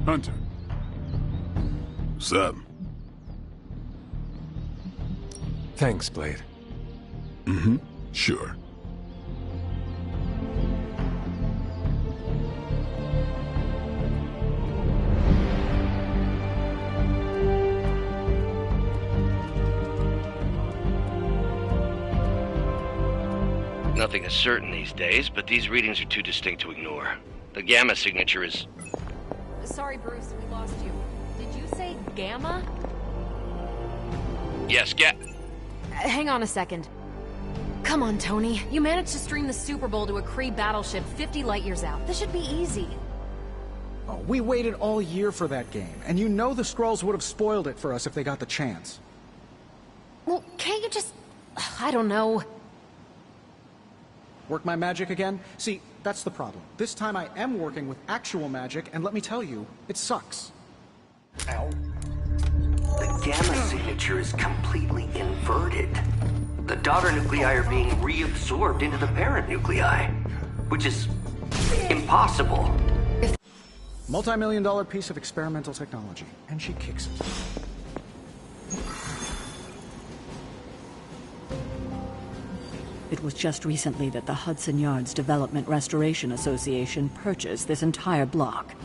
Hunter. What's up? Thanks, Blade. Mm-hmm. Sure. Nothing is certain these days, but these readings are too distinct to ignore. The gamma signature is... Sorry, Bruce, we lost you. Did you say gamma? Yes, Hang on a second. Come on, Tony. You managed to stream the Super Bowl to a Kree battleship 50 light-years out. This should be easy. Oh, we waited all year for that game, and you know the Skrulls would have spoiled it for us if they got the chance. Well, can't you just... I don't know. Work my magic again? See, that's the problem. This time I am working with actual magic, and let me tell you, it sucks. Ow. The gamma signature is completely inverted. The daughter nuclei are being reabsorbed into the parent nuclei, which is impossible. Multi-million-dollar piece of experimental technology, and she kicks it. It was just recently that the Hudson Yards Development Restoration Association purchased this entire block.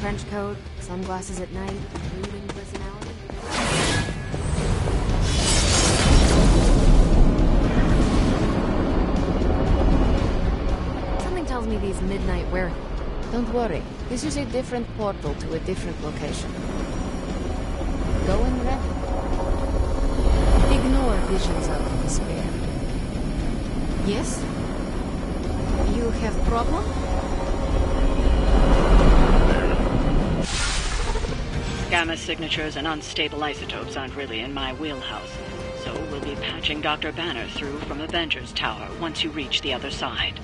Trench coat, sunglasses at night, brooding personality. Something tells me these midnight wear... Don't worry, this is a different portal to a different location. Go and ready. Ignore visions of despair. Yes? You have problem? Gamma signatures and unstable isotopes aren't really in my wheelhouse, so we'll be patching Dr. Banner through from Avengers Tower once you reach the other side.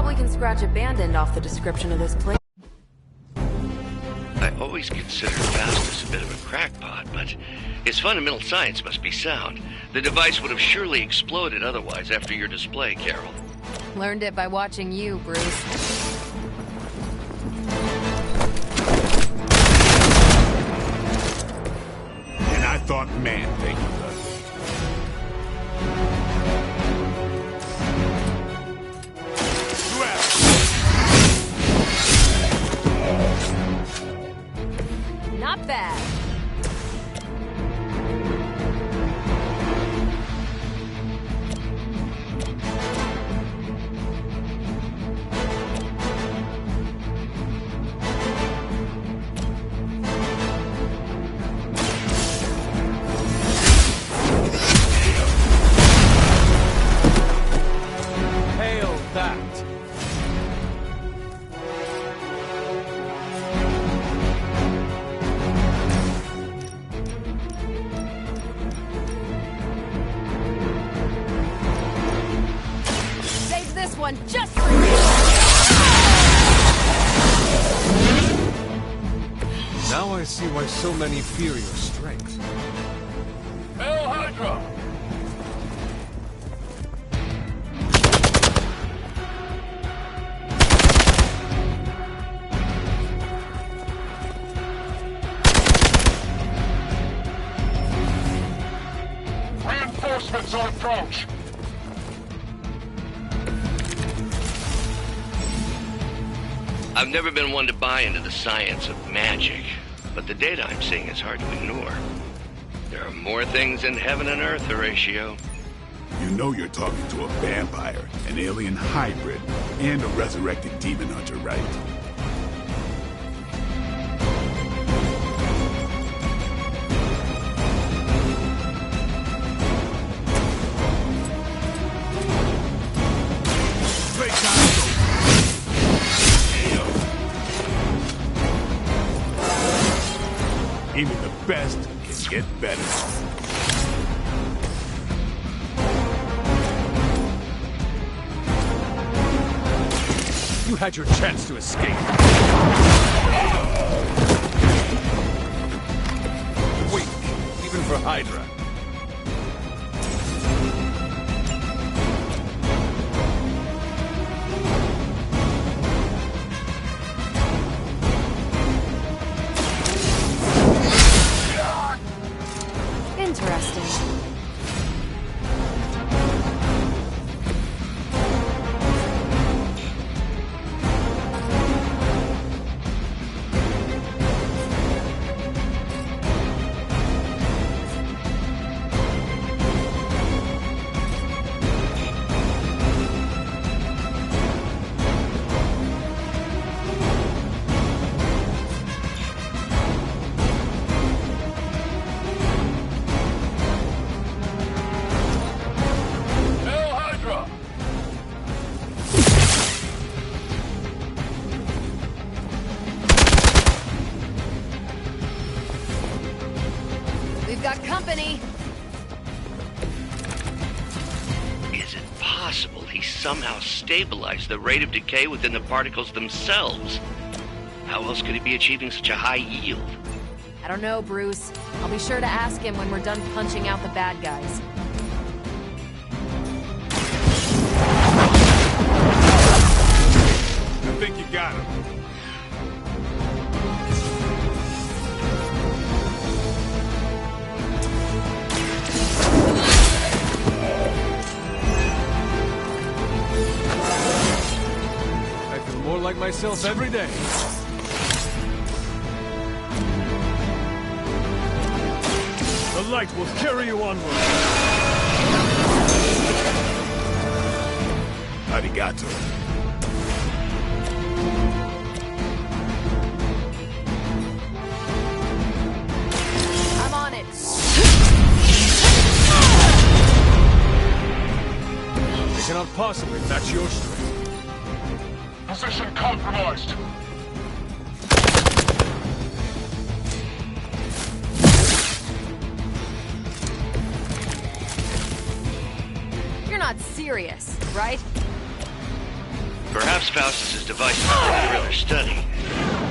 probably can scratch a band end off the description of this place. I always considered Faustus a bit of a crackpot, but his fundamental science must be sound. The device would have surely exploded otherwise after your display, Carol. Learned it by watching you, Bruce. And I thought, man, thank you, Not bad. Hail that! Save this one just for you! Now I see why so many fear your strength. Hail Hydra! Reinforcements on approach! I've never been one to buy into the science of magic, but the data I'm seeing is hard to ignore. There are more things in heaven and earth, Horatio. You know you're talking to a vampire, an alien hybrid, and a resurrected demon hunter, right? Even the best can get better. You had your chance to escape. Weak, even for Hydra. Interesting. Hail Hydra! We've got company. Is it possible he somehow stabilized the rate of decay within the particles themselves? How else could he be achieving such a high yield? I don't know, Bruce. I'll be sure to ask him when we're done punching out the bad guys. I think you got him. I feel more like myself every day. The light will carry you onward. Arigato. I'm on it. They cannot possibly match your strength. Position compromised. You're not serious, right? Perhaps Faustus's device is worth further study.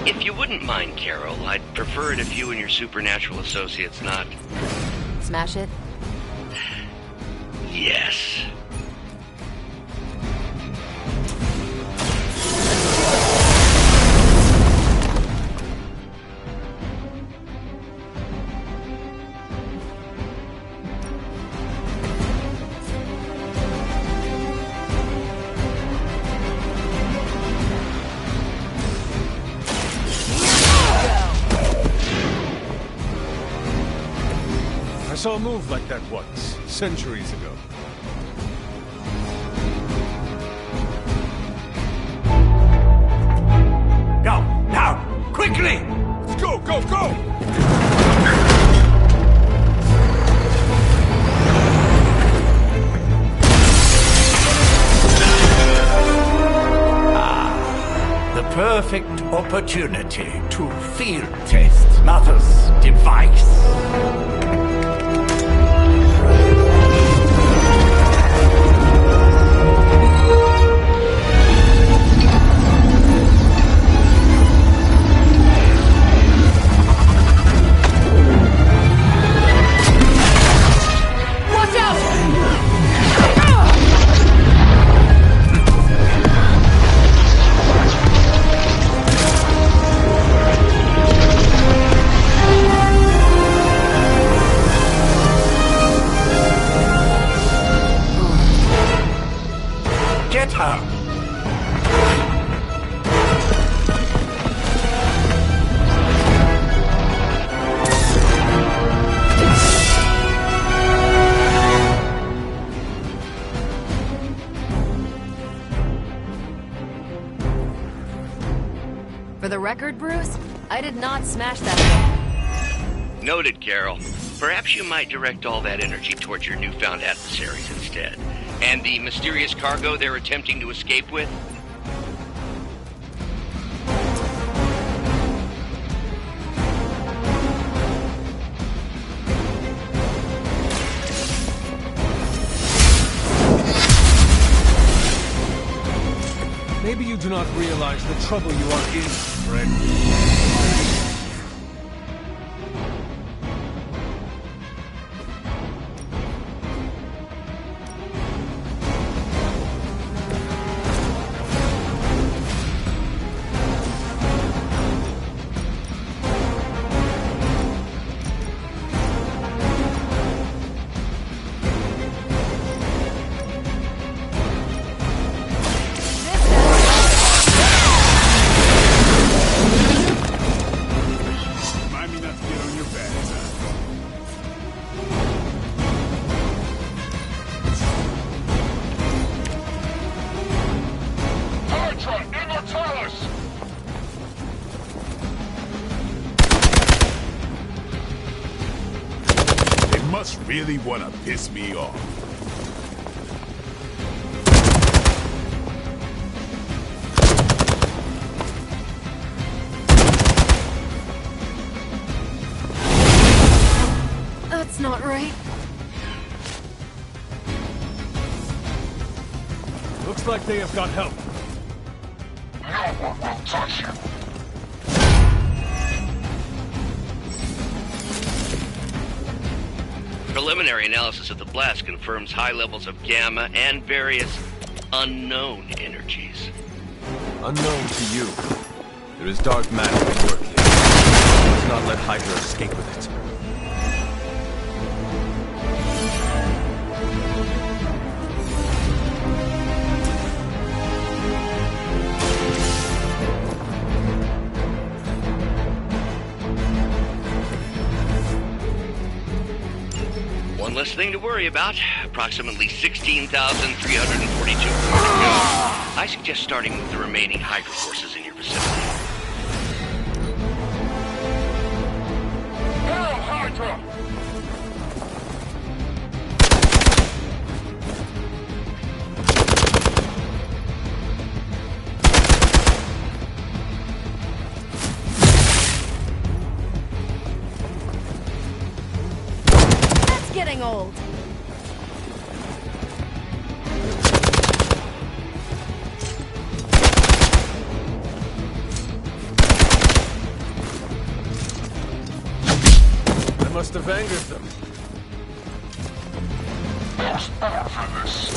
If you wouldn't mind, Carol, I'd prefer it if you and your supernatural associates not... Smash it? Yes. I saw a move like that once, centuries ago. Go! Now! Quickly! Let's go, go, go! The perfect opportunity to field test Mother's device. Get her! For the record, Bruce, I did not smash that thing. Noted, Carol. Perhaps you might direct all that energy towards your newfound adversaries instead. And the mysterious cargo they're attempting to escape with? Maybe you do not realize the trouble you are in, friend. Remind me not to get on your bad side. They must really want to piss me off. That's not right. Looks like they have got help. No one will touch you. Preliminary analysis of the blast confirms high levels of gamma and various unknown energies. Unknown to you, there is dark matter at work here. Let's not let Hydra escape with it. One less thing to worry about. Approximately 16,342 more to go. I suggest starting with the remaining Hydra forces in your vicinity. Hail Hydra! That's getting old. must have angered them. There's more for this.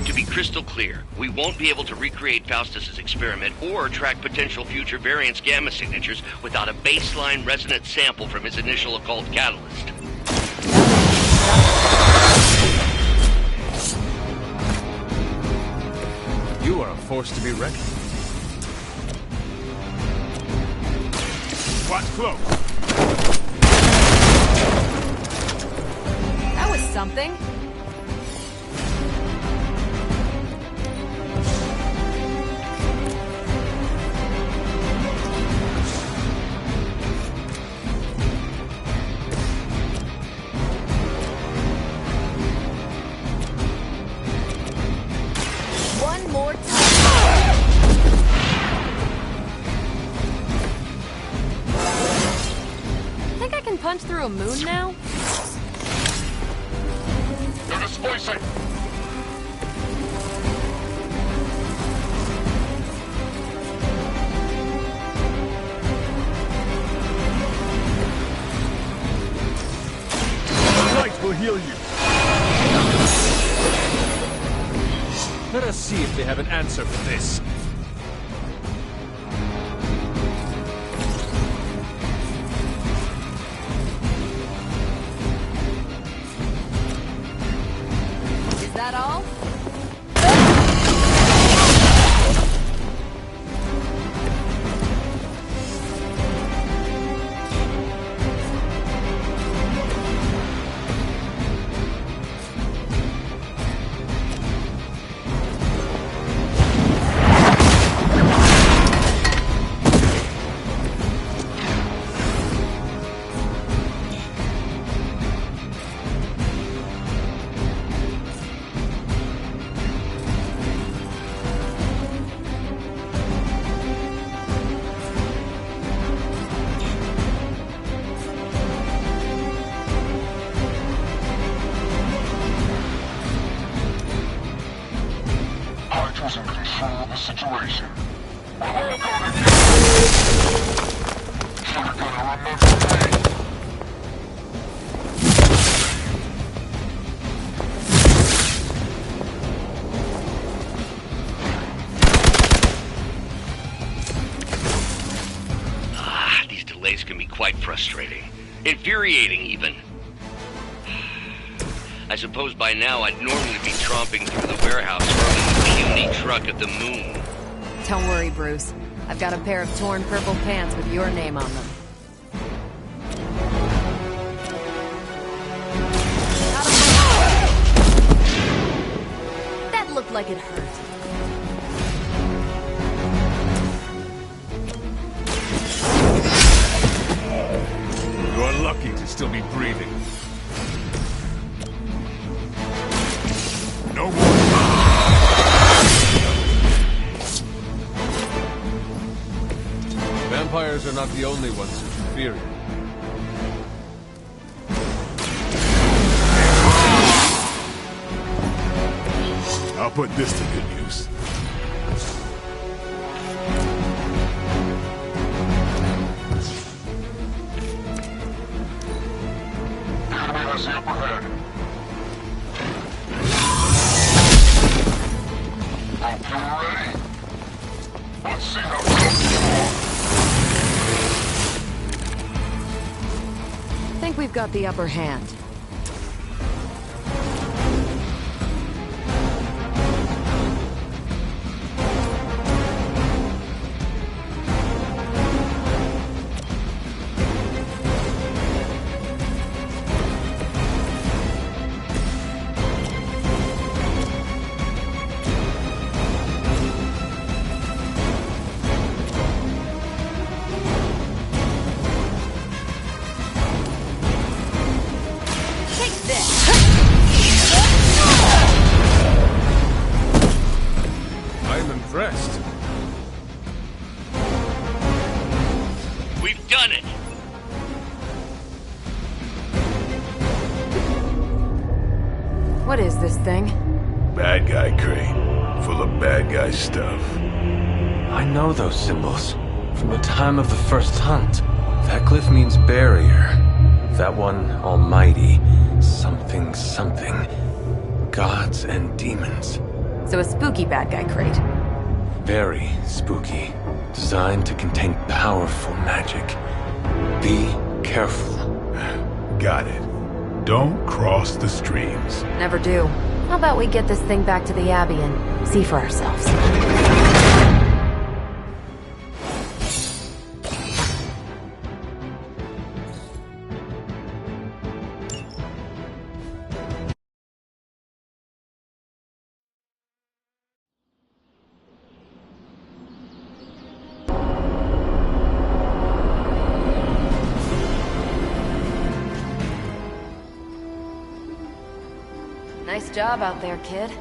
To be crystal clear, we won't be able to recreate Faustus's experiment or track potential future variance gamma signatures without a baseline resonance sample from his initial occult catalyst. You are a force to be reckoned with. Watch close. That was something. One more time. Think I can punch through a moon now? They're displacing. The light will heal you. Let us see if they have an answer for this. Is that all? Hydra's in control of the situation. We're all gonna get You're gonna remember me. These delays can be quite frustrating. Infuriating, even. I suppose by now I'd normally be tromping through the warehouse running the puny truck of the moon. Don't worry, Bruce. I've got a pair of torn purple pants with your name on them. That looked like it hurt. You're lucky to still be breathing. No more. Vampires are not the only ones who's inferior. I'll put this to good use. The enemy has the upper hand. Hope you're ready. Let's see how tough you are. Think we've got the upper hand. Impressed. We've done it! What is this thing? Bad guy crate. Full of bad guy stuff. I know those symbols. From the time of the first hunt. That glyph means barrier. That one, almighty. Something, something. Gods and demons. So a spooky bad guy crate. Very spooky. Designed to contain powerful magic. Be careful. Got it. Don't cross the streams. Never do. How about we get this thing back to the Abbey and see for ourselves? Nice job out there, kid.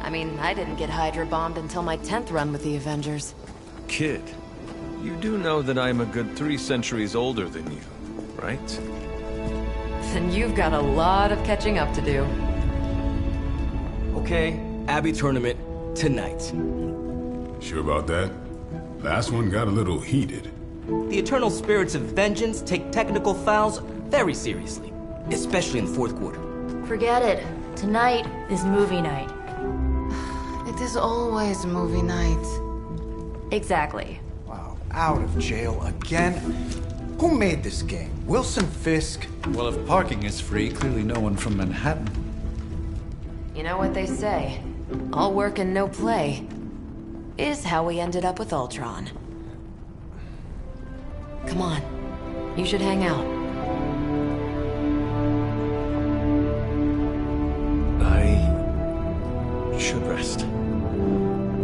I mean, I didn't get Hydra bombed until my 10th run with the Avengers. Kid, you do know that I'm a good 3 centuries older than you, right? Then you've got a lot of catching up to do. Okay, Abbey tournament tonight. Sure about that? Last one got a little heated. The eternal spirits of vengeance take technical fouls very seriously, especially in the fourth quarter. Forget it. Tonight is movie night. It is always movie night. Exactly. Wow, out of jail again? Who made this game? Wilson Fisk? Well, if parking is free, clearly no one from Manhattan. You know what they say? All work and no play is how we ended up with Ultron. Come on. You should hang out. I should rest.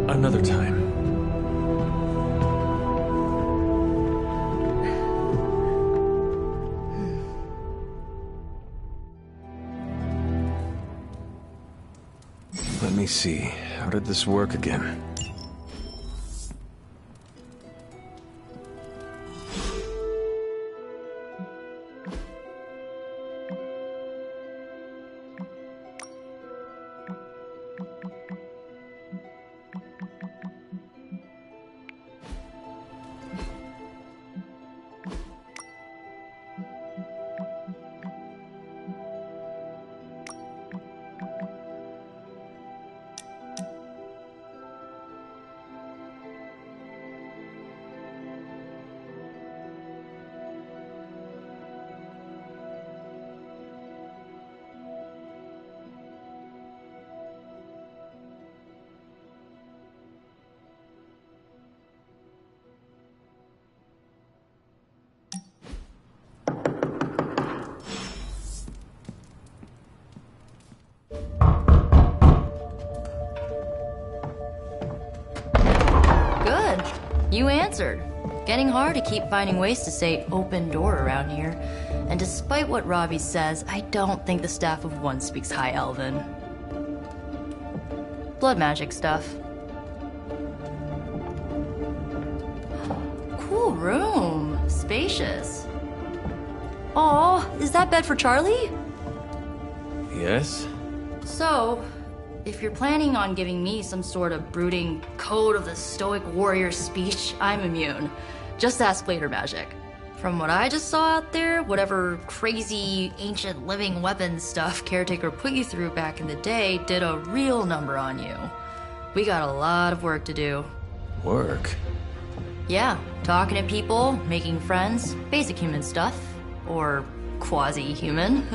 Another time. Let me see. How did this work again? You answered. Getting hard to keep finding ways to say open door around here. And despite what Robbie says, I don't think the staff of One speaks High Elven. Blood magic stuff. Cool room. Spacious. Aw, is that bed for Charlie? Yes? So, if you're planning on giving me some sort of brooding code of the stoic warrior speech, I'm immune. Just ask later magic. From what I just saw out there, whatever crazy ancient living weapons stuff Caretaker put you through back in the day did a real number on you. We got a lot of work to do. Work? Yeah, talking to people, making friends, basic human stuff. Or quasi-human.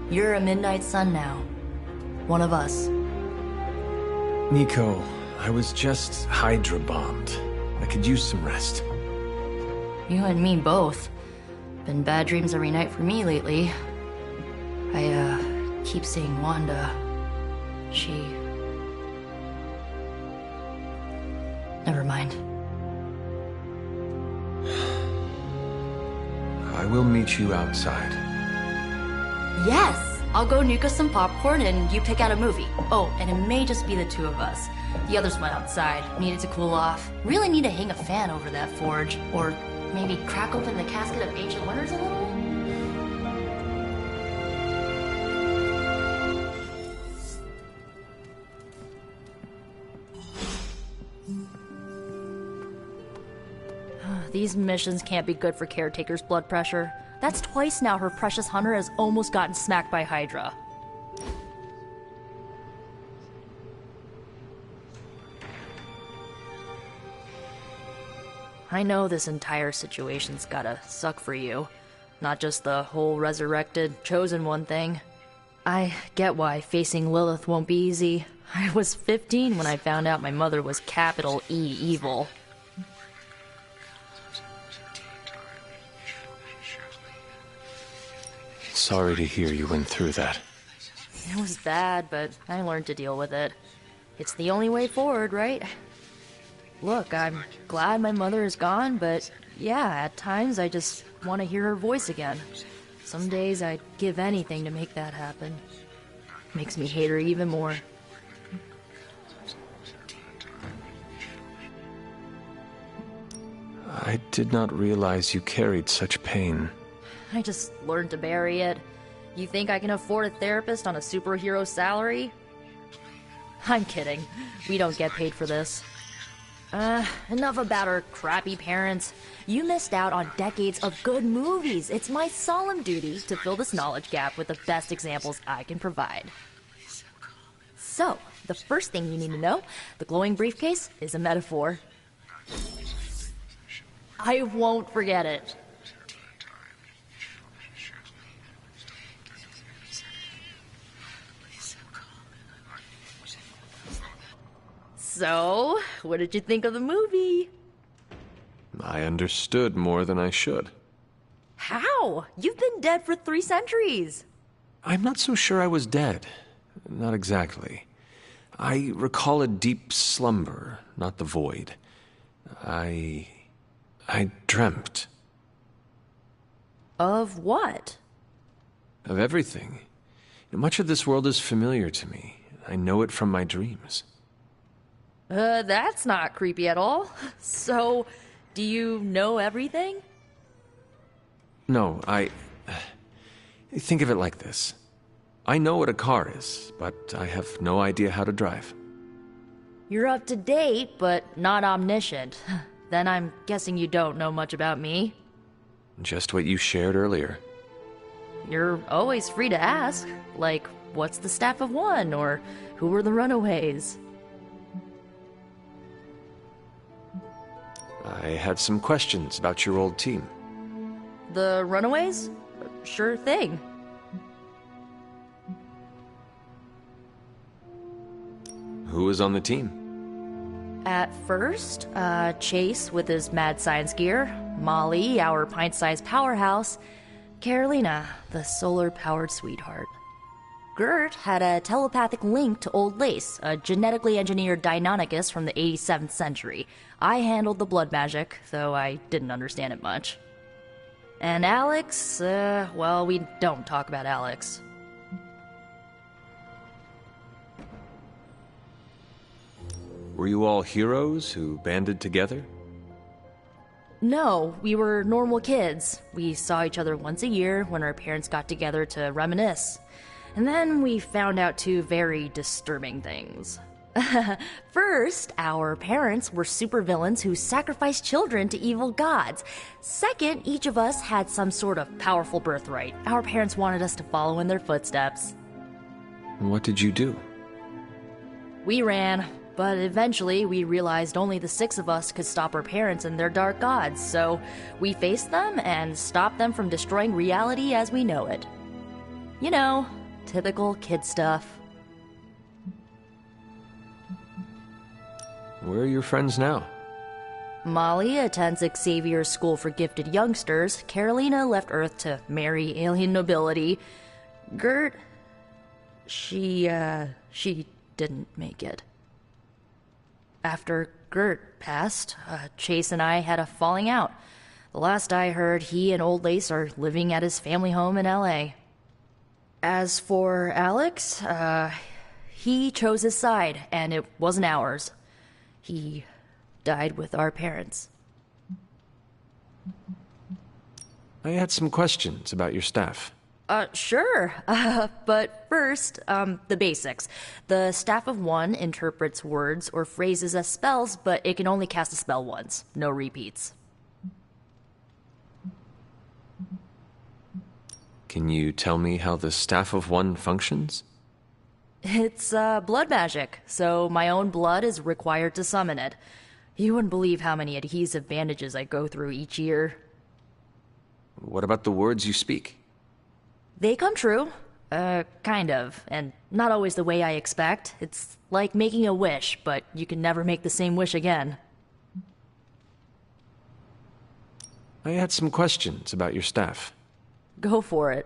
You're a Midnight Sun now. One of us. Nico, I was just Hydra bombed. I could use some rest. You and me both. Been bad dreams every night for me lately. I, keep seeing Wanda. She... Never mind. I will meet you outside. Yes! I'll go nuke us some popcorn and you pick out a movie. Oh, and it may just be the two of us. The others went outside, needed to cool off. Really need to hang a fan over that forge. Or maybe crack open the casket of ancient wonders a little? these missions can't be good for Caretaker's blood pressure. That's twice now her precious hunter has almost gotten smacked by Hydra. I know this entire situation's gotta suck for you. Not just the whole resurrected, chosen one thing. I get why facing Lilith won't be easy. I was 15 when I found out my mother was capital E evil. Sorry to hear you went through that. It was bad, but I learned to deal with it. It's the only way forward, right? Look, I'm glad my mother is gone, but yeah, at times I just want to hear her voice again. Some days I'd give anything to make that happen. Makes me hate her even more. I did not realize you carried such pain. I just learned to bury it. You think I can afford a therapist on a superhero salary? I'm kidding. We don't get paid for this. Enough about our crappy parents. You missed out on decades of good movies. It's my solemn duty to fill this knowledge gap with the best examples I can provide. So, the first thing you need to know, the glowing briefcase is a metaphor. I won't forget it. So, what did you think of the movie? I understood more than I should. How? You've been dead for 3 centuries. I'm not so sure I was dead. Not exactly. I recall a deep slumber, not the void. I dreamt. Of what? Of everything. Much of this world is familiar to me. I know it from my dreams. That's not creepy at all. So, do you know everything? No, think of it like this. I know what a car is, but I have no idea how to drive. You're up to date, but not omniscient. Then I'm guessing you don't know much about me. Just what you shared earlier. You're always free to ask. Like, what's the staff of one? Or who were the runaways? I had some questions about your old team. The runaways? Sure thing. Who was on the team? At first, Chase with his mad science gear, Molly, our pint-sized powerhouse, Carolina, the solar-powered sweetheart. Gert had a telepathic link to Old Lace, a genetically engineered Deinonychus from the 87th century. I handled the blood magic, though I didn't understand it much. And Alex, well, we don't talk about Alex. Were you all heroes who banded together? No, we were normal kids. We saw each other once a year when our parents got together to reminisce. And then we found out 2 very disturbing things. First, our parents were supervillains who sacrificed children to evil gods. Second, each of us had some sort of powerful birthright. Our parents wanted us to follow in their footsteps. What did you do? We ran, but eventually we realized only the 6 of us could stop our parents and their dark gods, so we faced them and stopped them from destroying reality as we know it. You know, typical kid stuff. Where are your friends now? Molly attends Xavier's School for Gifted Youngsters. Carolina left Earth to marry alien nobility. Gert... She didn't make it. After Gert passed, Chase and I had a falling out. The last I heard, he and Old Lace are living at his family home in L.A. As for Alex, he chose his side, and it wasn't ours. He died with our parents. I had some questions about your staff. Sure. But first, the basics. The Staff of One interprets words or phrases as spells, but it can only cast a spell once. No repeats. Can you tell me how the Staff of One functions? It's, blood magic, so my own blood is required to summon it. You wouldn't believe how many adhesive bandages I go through each year. What about the words you speak? They come true. Kind of. And not always the way I expect. It's like making a wish, but you can never make the same wish again. I had some questions about your staff. Go for it.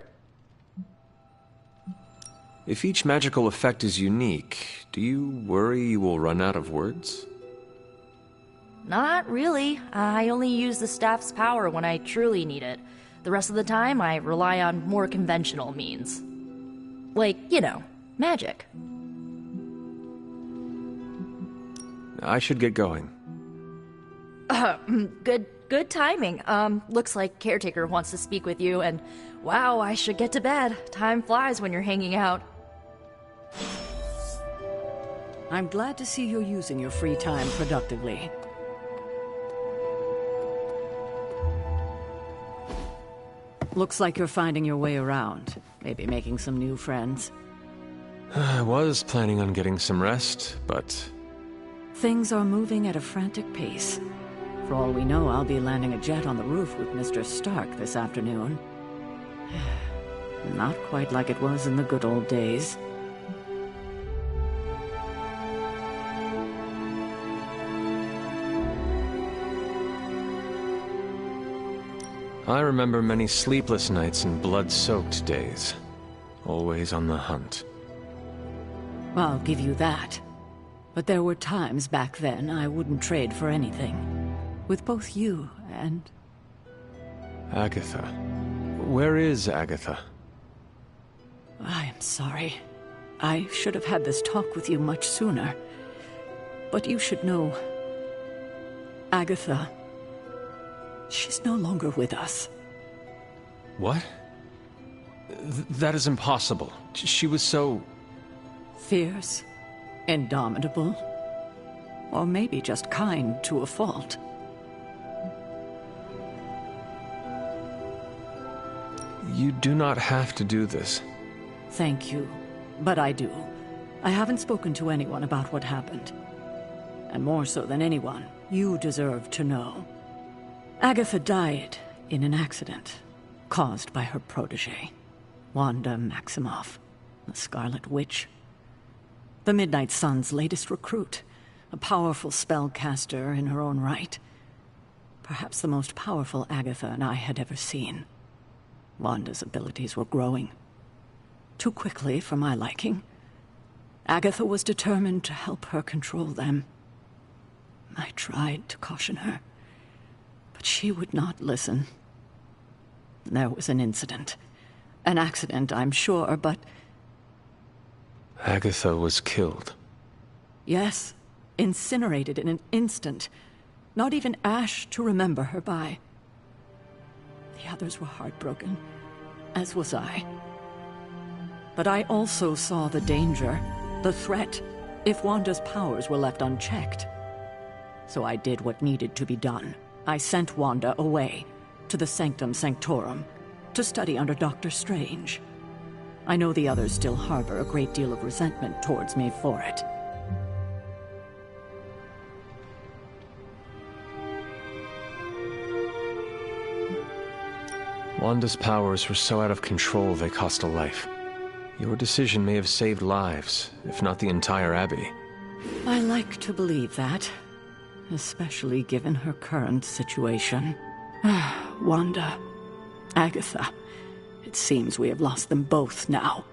If each magical effect is unique, do you worry you will run out of words? Not really. I only use the staff's power when I truly need it. The rest of the time, I rely on more conventional means. Like, you know, magic. I should get going. Good timing. Looks like Caretaker wants to speak with you, and wow, I should get to bed. Time flies when you're hanging out. I'm glad to see you're using your free time productively. Looks like you're finding your way around. Maybe making some new friends. I was planning on getting some rest, but... Things are moving at a frantic pace. For all we know, I'll be landing a jet on the roof with Mr. Stark this afternoon. Not quite like it was in the good old days. I remember many sleepless nights and blood-soaked days. Always on the hunt. I'll give you that. But there were times back then I wouldn't trade for anything. With both you and... Agatha. Where is Agatha? I am sorry. I should have had this talk with you much sooner. But you should know... Agatha... She's no longer with us. What? That is impossible. She was so... Fierce, indomitable, or maybe just kind to a fault. You do not have to do this. Thank you, but I do. I haven't spoken to anyone about what happened. And more so than anyone, you deserve to know. Agatha died in an accident caused by her protege, Wanda Maximoff, the Scarlet Witch. The Midnight Sun's latest recruit, a powerful spellcaster in her own right. Perhaps the most powerful Agatha and I had ever seen. Wanda's abilities were growing. Too quickly for my liking. Agatha was determined to help her control them. I tried to caution her, but she would not listen. There was an incident. An accident, I'm sure, but... Agatha was killed. Yes, incinerated in an instant. Not even ash to remember her by. The others were heartbroken, as was I. But I also saw the danger, the threat, if Wanda's powers were left unchecked. So I did what needed to be done. I sent Wanda away, to the Sanctum Sanctorum, to study under Dr. Strange. I know the others still harbor a great deal of resentment towards me for it. Wanda's powers were so out of control they cost a life. Your decision may have saved lives, if not the entire Abbey. I like to believe that, especially given her current situation. Wanda, Agatha, it seems we have lost them both now.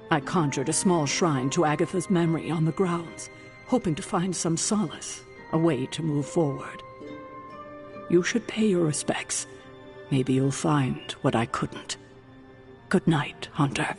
I conjured a small shrine to Agatha's memory on the grounds, hoping to find some solace, a way to move forward. You should pay your respects. Maybe you'll find what I couldn't. Good night, Hunter.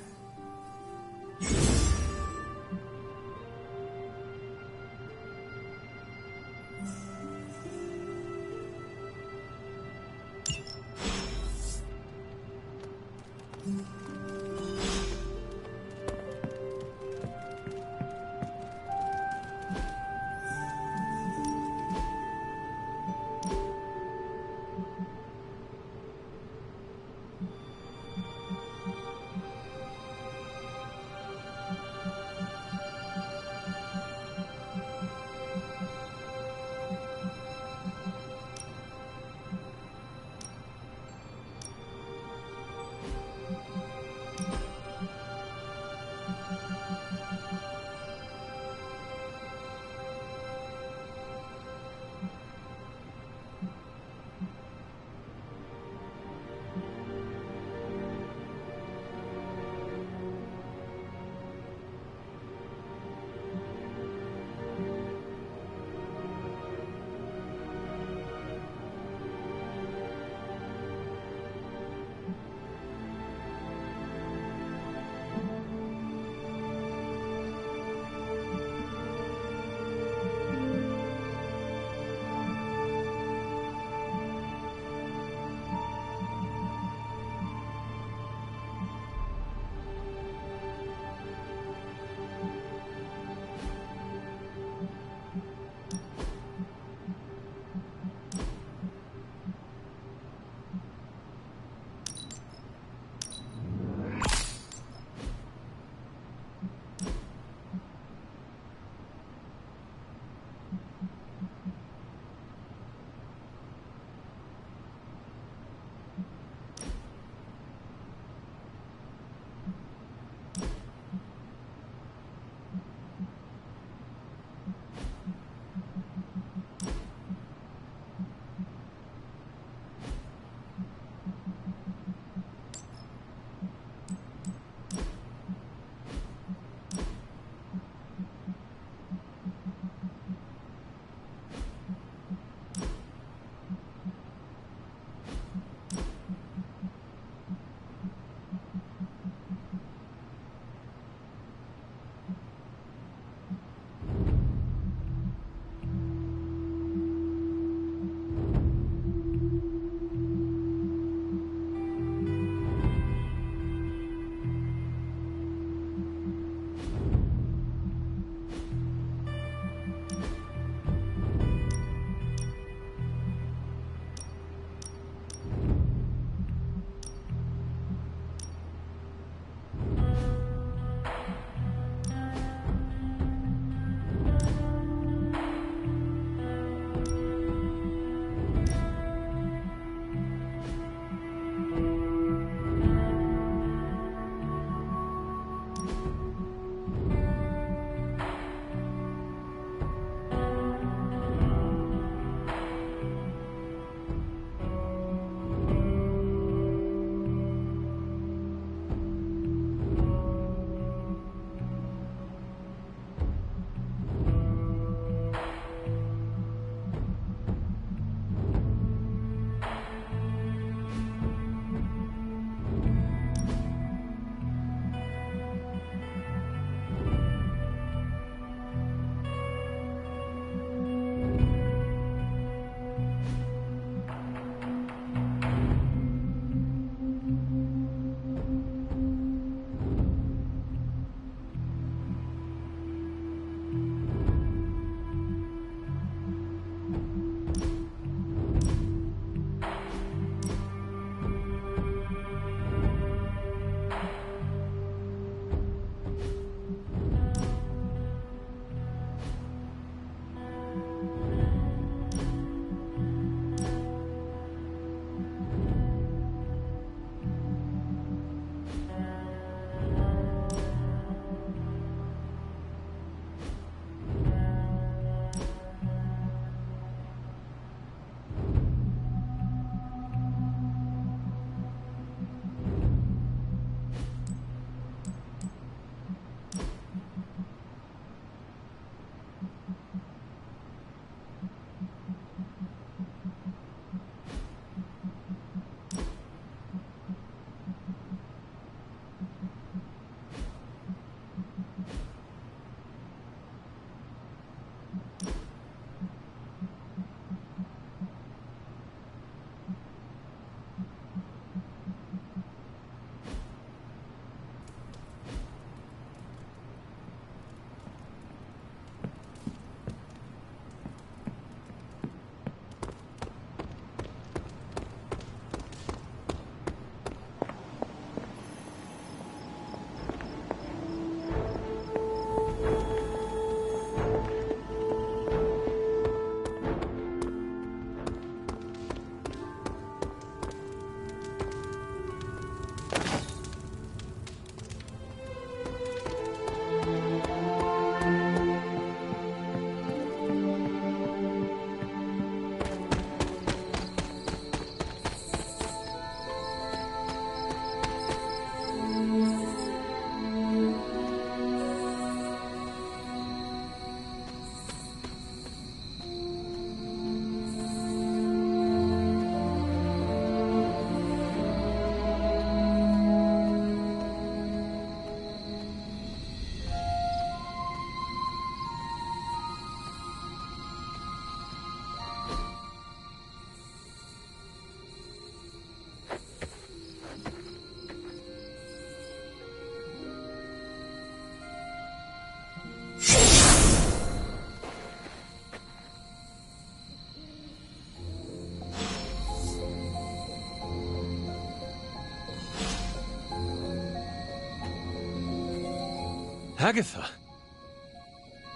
Agatha!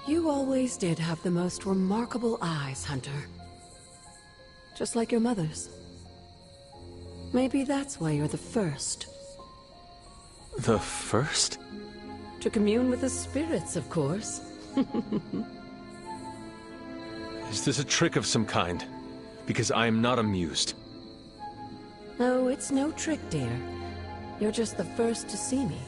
You always did have the most remarkable eyes, Hunter. Just like your mother's. Maybe that's why you're the first. The first? To commune with the spirits, of course. Is this a trick of some kind? Because I am not amused. Oh, it's no trick, dear. You're just the first to see me.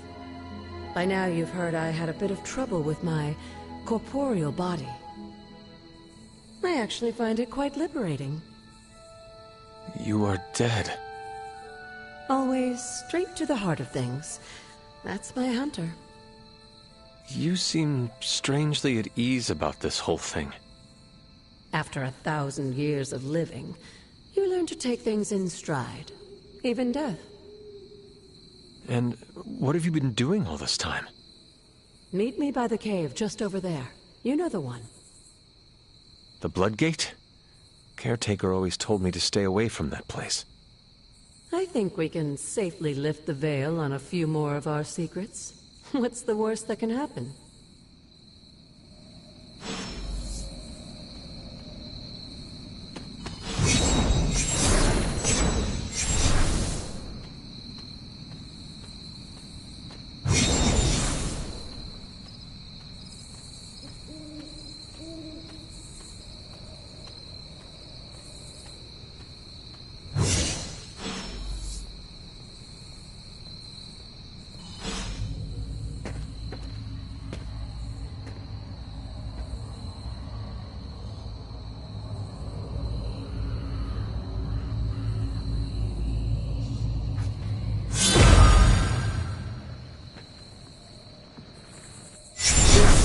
By now you've heard I had a bit of trouble with my corporeal body. I actually find it quite liberating. You are dead. Always straight to the heart of things. That's my Hunter. You seem strangely at ease about this whole thing. After 1,000 years of living, you learn to take things in stride. Even death. And what have you been doing all this time? Meet me by the cave just over there. You know the one. The Bloodgate? Caretaker always told me to stay away from that place. I think we can safely lift the veil on a few more of our secrets. What's the worst that can happen?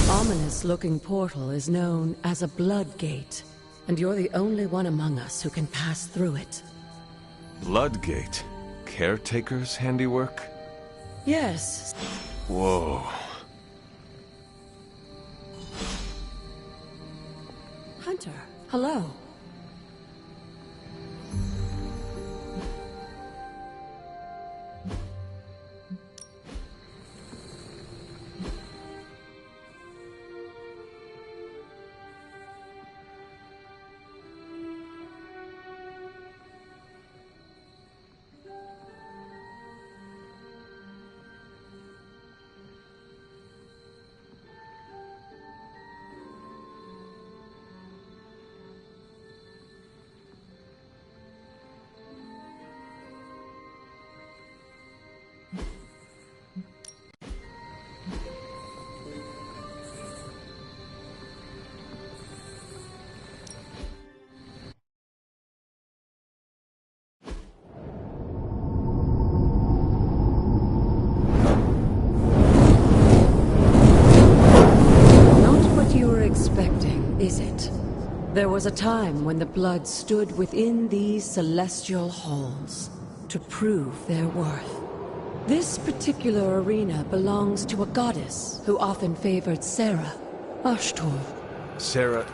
Ominous-looking portal is known as a blood gate, and you're the only one among us who can pass through it. Bloodgate? Caretaker's handiwork? Yes. Whoa. Hunter, hello. Is it? There was a time when the blood stood within these celestial halls to prove their worth. This particular arena belongs to a goddess who often favored Sarah, Ashtor. Sarah,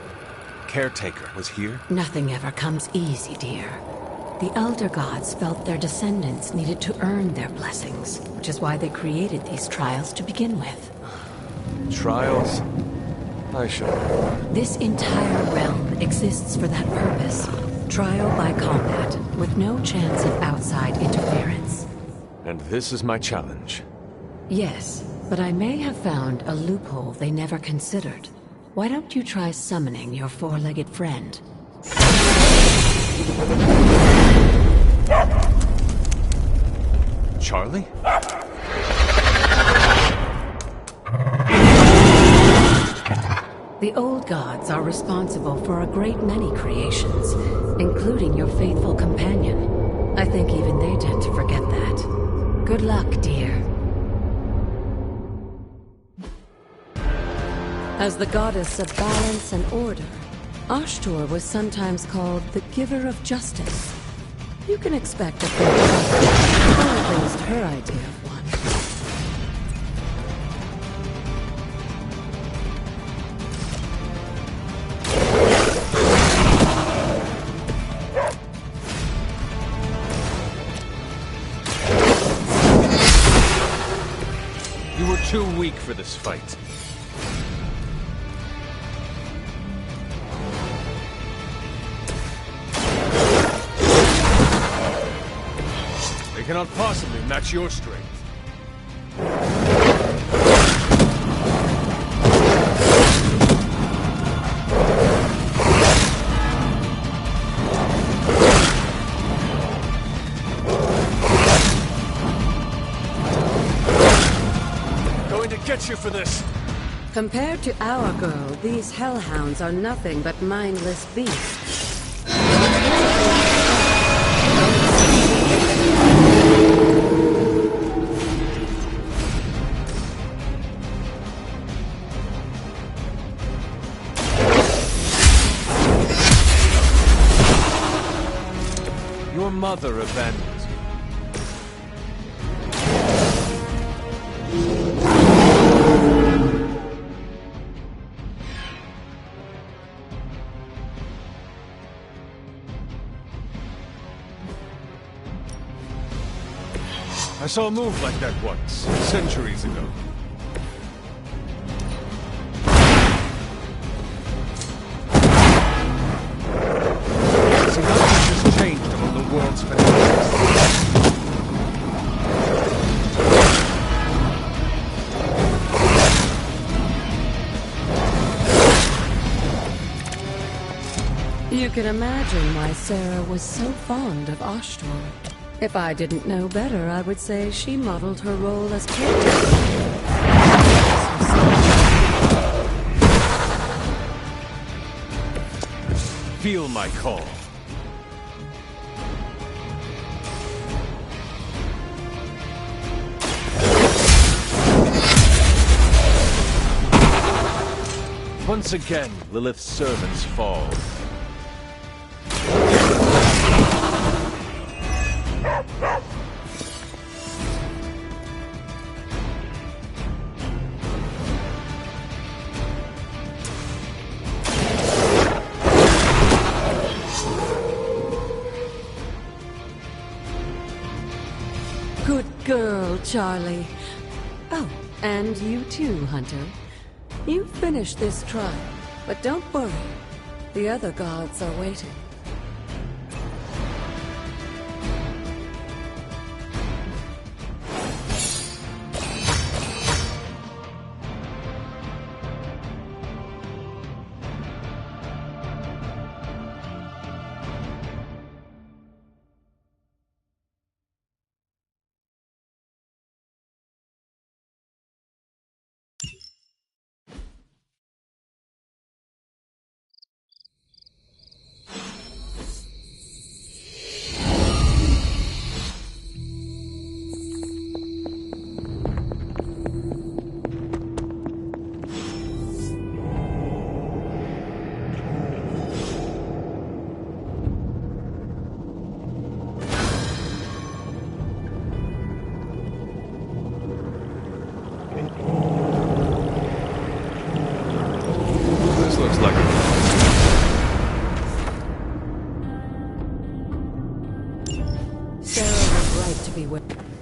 Caretaker, was here? Nothing ever comes easy, dear. The Elder Gods felt their descendants needed to earn their blessings, which is why they created these trials to begin with. Trials? I should. This entire realm exists for that purpose. Trial by combat, with no chance of outside interference. And this is my challenge. Yes, but I may have found a loophole they never considered. Why don't you try summoning your four-legged friend? Charlie? The old gods are responsible for a great many creations, including your faithful companion. I think even they tend to forget that. Good luck, dear. As the goddess of balance and order, Ashtor was sometimes called the giver of justice. You can expect a big or at least her idea of one. too weak for this fight. They cannot possibly match your strength. Get you for this. Compared to our girl, these hellhounds are nothing but mindless beasts. Your mother abandoned you. I saw a move like that once, centuries ago. See, nothing has changed among the world's fanatics. You can imagine why Sarah was so fond of Ashtor. If I didn't know better, I would say she modeled her role as caretaker. Feel my call. Once again, Lilith's servants fall. Good girl, Charlie. Oh, and you too, Hunter. You finished this trial, but don't worry. The other gods are waiting.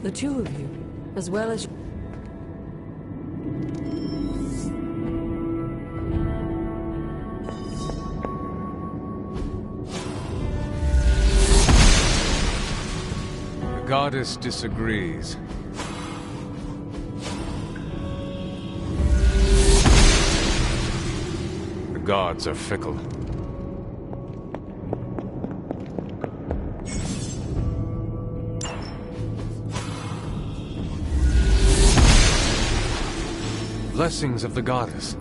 The two of you, as well as... The goddess disagrees. The gods are fickle. Blessings of the goddess.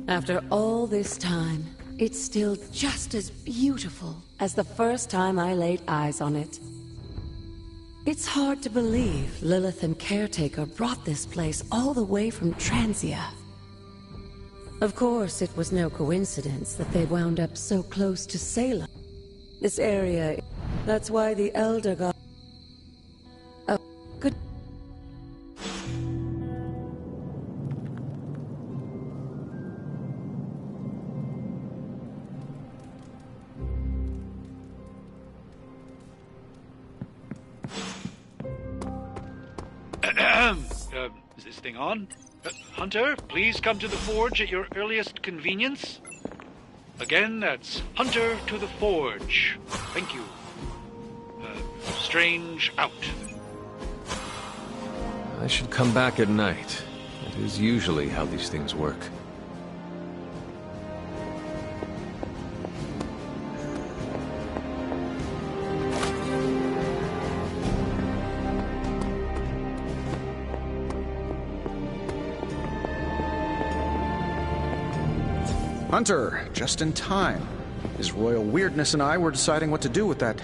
After all this time, it's still just as beautiful as the first time I laid eyes on it. It's hard to believe Lilith and Caretaker brought this place all the way from Transia. Of course, it was no coincidence that they wound up so close to Salem. This area, that's why the Elder God... Oh, good... Is this thing on? Hunter, please come to the forge at your earliest convenience. Again, that's Hunter to the forge. Thank you. Strange out. I should come back at night. It is usually how these things work. Hunter, just in time. His royal weirdness and I were deciding what to do with that.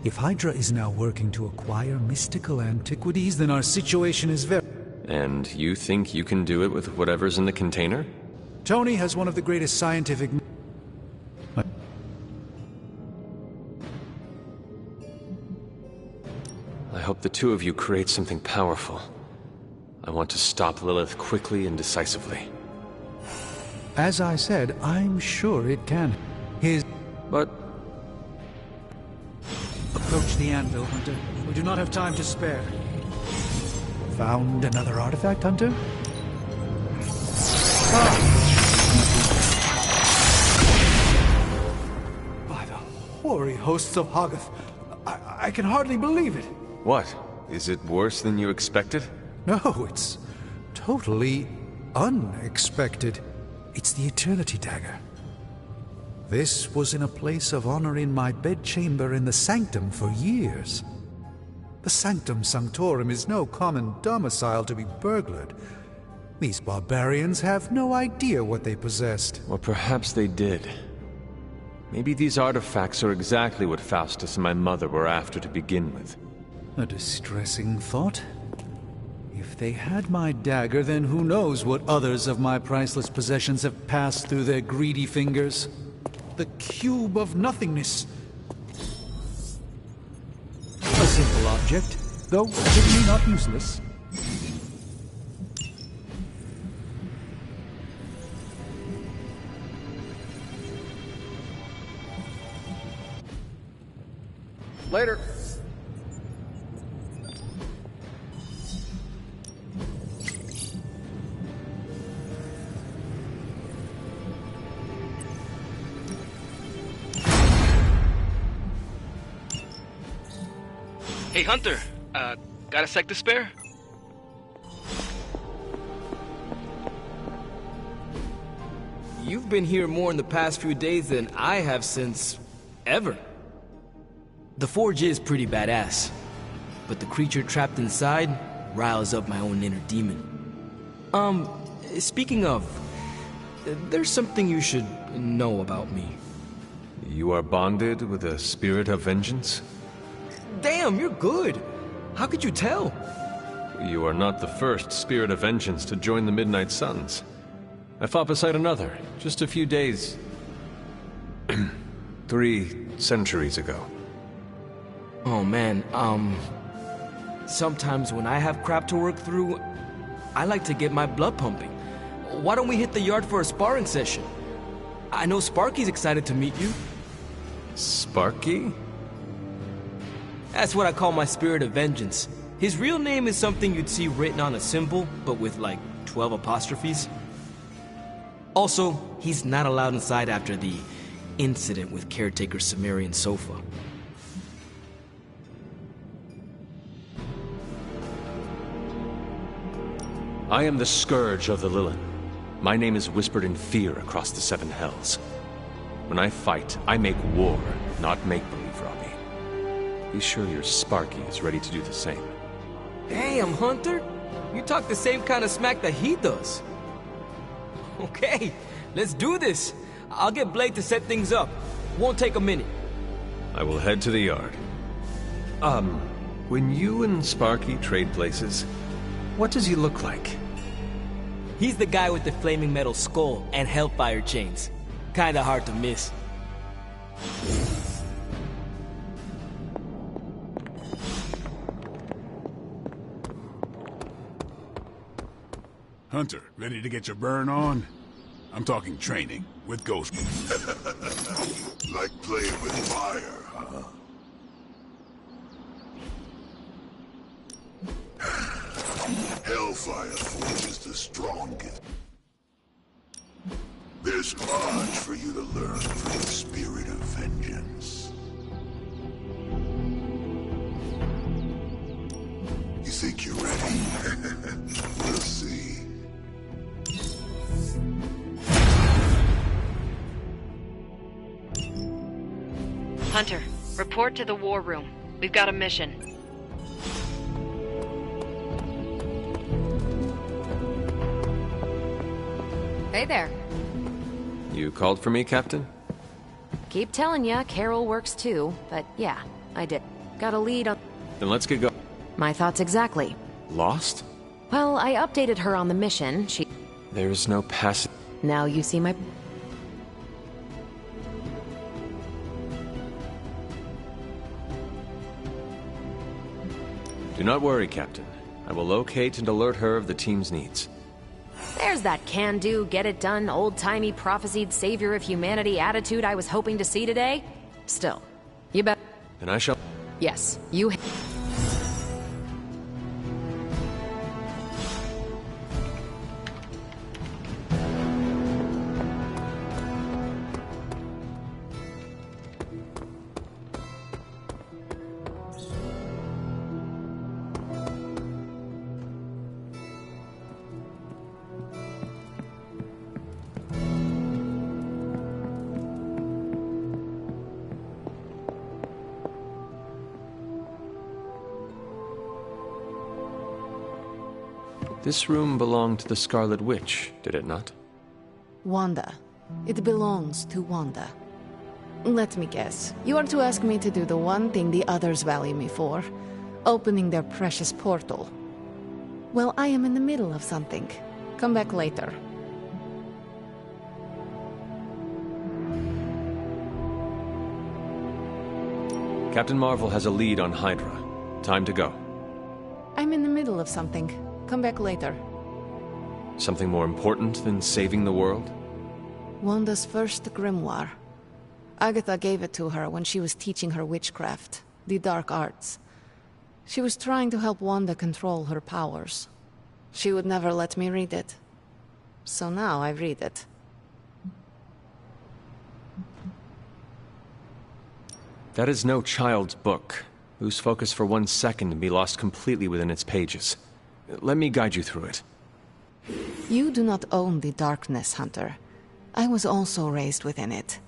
If Hydra is now working to acquire mystical antiquities, then our situation is very... And you think you can do it with whatever's in the container? Tony has one of the greatest scientific... I hope the two of you create something powerful. I want to stop Lilith quickly and decisively. As I said, I'm sure it can. But... Approach the anvil, Hunter. We do not have time to spare. Found another artifact, Hunter? By the hoary hosts of Hoggoth, I can hardly believe it. What? Is it worse than you expected? No, it's totally unexpected. It's the Eternity Dagger. This was in a place of honor in my bedchamber in the Sanctum for years. The Sanctum Sanctorum is no common domicile to be burglared. These barbarians have no idea what they possessed. Or perhaps they did. Maybe these artifacts are exactly what Faustus and my mother were after to begin with. A distressing thought. If they had my dagger, then who knows what others of my priceless possessions have passed through their greedy fingers. The cube of nothingness. A simple object, though certainly not useless. Later. Hey, Hunter, got a sec to spare? You've been here more in the past few days than I have since... ever. The forge is pretty badass, but the creature trapped inside riles up my own inner demon. Speaking of, there's something you should know about me. You are bonded with a spirit of vengeance? Damn, you're good. How could you tell? You are not the first spirit of vengeance to join the Midnight Suns. I fought beside another, just a few days... 3 centuries ago. Oh man, sometimes when I have crap to work through, I like to get my blood pumping. Why don't we hit the yard for a sparring session? I know Sparky's excited to meet you. Sparky? That's what I call my spirit of vengeance. His real name is something you'd see written on a symbol, but with like 12 apostrophes. Also, he's not allowed inside after the incident with caretaker Sumerian Sofa. I am the Scourge of the Lilin. My name is whispered in fear across the 7 hells. When I fight, I make war, not make-believe, Robbie. Be sure your Sparky is ready to do the same. Damn, Hunter! You talk the same kind of smack that he does. Okay, let's do this. I'll get Blade to set things up. Won't take a minute. I will head to the yard. When you and Sparky trade places, what does he look like? He's the guy with the flaming metal skull and hellfire chains. Kinda hard to miss. Hunter, ready to get your burn on? I'm talking training with Ghost. Like playing with fire, huh? Hellfire Forge is the strongest. There's much for you to learn from the spirit of vengeance. You think you're ready? We'll see. Hunter, report to the war room. We've got a mission. Hey there. You called for me, Captain? Keep telling ya, Carol works too, but yeah, I did. Got a lead on... Then let's get going. My thoughts exactly. Lost? Well, I updated her on the mission. There's no passage. Now you see my... Do not worry, Captain. I will locate and alert her of the team's needs. There's that can-do, get-it-done, old-timey prophesied savior of humanity attitude I was hoping to see today. Still, you bet... Then I shall... Yes, you... This room belonged to the Scarlet Witch, did it not? Wanda. It belongs to Wanda. Let me guess. You are to ask me to do the one thing the others value me for. Opening their precious portal. Well, I am in the middle of something. Come back later. Captain Marvel has a lead on Hydra. Time to go. I'm in the middle of something. Come back later. Something more important than saving the world? Wanda's first grimoire. Agatha gave it to her when she was teaching her witchcraft, the dark arts. She was trying to help Wanda control her powers. She would never let me read it. So now I read it. That is no child's book. Lose focus for 1 second and be lost completely within its pages. Let me guide you through it. You do not own the darkness, Hunter. I was also raised within it.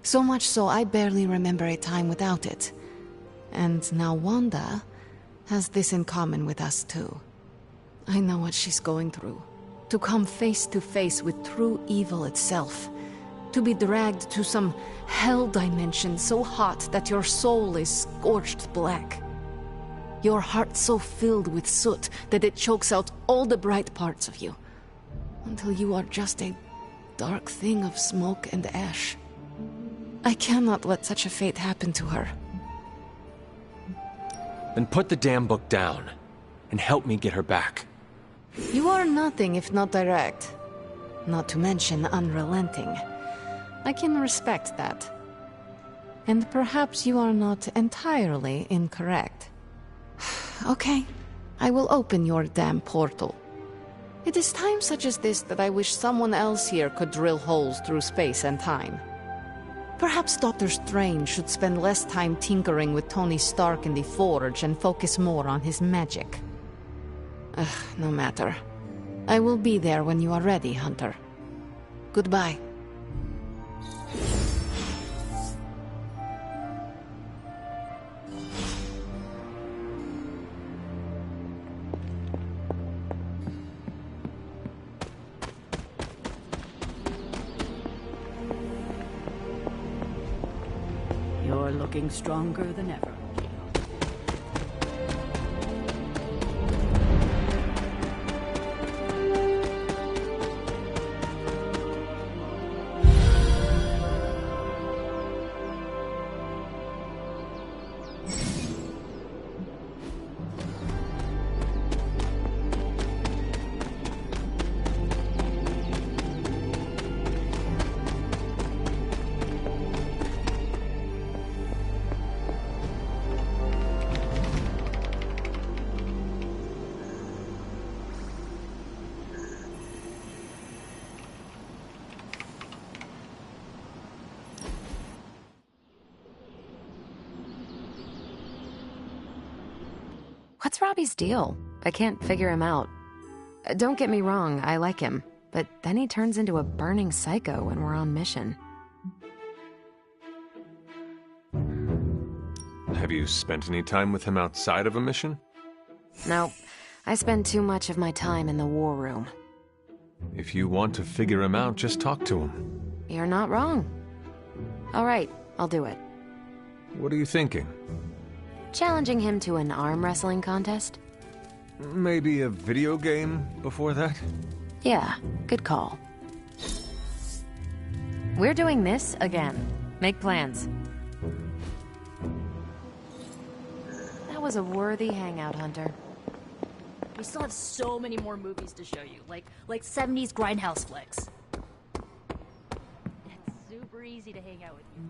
So much so I barely remember a time without it. And now Wanda has this in common with us too. I know what she's going through. To come face to face with true evil itself. To be dragged to some hell dimension so hot that your soul is scorched black. Your heart so filled with soot that it chokes out all the bright parts of you. Until you are just a dark thing of smoke and ash. I cannot let such a fate happen to her. Then put the damn book down, and help me get her back. You are nothing if not direct. Not to mention unrelenting. I can respect that. And perhaps you are not entirely incorrect. Okay, I will open your damn portal. It is times such as this that I wish someone else here could drill holes through space and time. Perhaps Doctor Strange should spend less time tinkering with Tony Stark in the Forge and focus more on his magic. No matter. I will be there when you are ready, Hunter. Goodbye. You're looking stronger than ever. Robbie's deal? I can't figure him out. Don't get me wrong, I like him. But then he turns into a burning psycho when we're on mission. Have you spent any time with him outside of a mission? No, I spend too much of my time in the war room. If you want to figure him out, just talk to him. You're not wrong. All right, I'll do it. What are you thinking? Challenging him to an arm wrestling contest? Maybe a video game before that? Yeah, good call. We're doing this again. Make plans. That was a worthy hangout, Hunter. We still have so many more movies to show you, like 70s grindhouse flicks. It's super easy to hang out with you.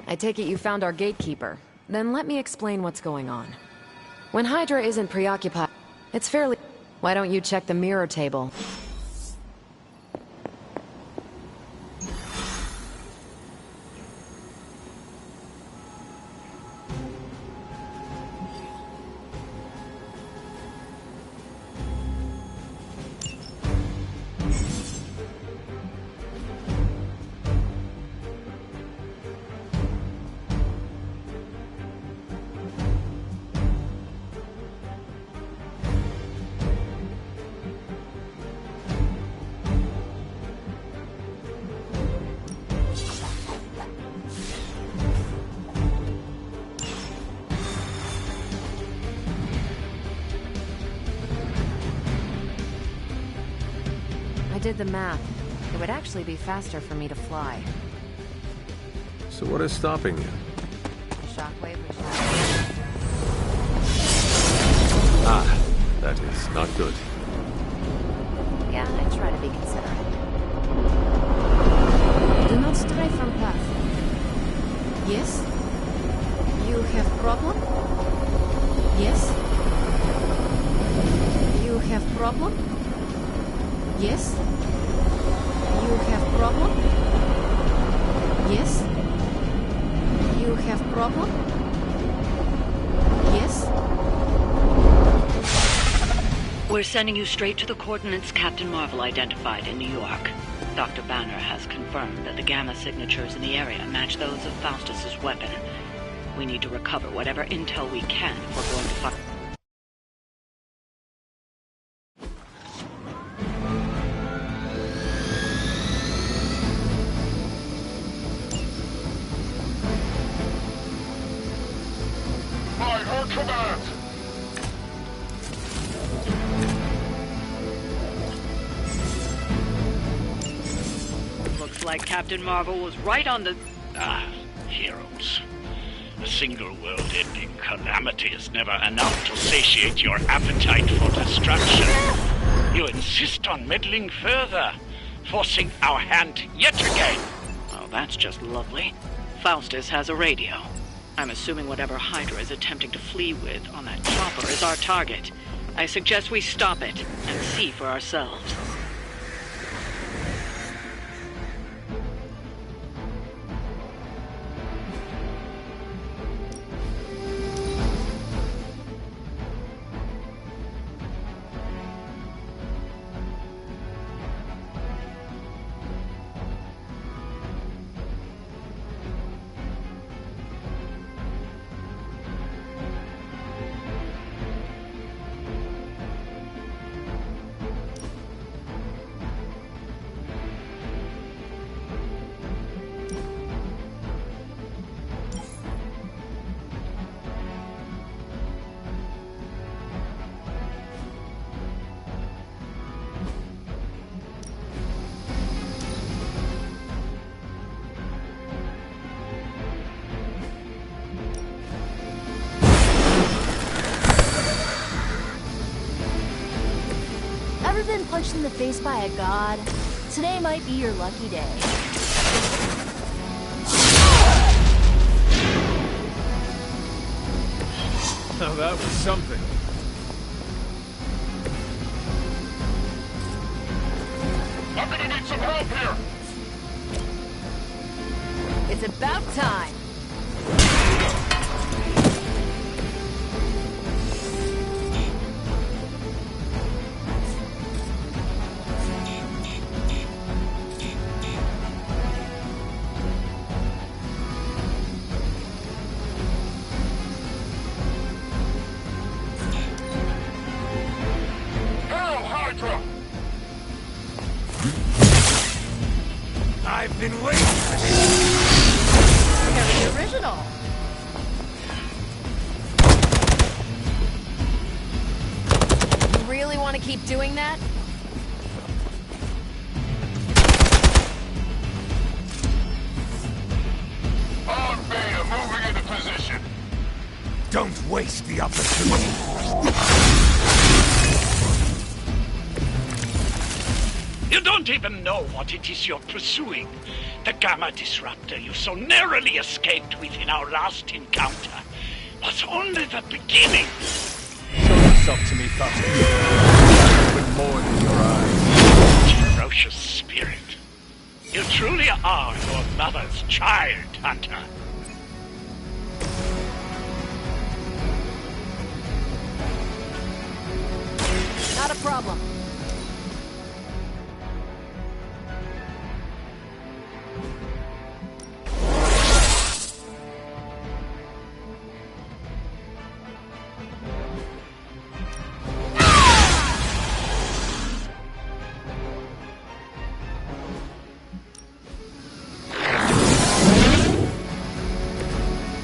I take it you found our gatekeeper. Then let me explain what's going on. When Hydra isn't preoccupied, it's fairly... Why don't you check the mirror table? I did the math. It would actually be faster for me to fly. So what is stopping you? Shockwave. Ah, that is not good. Yeah, I try to be considerate. Do not stray from path. Yes? You have problem? Yes? You have problem? Yes? You have problem? Yes? You have problem? Yes? We're sending you straight to the coordinates Captain Marvel identified in New York. Dr. Banner has confirmed that the gamma signatures in the area match those of Faustus's weapon. We need to recover whatever intel we can if we're going to find... I heard command! Looks like Captain Marvel was right on the... Heroes. A single world-ending calamity is never enough to satiate your appetite for destruction. You insist on meddling further, forcing our hand yet again. Oh, that's just lovely. Faustus has a radio. I'm assuming whatever Hydra is attempting to flee with on that chopper is our target. I suggest we stop it and see for ourselves. Ever been punched in the face by a god? Today might be your lucky day. Now that was something. I'm gonna need some help here! It's about time. I've been waiting for this. Very original. You really want to keep doing that? On Beta, moving into position. Don't waste the opportunity. You don't even know what it is you're pursuing. The Gamma Disruptor you so narrowly escaped with in our last encounter was only the beginning. Show yourself to me, Faustus. With more than your eyes. Ferocious spirit. You truly are your mother's child, Hunter. Not a problem.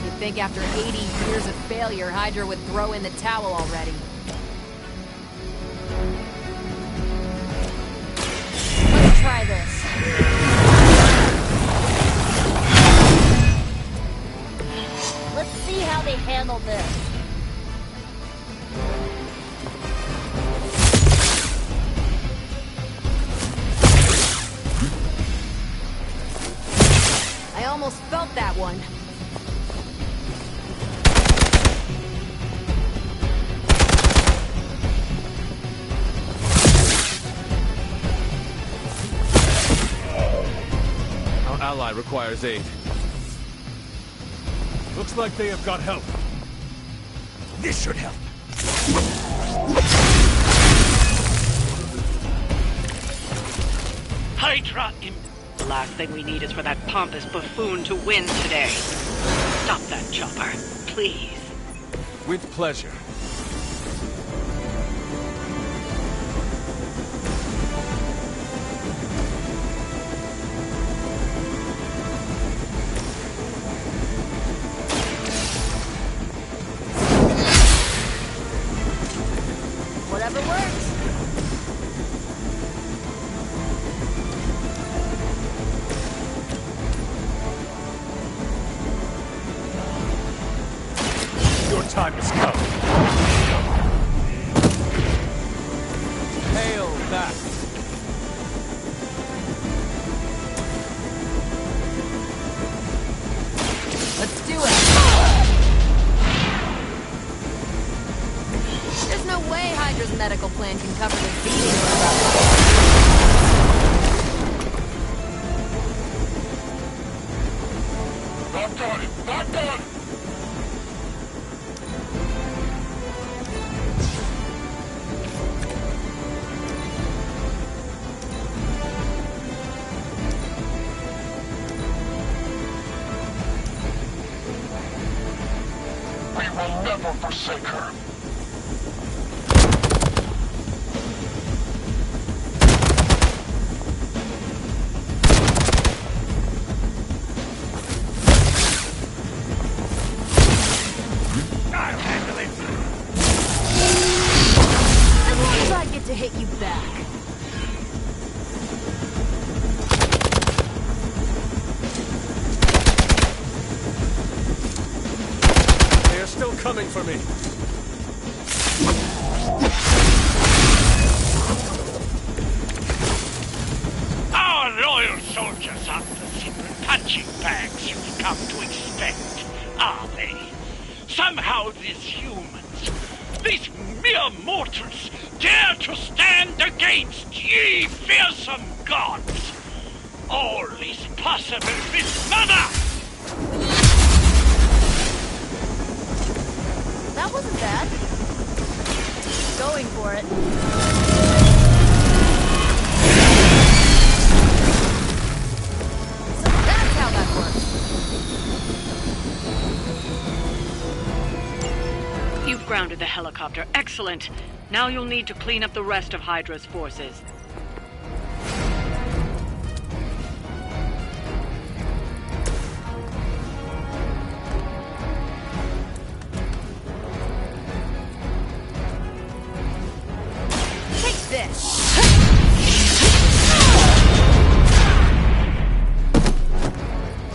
I think after 80 years of failure, Hydra would throw in the towel already. Let's try this. Let's see how they handle this. I almost felt that one. Our ally requires aid. Looks like they have got help. This should help. Hydra The last thing we need is for that pompous buffoon to win today. Stop that chopper, please. With pleasure. Whatever works. Your time has come. Hail that. Let's do it! There's no way Hydra's medical plan can cover the beating. Not done! Not done! We will never forsake her. I'll handle it. As long as I get to hit you back. They are still coming for me. Our loyal soldiers aren't the simple punching bags you've come to expect, are they? Somehow these humans, these mere mortals, dare to stand against ye fearsome gods. All is possible with Mother! That wasn't bad. Going for it. So that's how that works. You've grounded the helicopter. Excellent. Now you'll need to clean up the rest of Hydra's forces. Take this!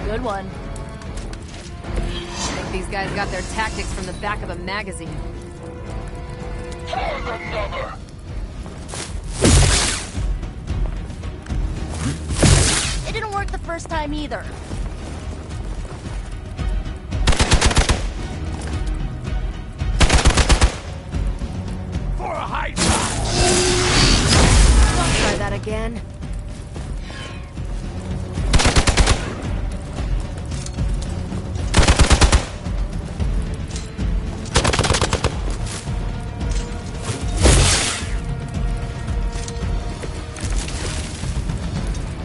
Good one. I think these guys got their tactics from the back of a magazine. For the mother! It didn't work the first time either. For a Hydra! Don't try that again.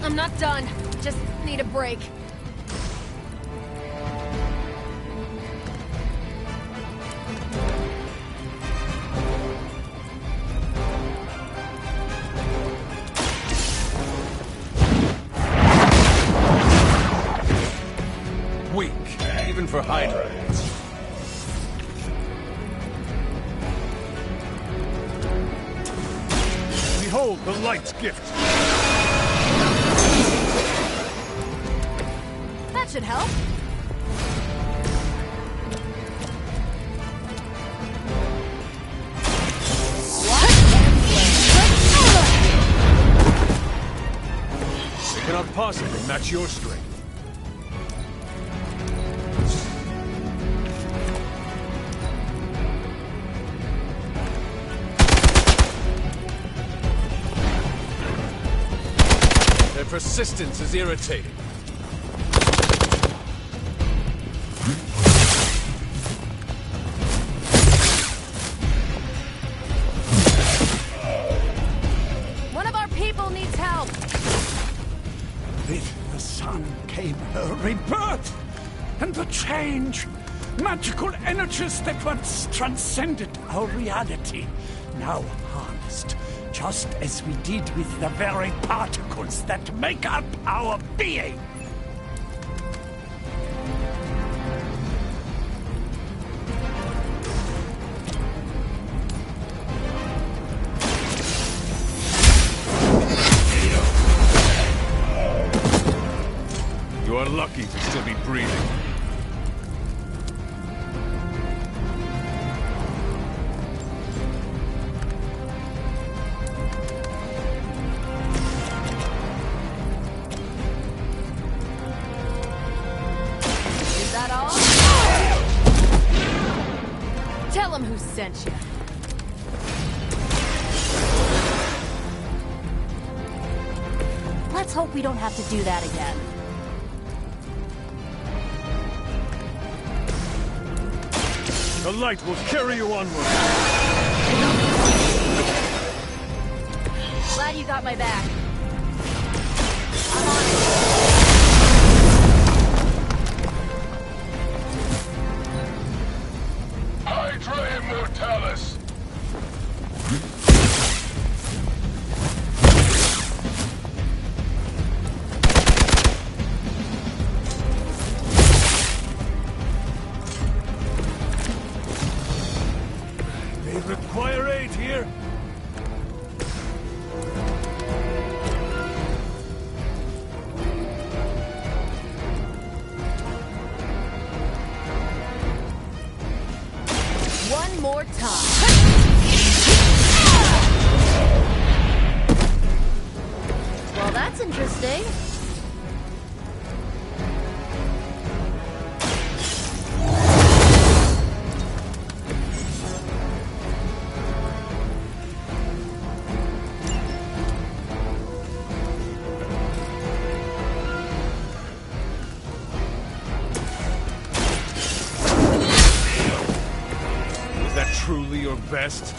I'm not done. Just need a break. Weak, even for Hydra. Behold the light's gift. That should help. They cannot possibly match your strength. Their persistence is irritating. One of our people needs help. rebirth and the change. Magical energies that once transcended our reality, now harnessed, just as we did with the very particles that make up our being. You are lucky to still be breathing. Is that all? Tell him who sent you. Let's hope we don't have to do that again. The light will carry you onward. Glad you got my back. Hydra Immortalis! They require aid here. One more time. Well, that's interesting. Was that truly your best?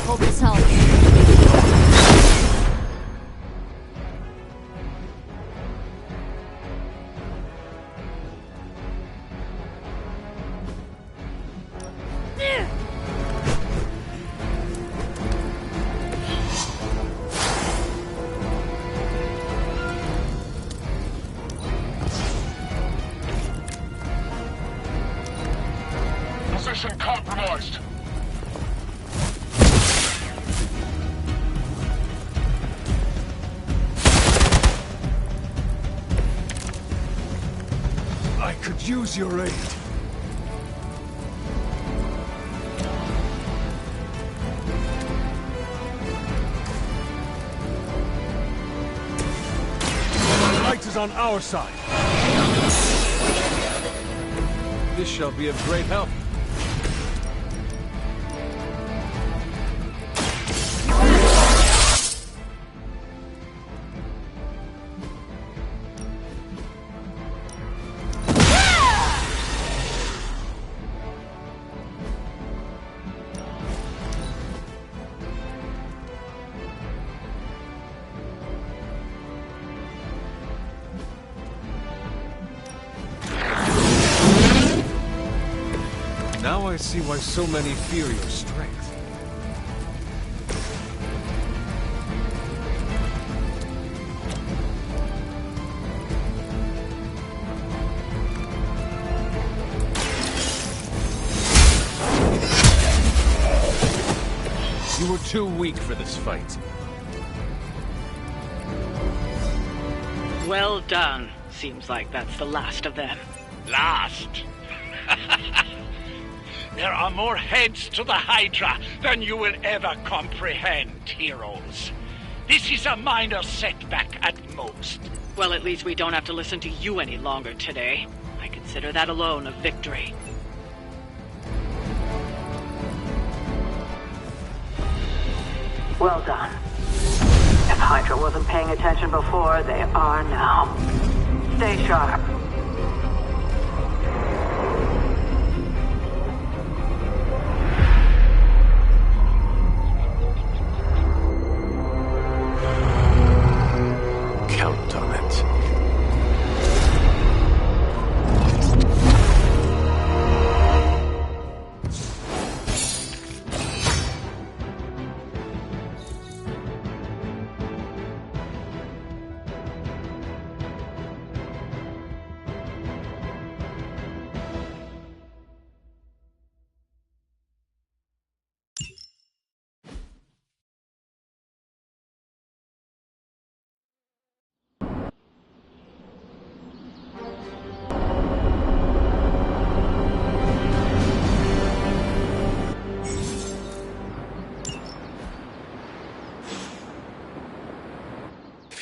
Hope this helps. Position compromised. I could use your aid. The light is on our side. This shall be of great help. Now I see why so many fear your strength. You were too weak for this fight. Well done. Seems like that's the last of them. Last? There are more heads to the Hydra than you will ever comprehend, heroes. This is a minor setback at most. Well, at least we don't have to listen to you any longer today. I consider that alone a victory. Well done. If Hydra wasn't paying attention before, they are now. Stay sharp.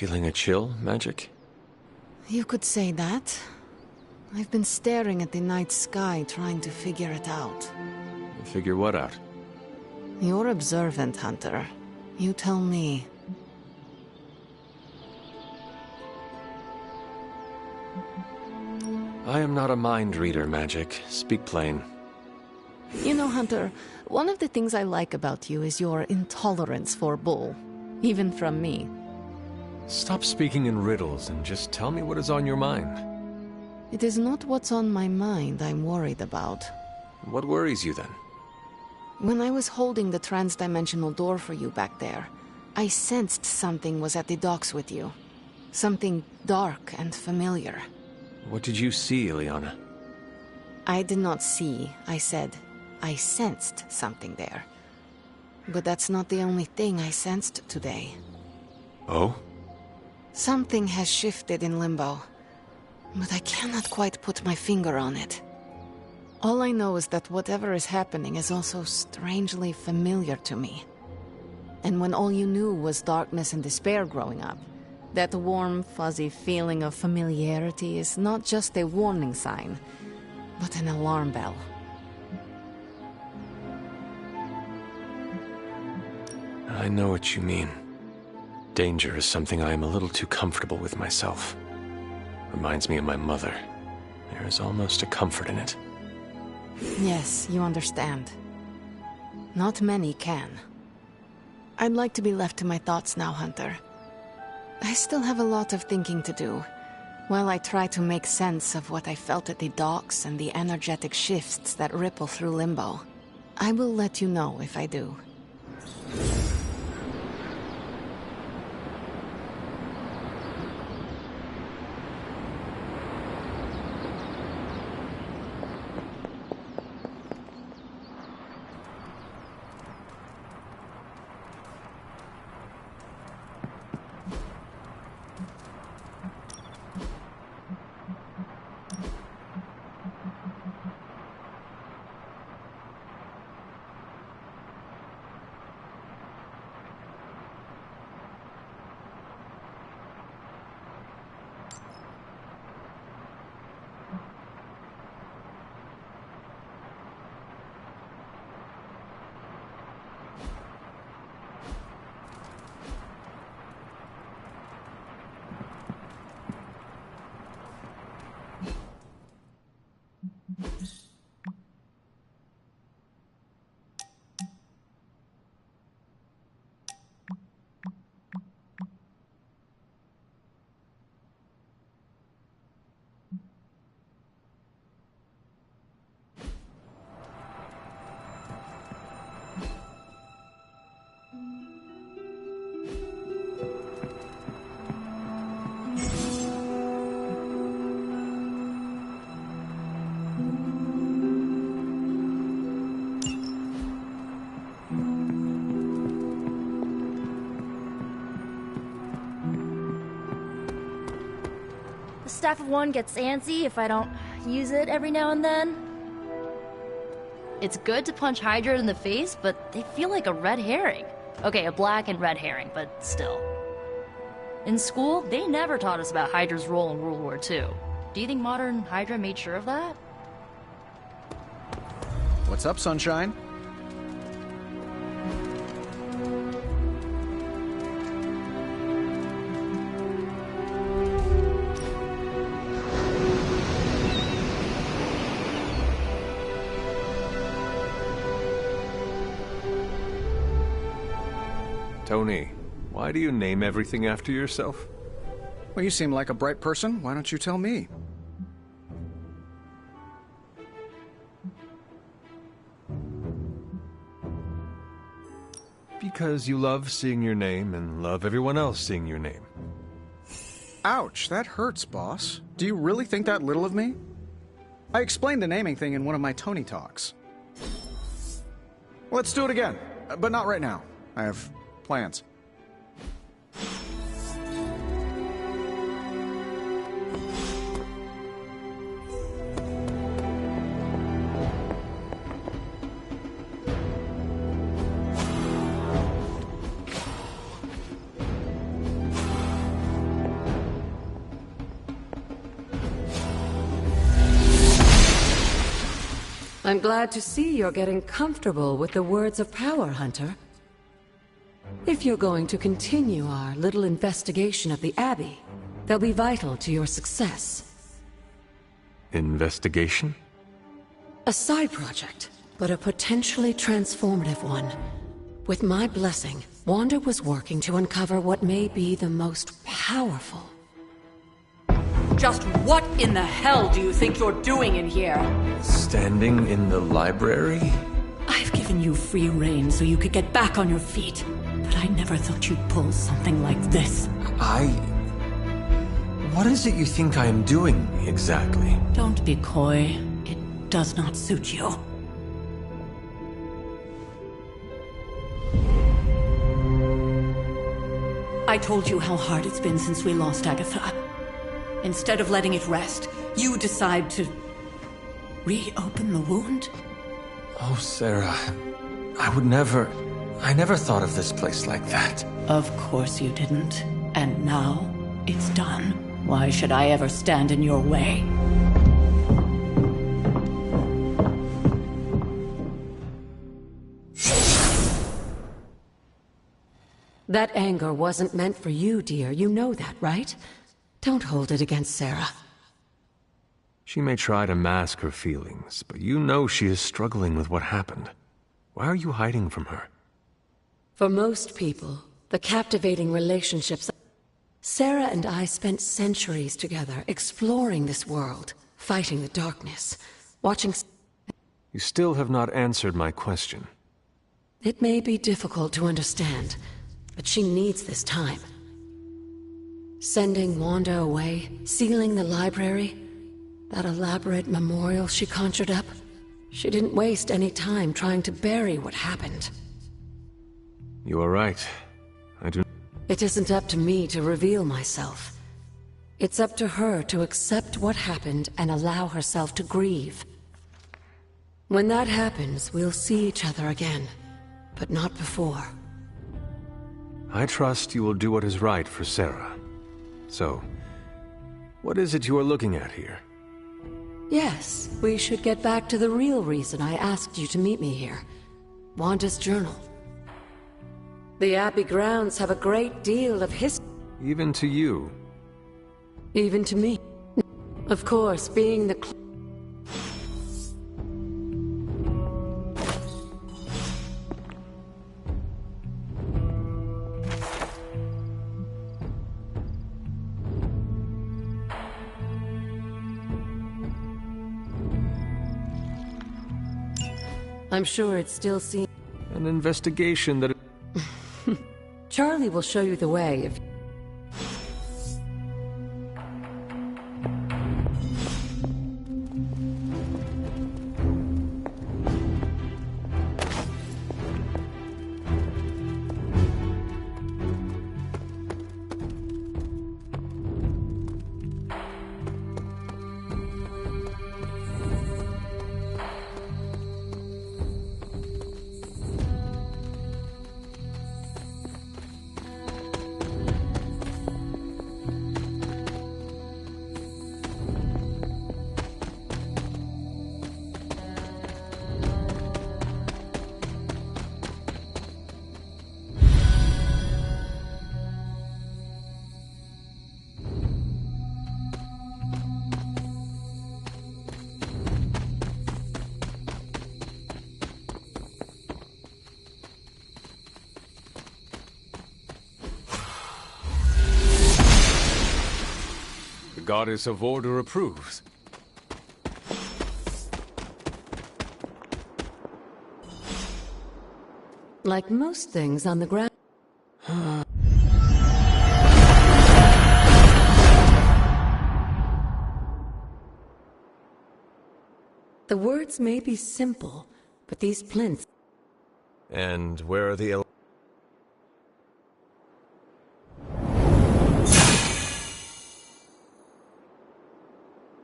Feeling a chill, Magic? You could say that. I've been staring at the night sky trying to figure it out. Figure what out? You're observant, Hunter. You tell me. I am not a mind reader, Magic. Speak plain. You know, Hunter, one of the things I like about you is your intolerance for bull. Even from me. Stop speaking in riddles and just tell me what is on your mind. It is not what's on my mind I'm worried about. What worries you then? When I was holding the trans-dimensional door for you back there, I sensed something was at the docks with you. Something dark and familiar. What did you see, Ileana? I did not see, I said. I sensed something there. But that's not the only thing I sensed today. Oh? Something has shifted in Limbo, but I cannot quite put my finger on it. All I know is that whatever is happening is also strangely familiar to me. And when all you knew was darkness and despair growing up, that warm, fuzzy feeling of familiarity is not just a warning sign, but an alarm bell. I know what you mean. Danger is something I am a little too comfortable with myself. Reminds me of my mother. There is almost a comfort in it. Yes, you understand. Not many can. I'd like to be left to my thoughts now, Hunter. I still have a lot of thinking to do, while I try to make sense of what I felt at the docks and the energetic shifts that ripple through Limbo. I will let you know if I do. Staff of One gets antsy if I don't use it every now and then. It's good to punch Hydra in the face, but they feel like a red herring. Okay, a black and red herring, but still. In school, they never taught us about Hydra's role in World War II. Do you think modern Hydra made sure of that? What's up, Sunshine? Tony, why do you name everything after yourself? Well, you seem like a bright person. Why don't you tell me? Because you love seeing your name and love everyone else seeing your name. Ouch, that hurts, boss. Do you really think that little of me? I explained the naming thing in one of my Tony talks. Let's do it again, but not right now. I have plans. I'm glad to see you're getting comfortable with the words of power, Hunter. If you're going to continue our little investigation of the Abbey, they'll be vital to your success. Investigation? A side project, but a potentially transformative one. With my blessing, Wanda was working to uncover what may be the most powerful. Just what in the hell do you think you're doing in here? Standing in the library? I've given you free rein so you could get back on your feet, but I never thought you'd pull something like this. What is it you think I am doing, exactly? Don't be coy. It does not suit you. I told you how hard it's been since we lost Agatha. Instead of letting it rest, you decide to reopen the wound? Oh, Sarah. I never thought of this place like that. Of course you didn't. And now, it's done. Why should I ever stand in your way? That anger wasn't meant for you, dear. You know that, right? Don't hold it against Sarah. She may try to mask her feelings, but you know she is struggling with what happened. Why are you hiding from her? For most people, the captivating relationships... Sarah and I spent centuries together, exploring this world, fighting the darkness, watching... You still have not answered my question. It may be difficult to understand, but she needs this time. Sending Wanda away, sealing the library, that elaborate memorial she conjured up. She didn't waste any time trying to bury what happened. You are right. I do... It isn't up to me to reveal myself. It's up to her to accept what happened and allow herself to grieve. When that happens, we'll see each other again, but not before. I trust you will do what is right for Sarah. So, what is it you are looking at here? Yes, we should get back to the real reason I asked you to meet me here. Wanda's journal. The Abbey grounds have a great deal of history. Even to you. Even to me. Of course, being the... I'm sure it's still seen. An investigation that... Charlie will show you the way if... The Goddess of Order approves. Like most things on the ground... The words may be simple, but these plinths... And where are the...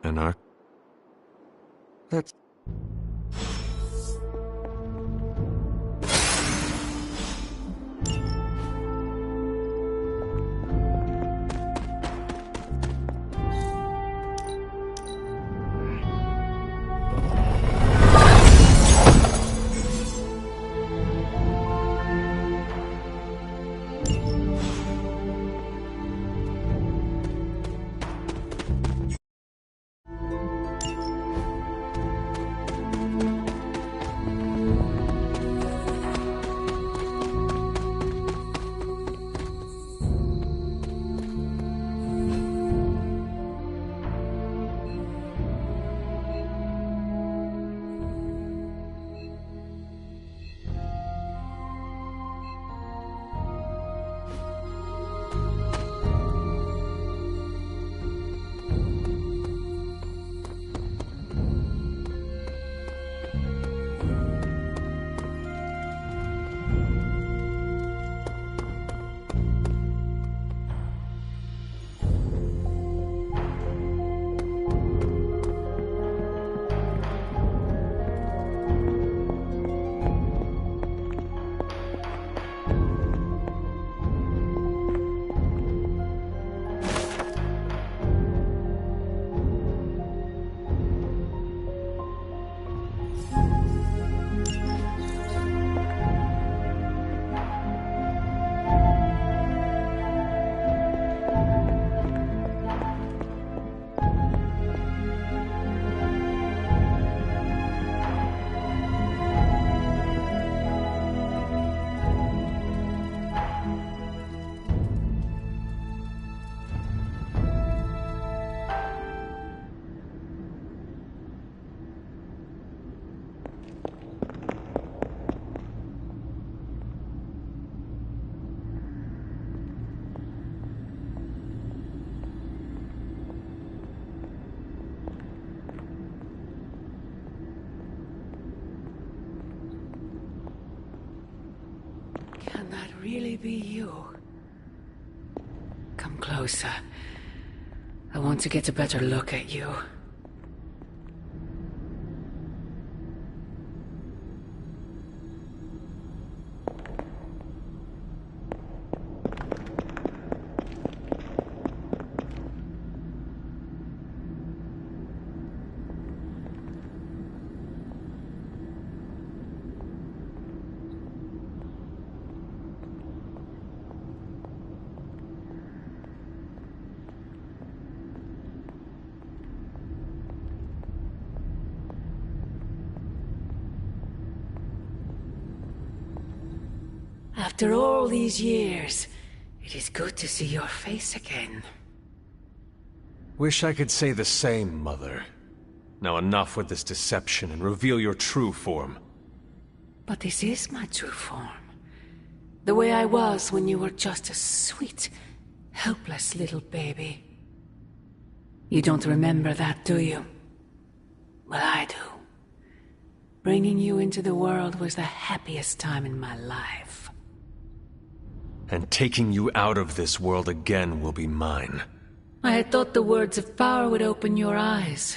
An arc... That's... really be you? Come closer. I want to get a better look at you. After all these years, it is good to see your face again. Wish I could say the same, Mother. Now enough with this deception and reveal your true form. But this is my true form. The way I was when you were just a sweet, helpless little baby. You don't remember that, do you? Well, I do. Bringing you into the world was the happiest time in my life. And taking you out of this world again will be mine. I had thought the words of power would open your eyes.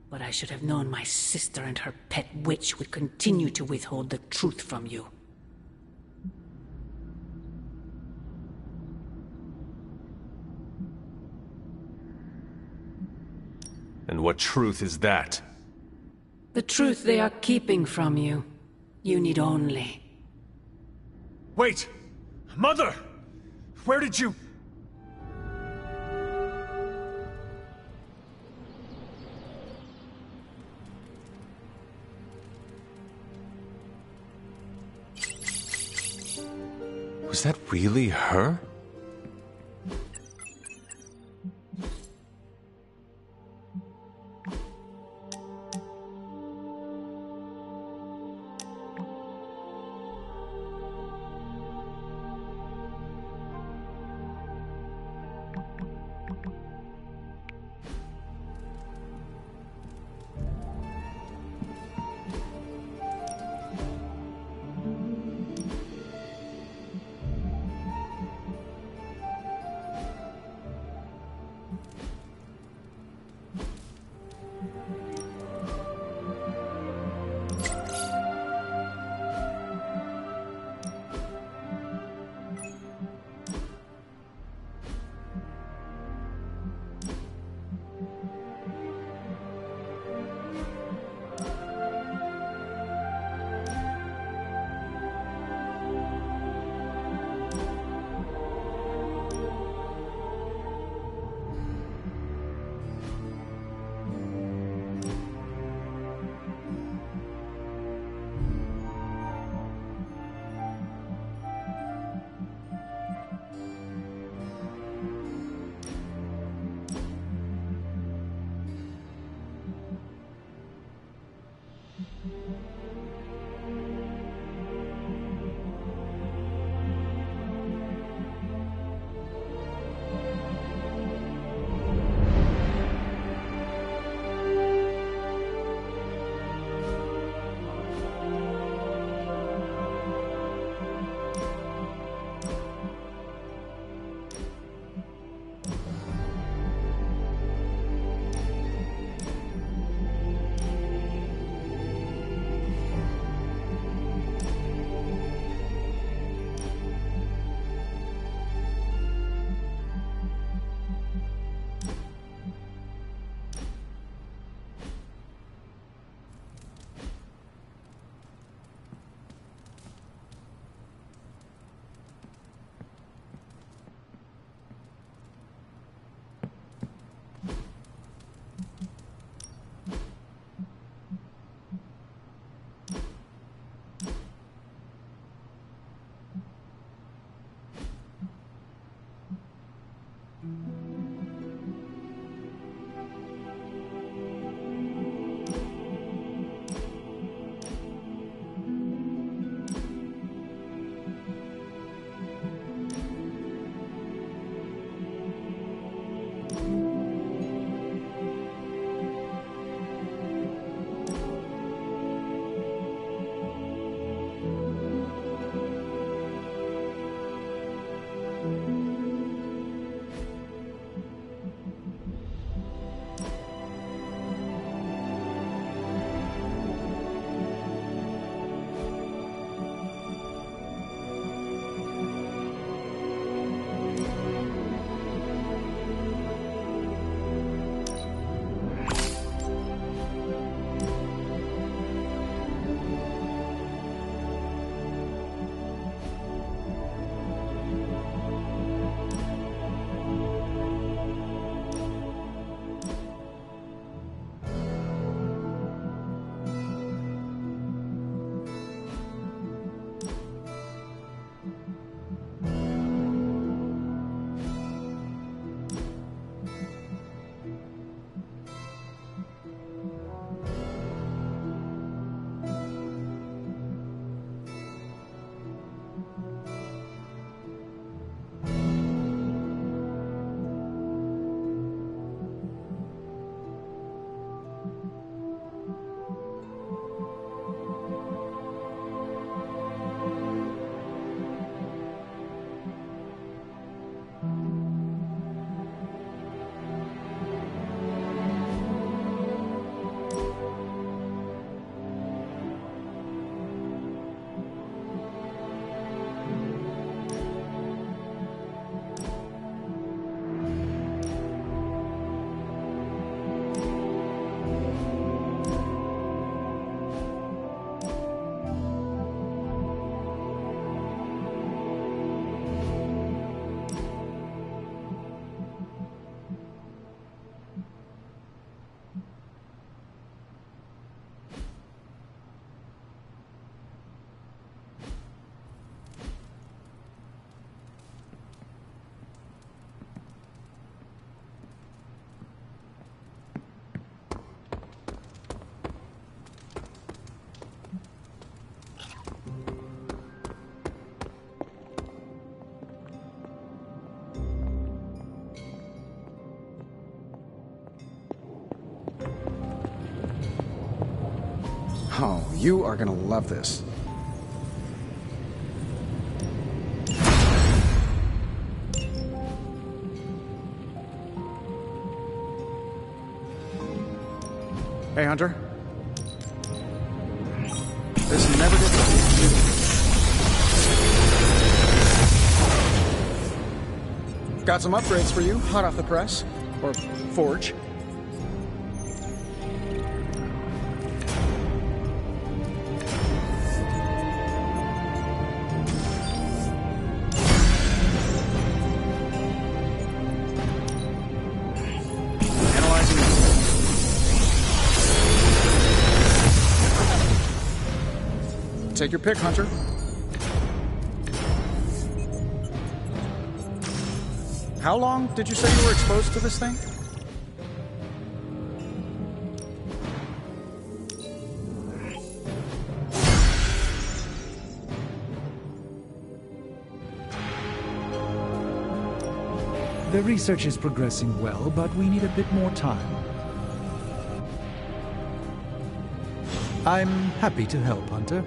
But I should have known my sister and her pet witch would continue to withhold the truth from you. And what truth is that? The truth they are keeping from you. You need only... Wait! Mother! Where did you... Was that really her? Oh, you are gonna love this. Hey, Hunter. This never gets old. Got some upgrades for you, hot off the press. Or forge. Take your pick, Hunter. How long did you say you were exposed to this thing? The research is progressing well, but we need a bit more time. I'm happy to help, Hunter.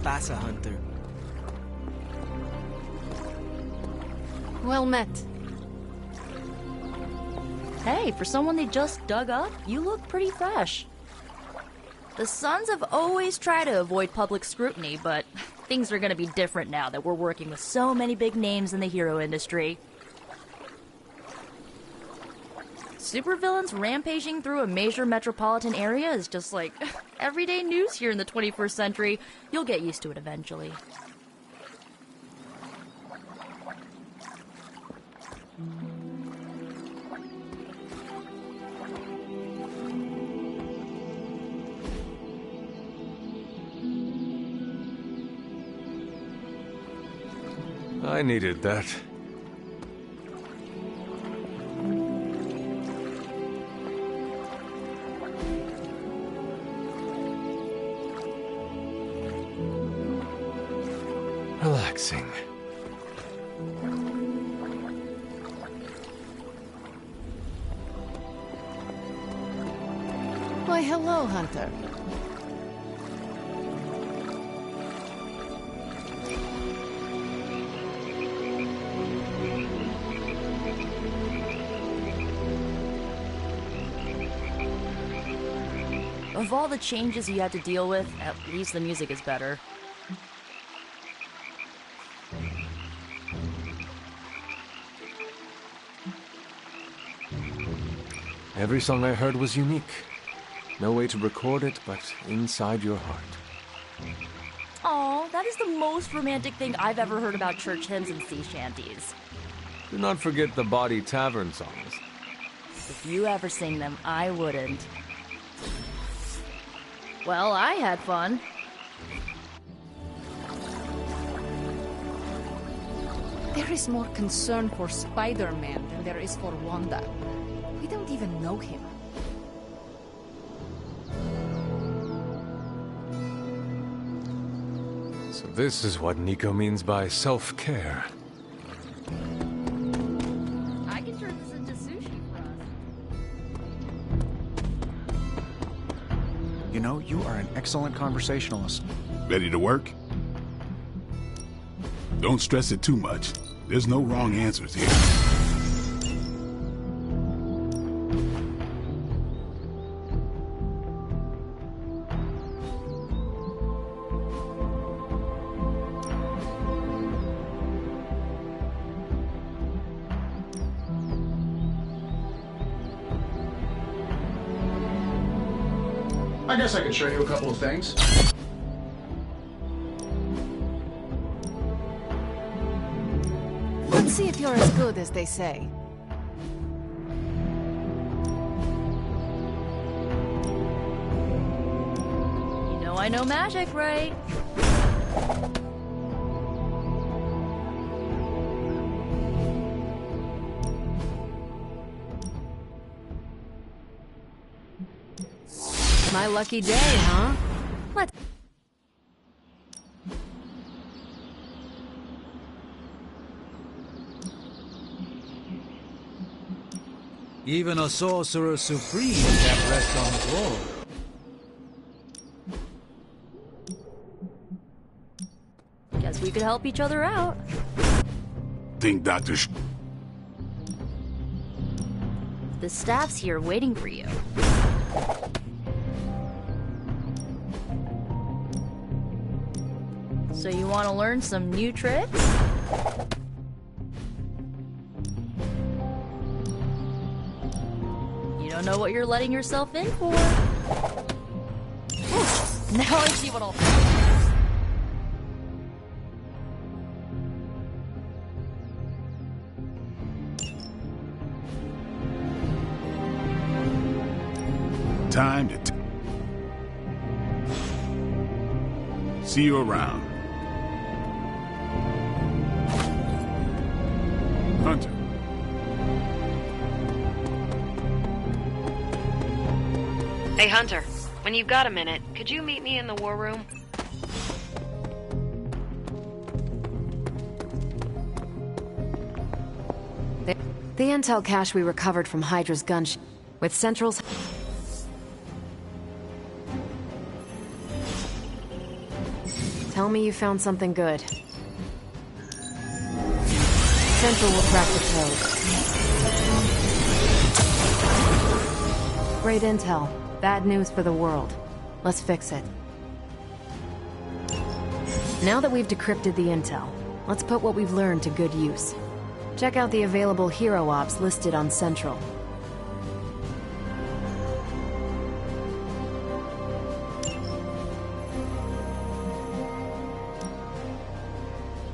Pasa, Hunter. Well met. Hey, for someone they just dug up, you look pretty fresh. The SUNS have always tried to avoid public scrutiny, but things are gonna be different now that we're working with so many big names in the hero industry. Supervillains rampaging through a major metropolitan area is just like everyday news here in the 21st century. You'll get used to it eventually. I needed that. Relaxing. Why, hello, Hunter. Of all the changes you had to deal with, at least the music is better. Every song I heard was unique. No way to record it, but inside your heart. Aw, that is the most romantic thing I've ever heard about church hymns and sea shanties. Do not forget the Body Tavern songs. If you ever sing them, I wouldn't. Well, I had fun. There is more concern for Spider-Man than there is for Wanda. We don't even know him. So this is what Nico means by self-care. I can turn this into sushi for us. You know, you are an excellent conversationalist. Ready to work? Don't stress it too much. There's no wrong answers here. I guess I could show you a couple of things. Let's see if you're as good as they say. You know I know magic, right? My lucky day, huh? Let's... Even a sorcerer supreme can't rest on his laurels. Guess we could help each other out. Think Dr. The staff's here waiting for you. So you want to learn some new tricks? You don't know what you're letting yourself in for. Now I see what I'll... Time to see you around. Hunter. Hey, Hunter. When you've got a minute, could you meet me in the war room? The intel cache we recovered from Hydra's gunship, with Central's... Tell me you found something good. Central will crack the code. Great intel. Bad news for the world. Let's fix it. Now that we've decrypted the intel, let's put what we've learned to good use. Check out the available hero ops listed on Central.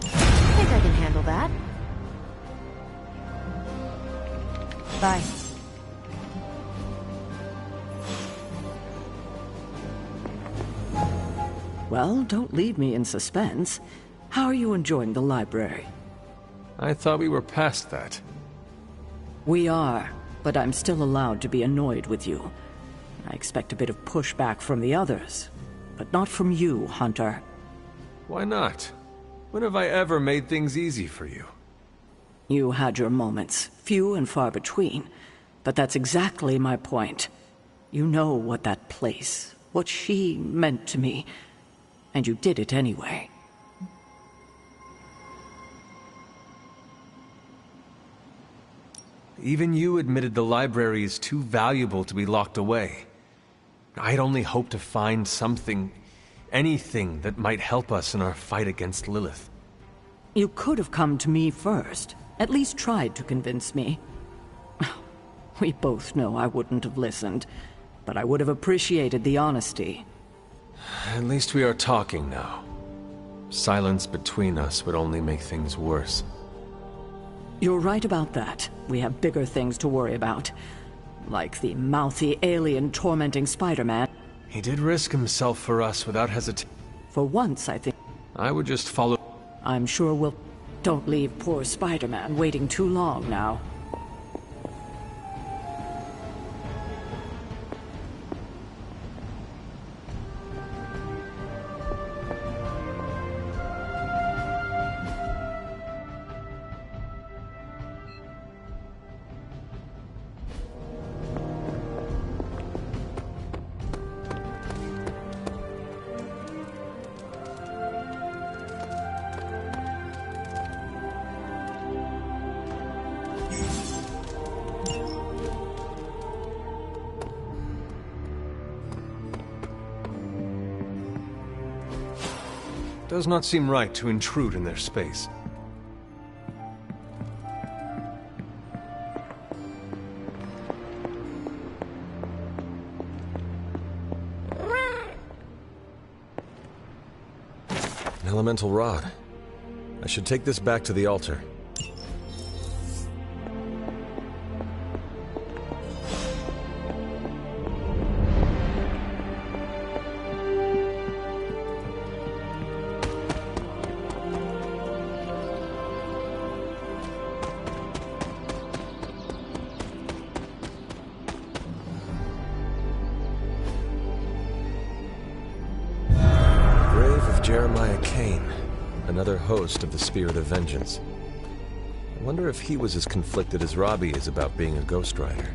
I think I can handle that. Bye. Well, don't leave me in suspense. How are you enjoying the library? I thought we were past that. We are, but I'm still allowed to be annoyed with you. I expect a bit of pushback from the others, but not from you, Hunter. Why not? When have I ever made things easy for you? You had your moments, few and far between, but that's exactly my point. You know what that place, what she meant to me, and you did it anyway. Even you admitted the library is too valuable to be locked away. I'd only hoped to find something, anything that might help us in our fight against Lilith. You could have come to me first, at least tried to convince me. We both know I wouldn't have listened, but I would have appreciated the honesty. At least we are talking now. Silence between us would only make things worse. You're right about that. We have bigger things to worry about. Like the mouthy alien tormenting Spider-Man. He did risk himself for us without hesitation. For once, I think. I would just follow. I'm sure we'll... Don't leave poor Spider-Man waiting too long now. Does not seem right to intrude in their space. An elemental rod. I should take this back to the altar. Jeremiah Kane, another host of the Spirit of Vengeance. I wonder if he was as conflicted as Robbie is about being a Ghost Rider.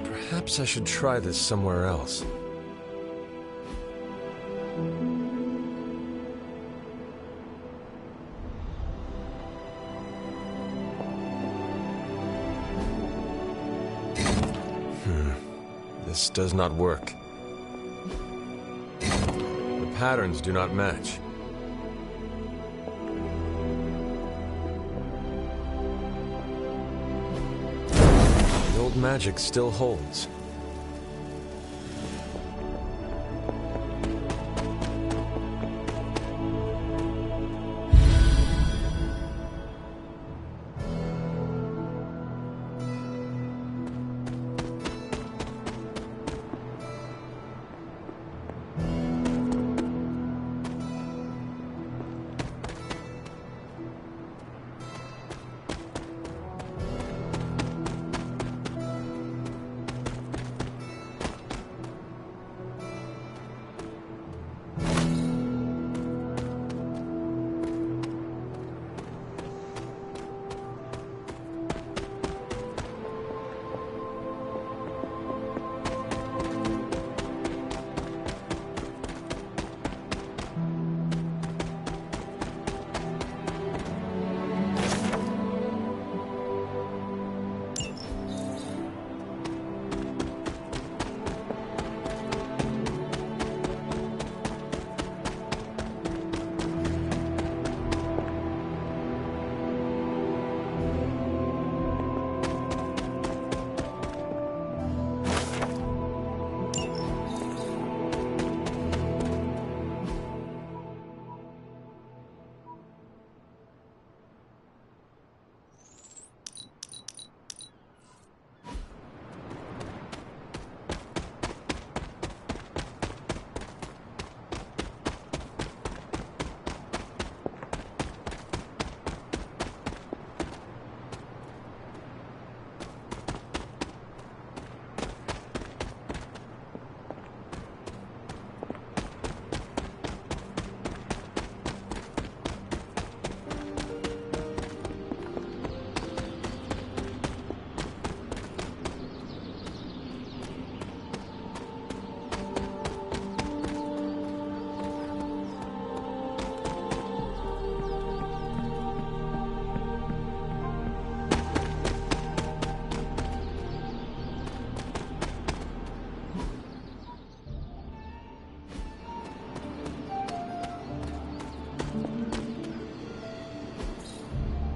Perhaps I should try this somewhere else. This does not work. The patterns do not match. The old magic still holds.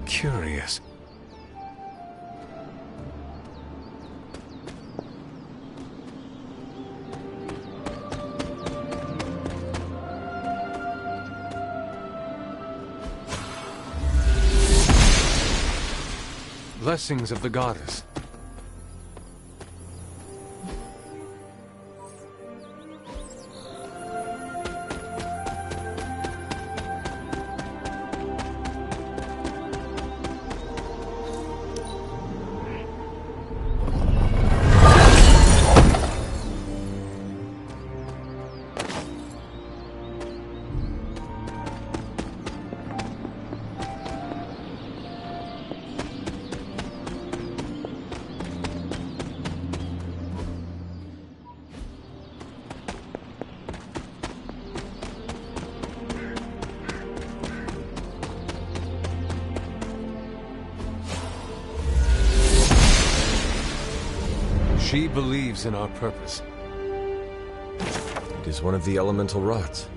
Curious. Blessings of the goddess. She believes in our purpose. It is one of the elemental rods.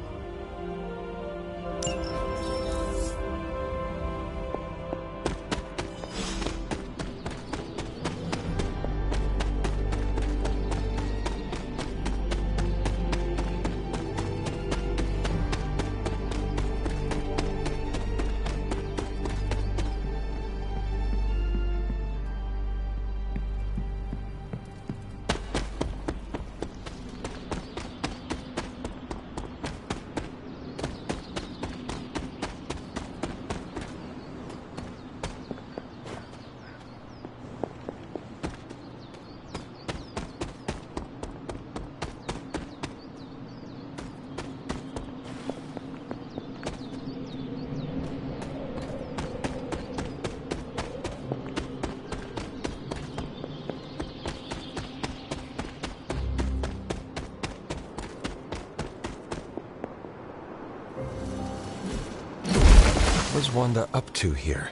What's Wanda up to here?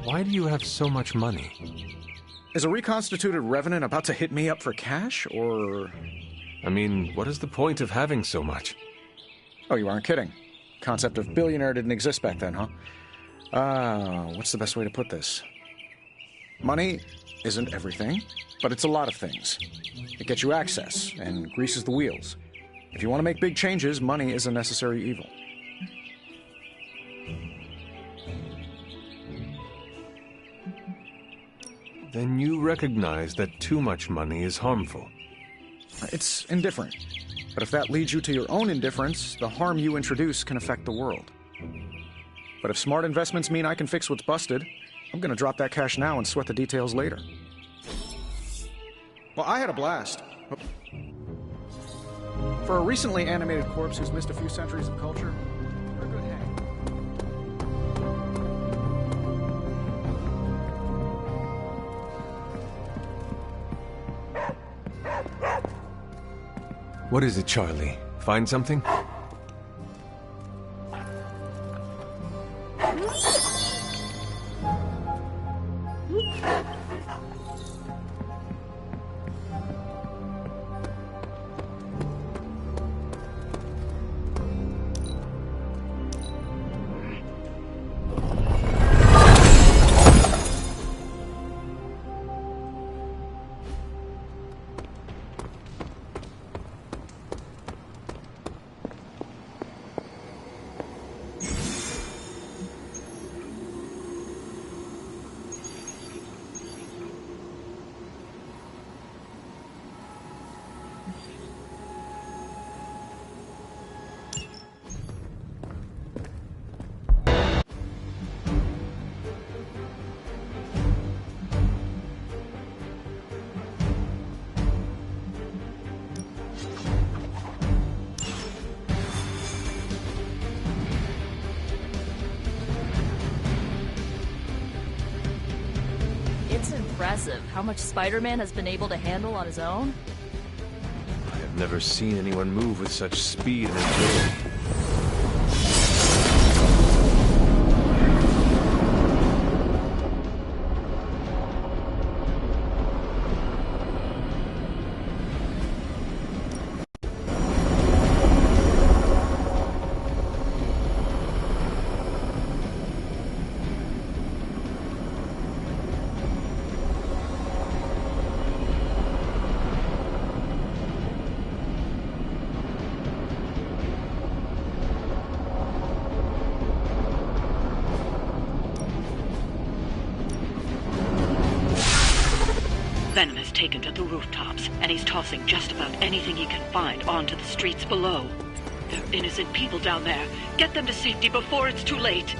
Why do you have so much money? Is a reconstituted Revenant about to hit me up for cash, or...? I mean, what is the point of having so much? Oh, you aren't kidding. Concept of billionaire didn't exist back then, huh? What's the best way to put this? Money isn't everything, but it's a lot of things. It gets you access and greases the wheels. If you want to make big changes, money is a necessary evil. Then you recognize that too much money is harmful. It's indifferent. But if that leads you to your own indifference, the harm you introduce can affect the world. But if smart investments mean I can fix what's busted, I'm gonna drop that cash now and sweat the details later. Well, I had a blast. For a recently animated corpse who's missed a few centuries of culture, we're a good hang. What is it, Charlie? Find something? Impressive how much Spider-Man has been able to handle on his own. I have never seen anyone move with such speed and agility. around at the rooftops, and he's tossing just about anything he can find onto the streets below. There are innocent people down there. Get them to safety before it's too late.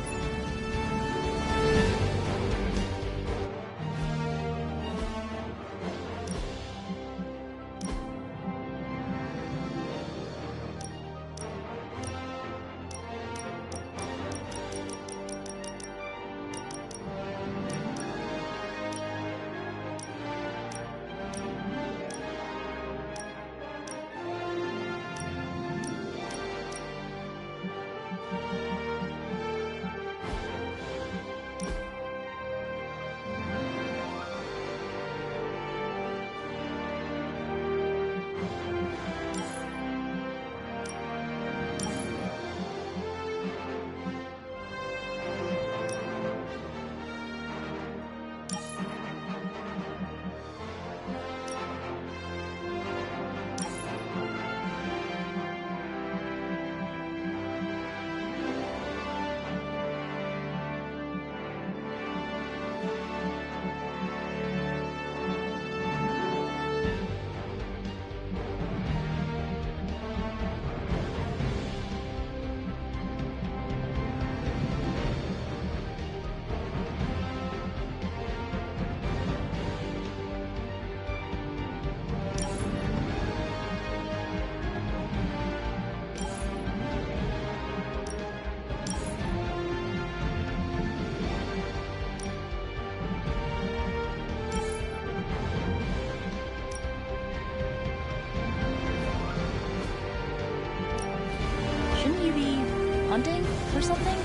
Hunting or something?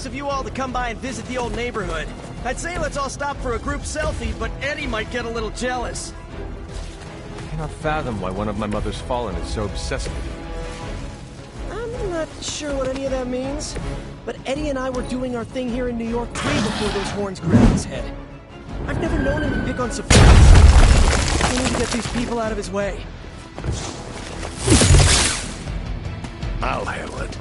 Of you all to come by and visit the old neighborhood. I'd say let's all stop for a group selfie, but Eddie might get a little jealous. I cannot fathom why one of my mother's fallen is so obsessed with you. I'm not sure what any of that means, but Eddie and I were doing our thing here in New York way before those horns grew out of his head. I've never known him to pick on Sophia. We need to get these people out of his way. I'll handle it.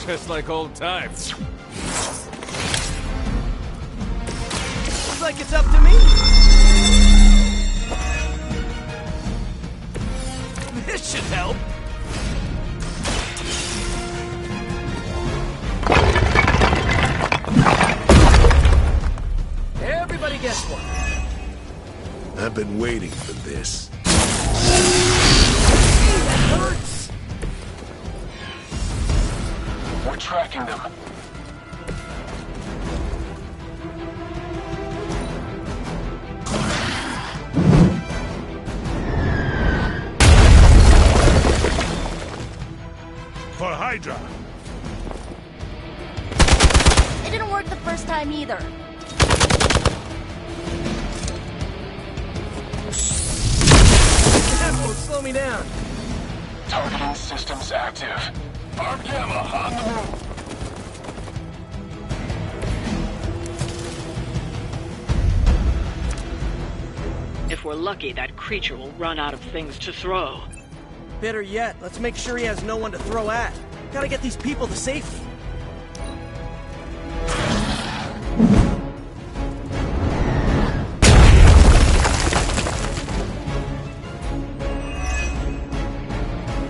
Just like old times. Looks like it's up to me. This should help. Everybody gets one. I've been waiting for this. That hurts. We're tracking them. For Hydra. It didn't work the first time either. That won't slow me down. Targeting systems active. Arm Gamma on the move. If we're lucky, that creature will run out of things to throw. Better yet, let's make sure he has no one to throw at. Gotta get these people to safety.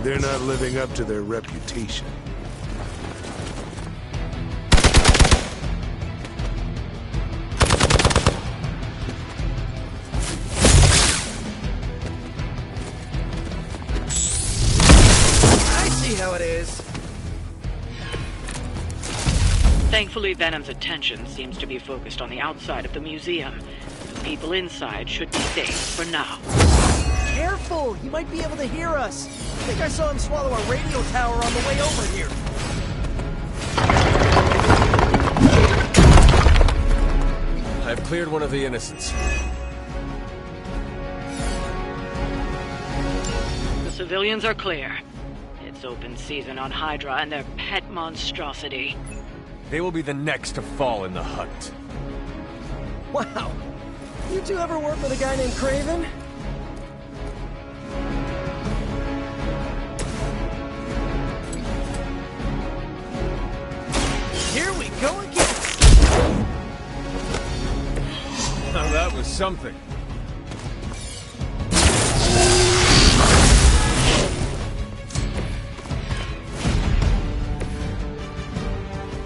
They're not living up to their reputation. I see how it is. Thankfully, Venom's attention seems to be focused on the outside of the museum. The people inside should be safe for now. Careful! He might be able to hear us. I think I saw him swallow a radio tower on the way over here. I've cleared one of the innocents. The civilians are clear. It's open season on Hydra and their pet monstrosity. They will be the next to fall in the hunt. Wow. You two ever work with a guy named Craven? Here we go again! Now that was something.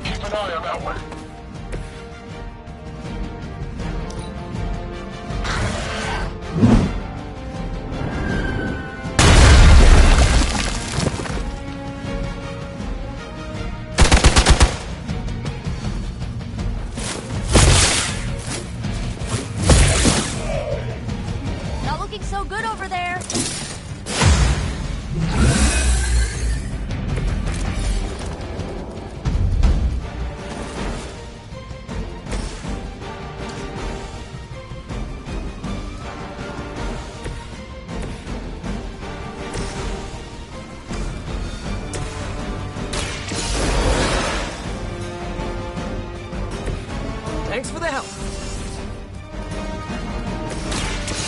Keep an eye on that one. Not looking so good over there. Thanks for the help.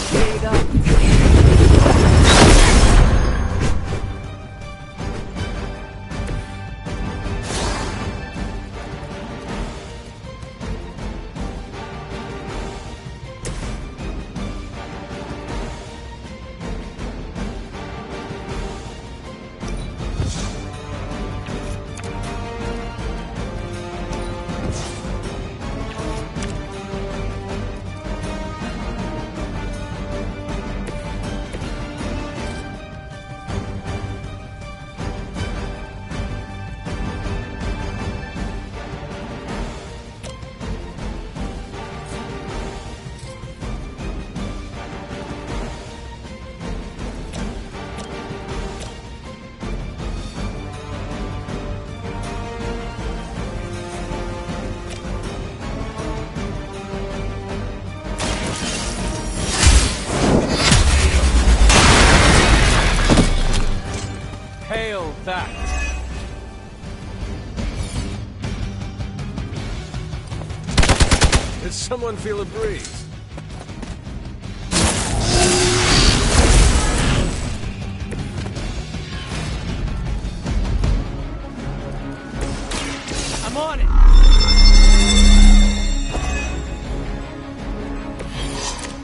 Here you go. Hail that! Did someone feel a breeze? I'm on it.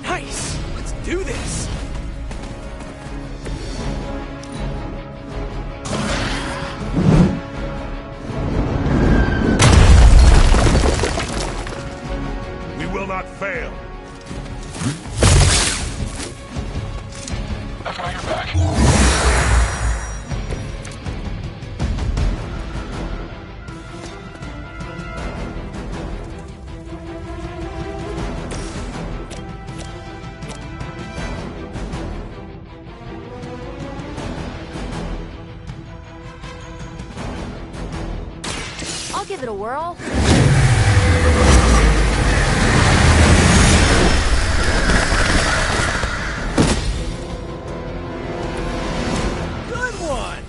Nice. Let's do this. We will not fail. I've got your back. I'll give it a whirl. Good one.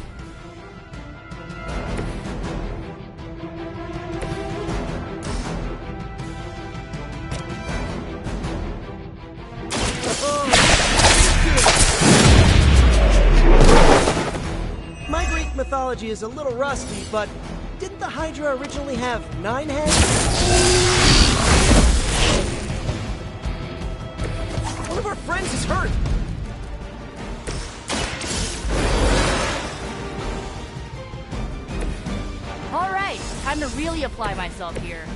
Oh. mythology is a little rusty, but didn't the Hydra originally have 9 heads? One of our friends is hurt! Alright, time to really apply myself here.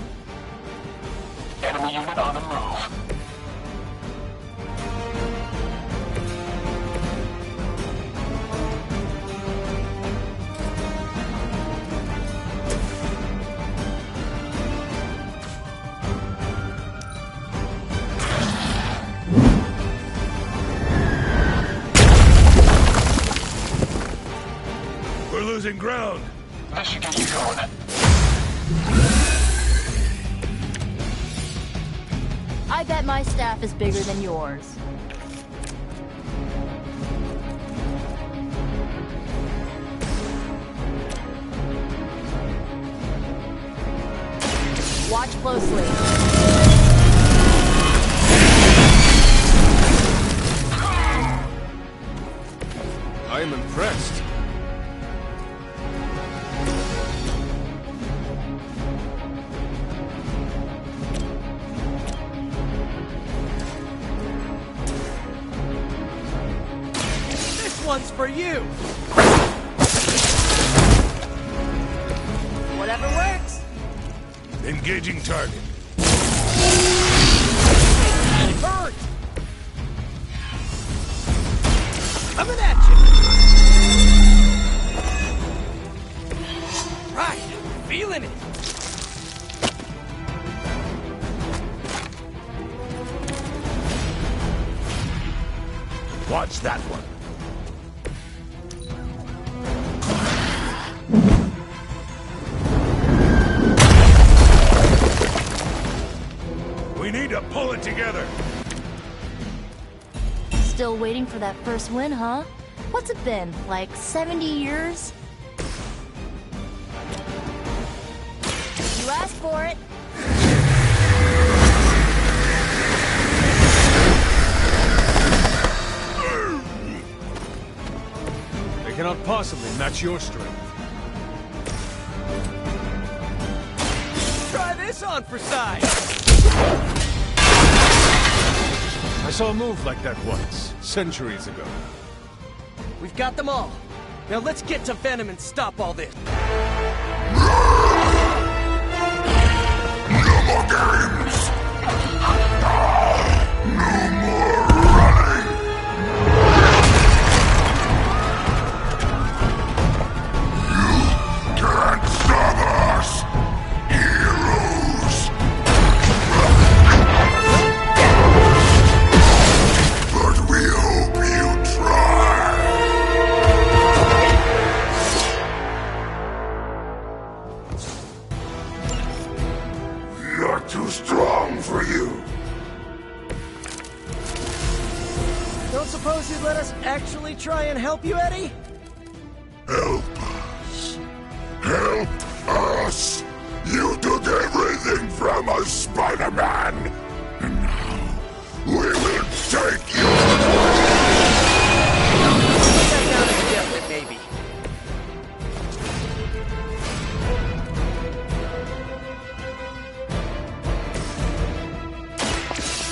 Enemy unit on the move. We're losing ground. This should get you going. I bet my staff is bigger than yours. Watch closely. I am impressed. This one's for you! Whatever works. Engaging target. Hurt! Coming at you! Right, feeling it! Watch that one. We need to pull it together. Still waiting for that first win, huh? What's it been, like 70 years? You asked for it. They cannot possibly match your strength. Try this on for size! I saw a move like that once, centuries ago. We've got them all. Now let's get to Venom and stop all this. No more games! No more running! You can't stop us! Heroes! But we hope you try! You're too strong for you! Don't suppose you'd let us actually try and help you, Eddie? Help us! Help us! You took everything from us, Spider-Man! And now, we will take you! Check out a definite maybe.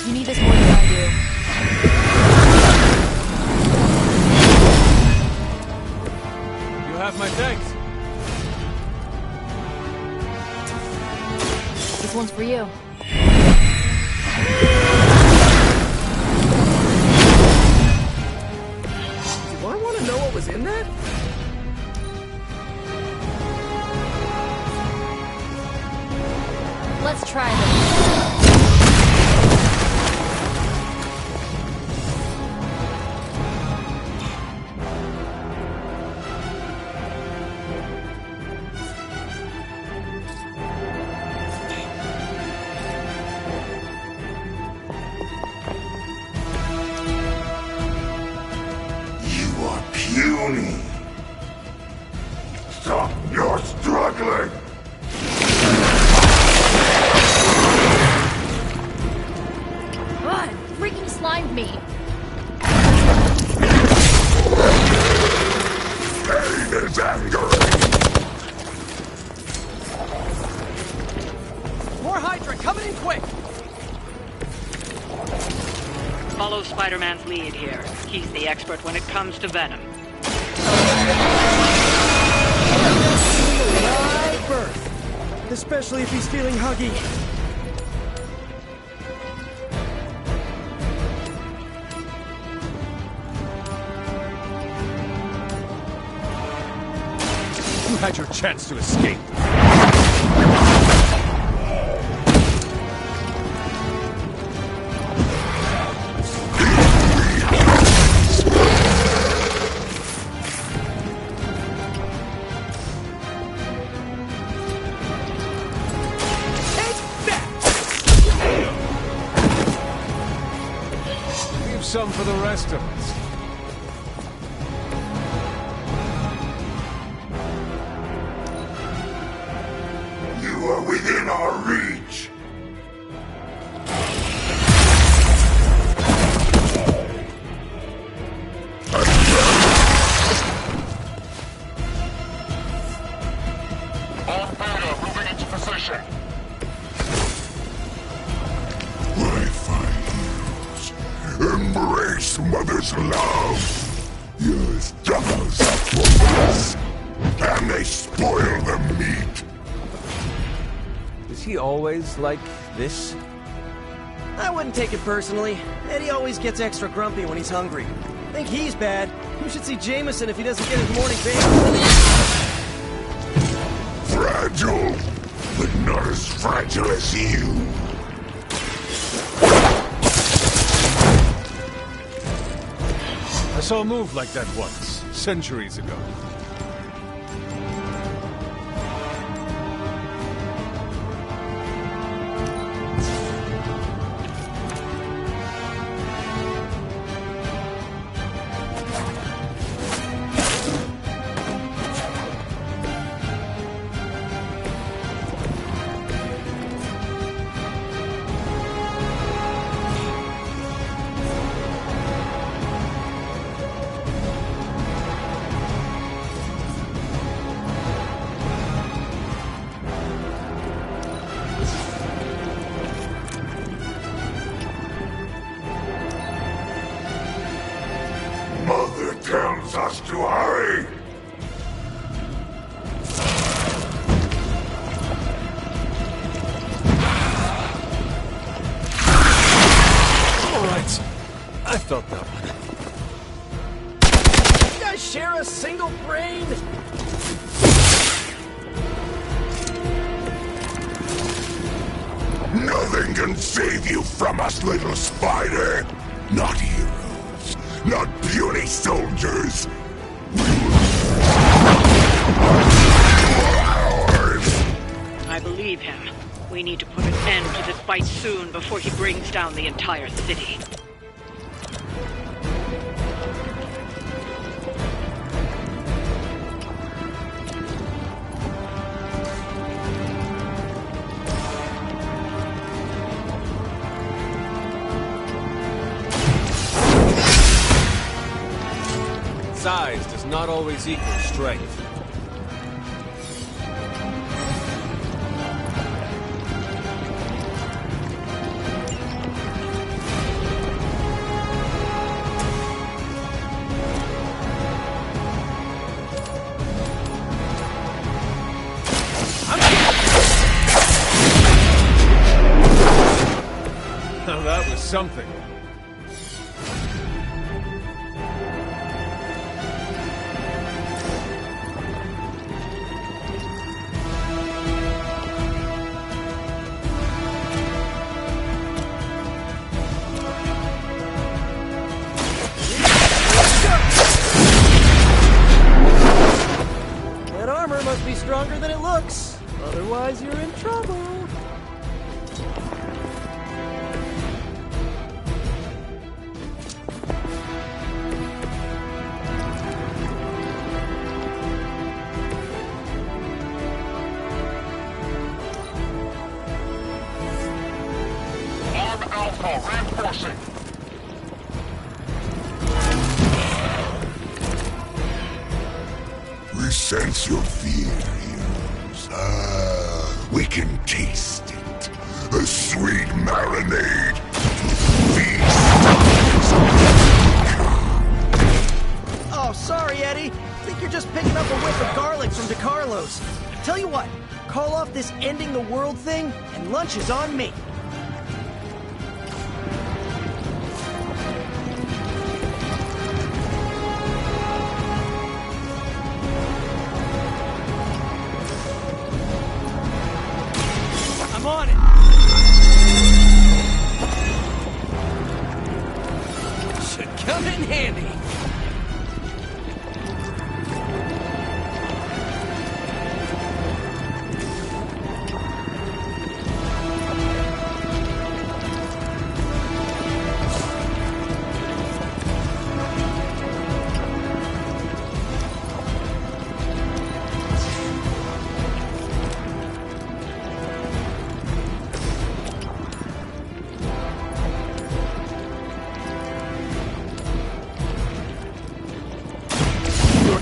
You need this more than I do. You have my thanks. This one's for you. Do I want to know what was in that? Let's try this. You are puny! Stop your struggling! God, it freaking slimed me. Pain is angry! More Hydra, coming in quick! Follow Spider-Man's lead here. He's the expert when it comes to Venom. Live birth. Especially if he's feeling huggy. You had your chance to escape. Leave some for the rest of us. You are within our reach! On Beta, moving into position. My fine heroes, embrace Mother's love. Yours doubles up for us, and they spoil the meat. Is he always like this? I wouldn't take it personally. Eddie always gets extra grumpy when he's hungry. Think he's bad. You should see Jameson if he doesn't get his morning bagel. Fragile, but not as fragile as you. I saw a move like that once, centuries ago. Mother tells us to hurry! All right. I felt that one. You guys share a single brain? Nothing can save you from us, little spider! Not heroes, not puny soldiers! I believe him. We need to put an end to this fight soon before he brings down the entire city. Size does not always equal strength. Now that was something. That armor must be stronger than it looks. Otherwise, you're in trouble. Arm Alpha reinforcing! We sense your fear, heroes. We can taste it. A sweet marinade to feast on. Oh, sorry, Eddie. I think you're just picking up a whiff of garlic from DeCarlo's. Tell you what, call off this ending the world thing, and lunch is on me. I'm on it. Should come in handy.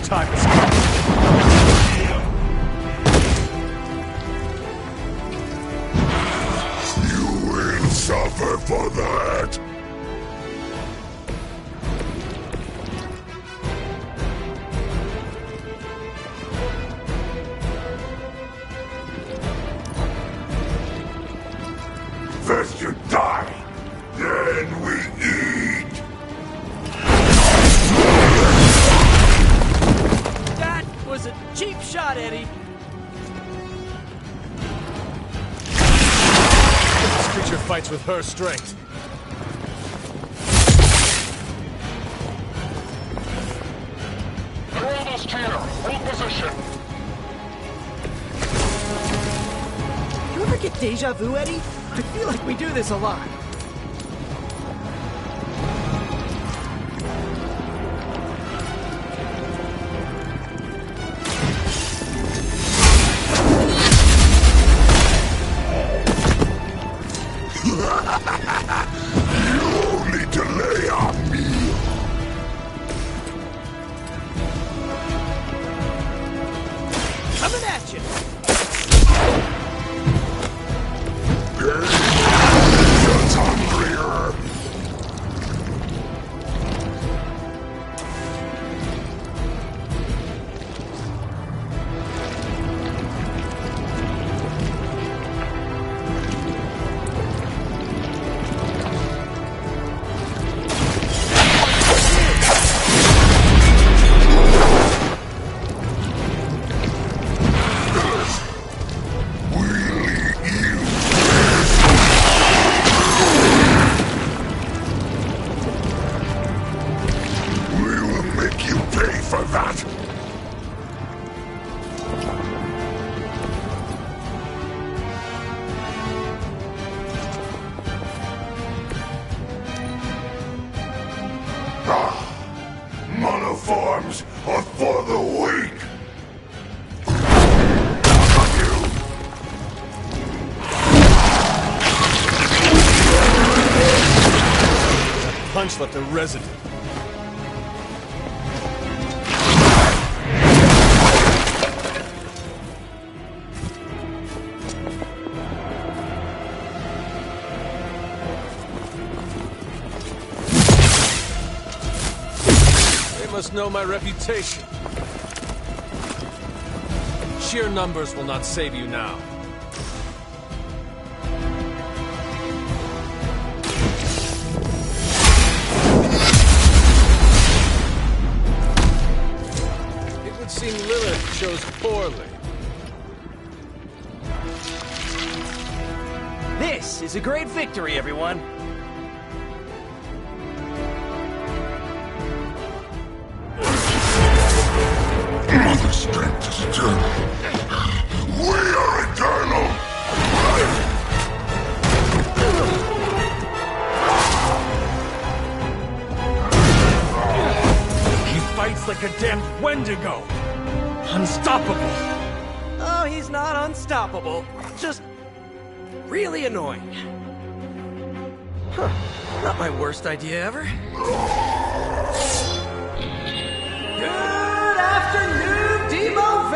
Time has come. You will suffer for that. First you die, then we eat. That was a cheap shot, Eddie. This creature fights with her strength. We're almost here. Hold position. You ever get deja vu, Eddie? I feel like we do this a lot. You only delay our meal. Coming at you. Just hungrier. For that. Monoforms are for the weak. That punch left a residue. Must know my reputation. Sheer numbers will not save you now. It would seem Lilith chose poorly. This is a great victory, everyone. Mother strength is eternal. We are eternal. He fights like a damned Wendigo. Unstoppable. Oh, he's not unstoppable. Just really annoying. Huh. Not my worst idea ever. Good afternoon, Demo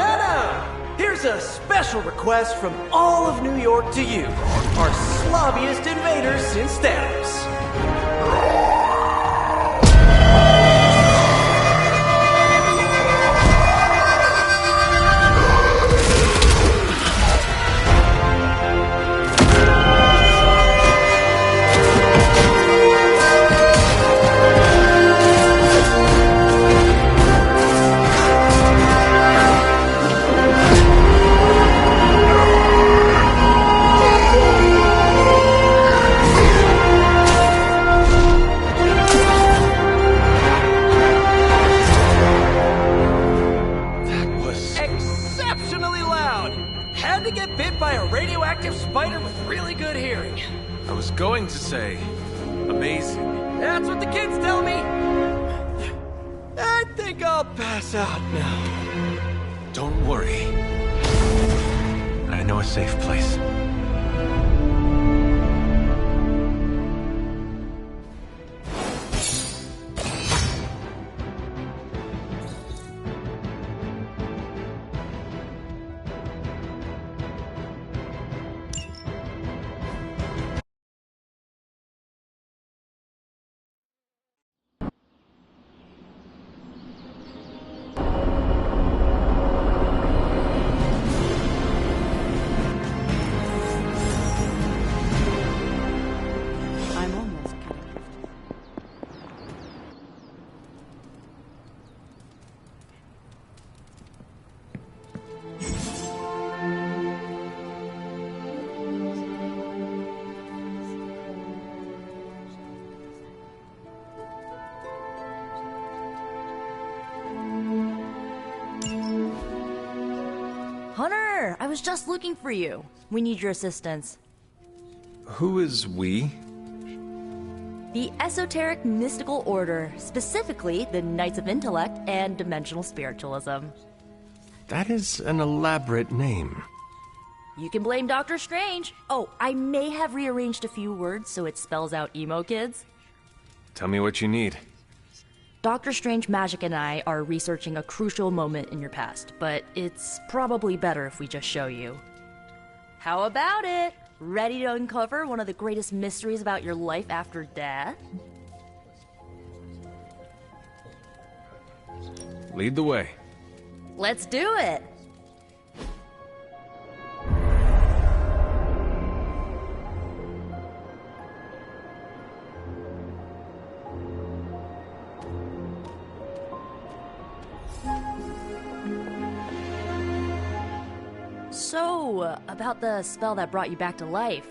special request from all of New York to you, our slobbiest invaders since Thanos. Exceptionally loud! Had to get bit by a radioactive spider with really good hearing. I was going to say, amazing. That's what the kids tell me. I think I'll pass out now. Don't worry. I know a safe place. Hunter, I was just looking for you. We need your assistance. Who is we? The Esoteric Mystical Order, specifically the Knights of Intellect and Dimensional Spiritualism. That is an elaborate name. You can blame Dr. Strange. Oh, I may have rearranged a few words so it spells out emo kids. Tell me what you need. Dr. Strange Magic and I are researching a crucial moment in your past, but it's probably better if we just show you. How about it? Ready to uncover one of the greatest mysteries about your life after death? Lead the way. Let's do it! So, about the spell that brought you back to life,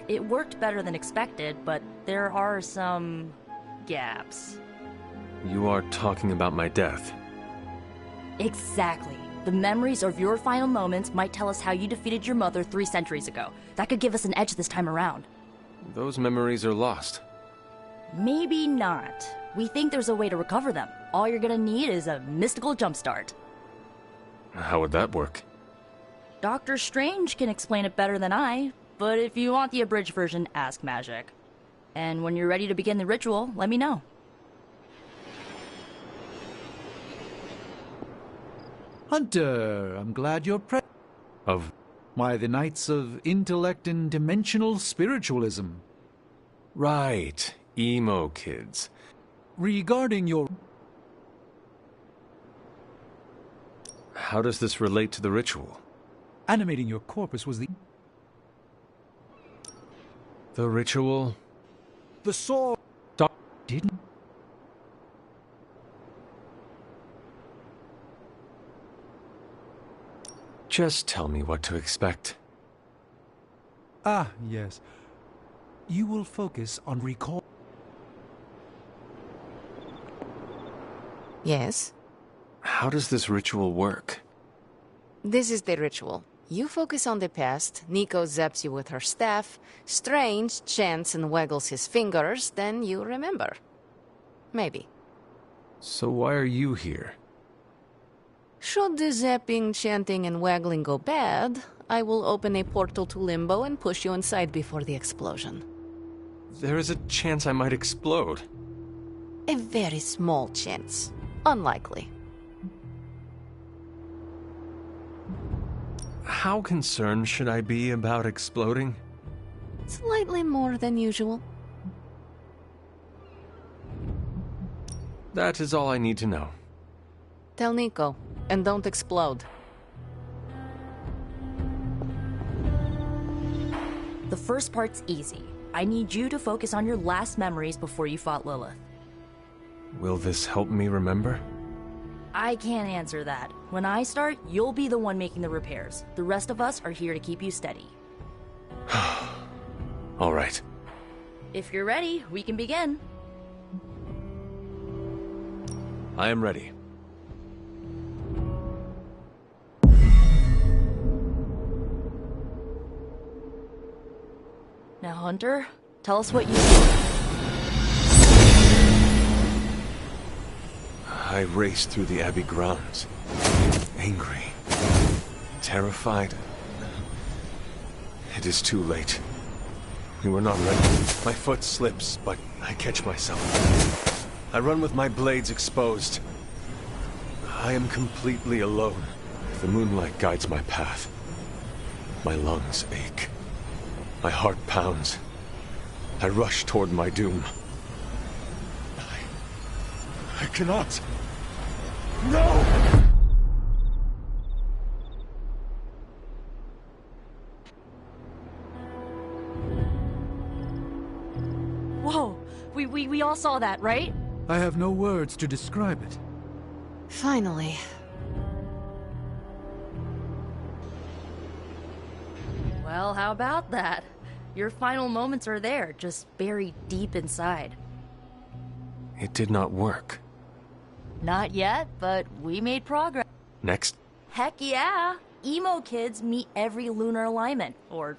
it worked better than expected, but there are some gaps. You are talking about my death. Exactly. The memories of your final moments might tell us how you defeated your mother 3 centuries ago. That could give us an edge this time around. Those memories are lost. Maybe not. We think there's a way to recover them. All you're gonna need is a mystical jumpstart. How would that work? Doctor Strange can explain it better than I, but if you want the abridged version, ask Magic. And when you're ready to begin the ritual, let me know. Hunter, I'm glad you're Of? Why, the Knights of Intellect and Dimensional Spiritualism. Right. Emo kids. Regarding your... How does this relate to the ritual? Animating your corpus was the... The ritual? The sword... Didn't... Just tell me what to expect. Ah, yes. You will focus on recall... Yes? How does this ritual work? This is the ritual. You focus on the past, Nico zaps you with her staff, Strange chants and waggles his fingers, then you remember. Maybe. So why are you here? Should the zapping, chanting, and waggling go bad, I will open a portal to Limbo and push you inside before the explosion. There is a chance I might explode. A very small chance. Unlikely. How concerned should I be about exploding? Slightly more than usual. That is all I need to know. Tell Nico, and don't explode. The first part's easy. I need you to focus on your last memories before you fought Lilith. Will this help me remember? I can't answer that. When I start, you'll be the one making the repairs. The rest of us are here to keep you steady. All right. If you're ready, we can begin. I am ready. Now, Hunter, tell us what you... I raced through the Abbey grounds. Angry. Terrified. It is too late. We were not ready. My foot slips, but I catch myself. I run with my blades exposed. I am completely alone. The moonlight guides my path. My lungs ache. My heart pounds. I rush toward my doom. I cannot. No! Whoa! We all saw that, right? I have no words to describe it. Finally. Well, how about that? Your final moments are there, just buried deep inside. It did not work. Not yet, but we made progress. Next. Heck yeah! Emo kids meet every lunar alignment, or...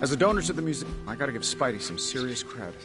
As the donors of the museum, I gotta give Spidey some serious credit.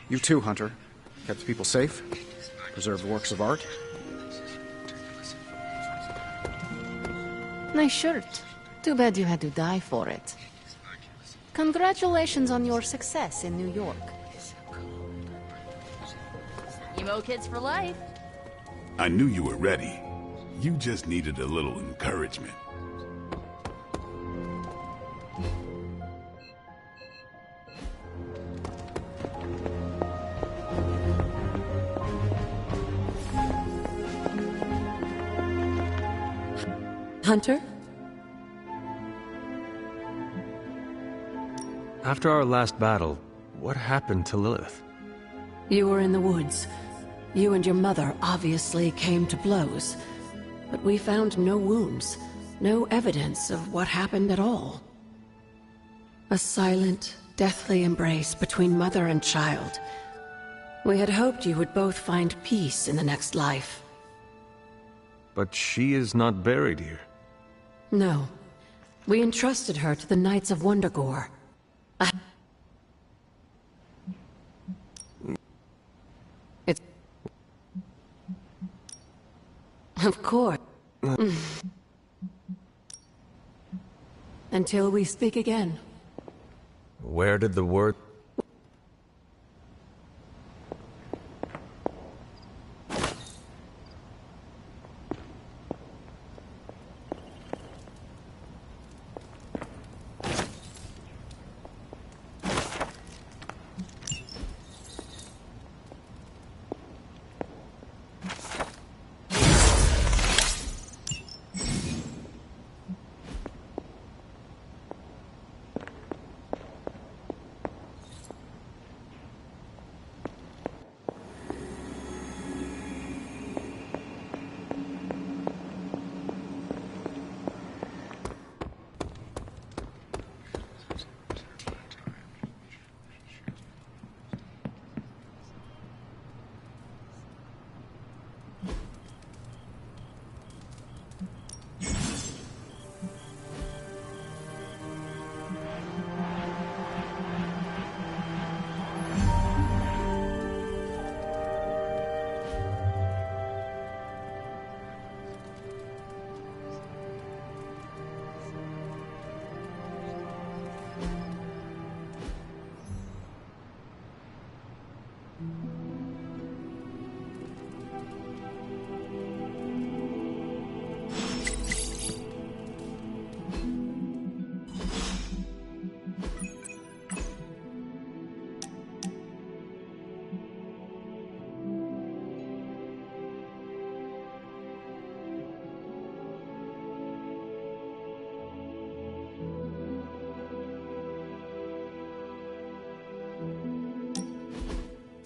You too, Hunter. Kept people safe, preserved works of art. Nice shirt. Too bad you had to die for it. Congratulations on your success in New York. Emo kids for life. I knew you were ready. You just needed a little encouragement. Hunter? After our last battle, what happened to Lilith? You were in the woods. You and your mother obviously came to blows. But we found no wounds, no evidence of what happened at all. A silent, deathly embrace between mother and child. We had hoped you would both find peace in the next life. But she is not buried here. No. We entrusted her to the Knights of Wondergore. It's... Of course. Until we speak again. Where did the word...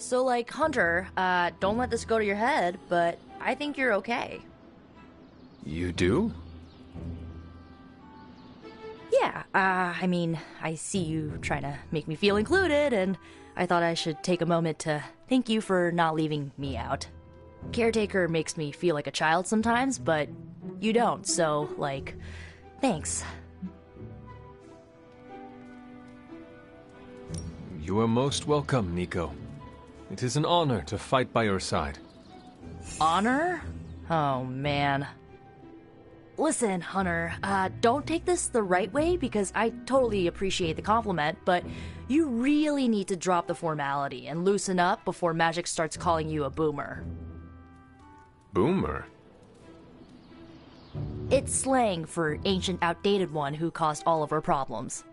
So, like, Hunter, don't let this go to your head, but I think you're okay. You do? Yeah, I mean, I see you trying to make me feel included, and I thought I should take a moment to thank you for not leaving me out. Caretaker makes me feel like a child sometimes, but you don't, so, like, thanks. You are most welcome, Nico. It is an honor to fight by your side. Honor? Oh, man. Listen, Hunter, don't take this the right way because I totally appreciate the compliment, but you really need to drop the formality and loosen up before Magic starts calling you a boomer. Boomer? It's slang for ancient, outdated one who caused all of our problems.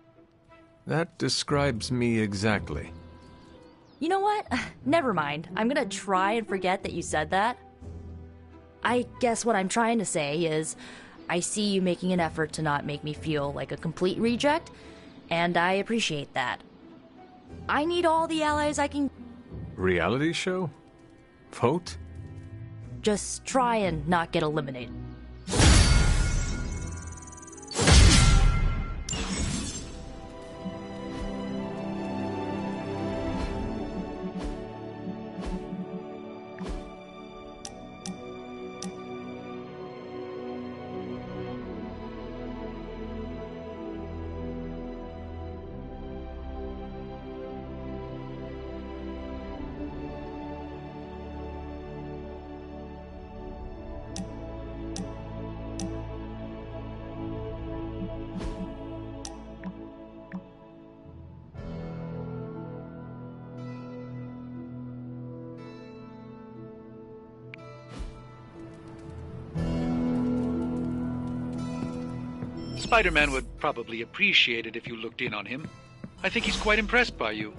That describes me exactly. You know what? Never mind. I'm gonna try and forget that you said that. I guess what I'm trying to say is, I see you making an effort to not make me feel like a complete reject, and I appreciate that. I need all the allies I can... Reality show? Vote? Just try and not get eliminated. Spider-Man would probably appreciate it if you looked in on him. I think he's quite impressed by you.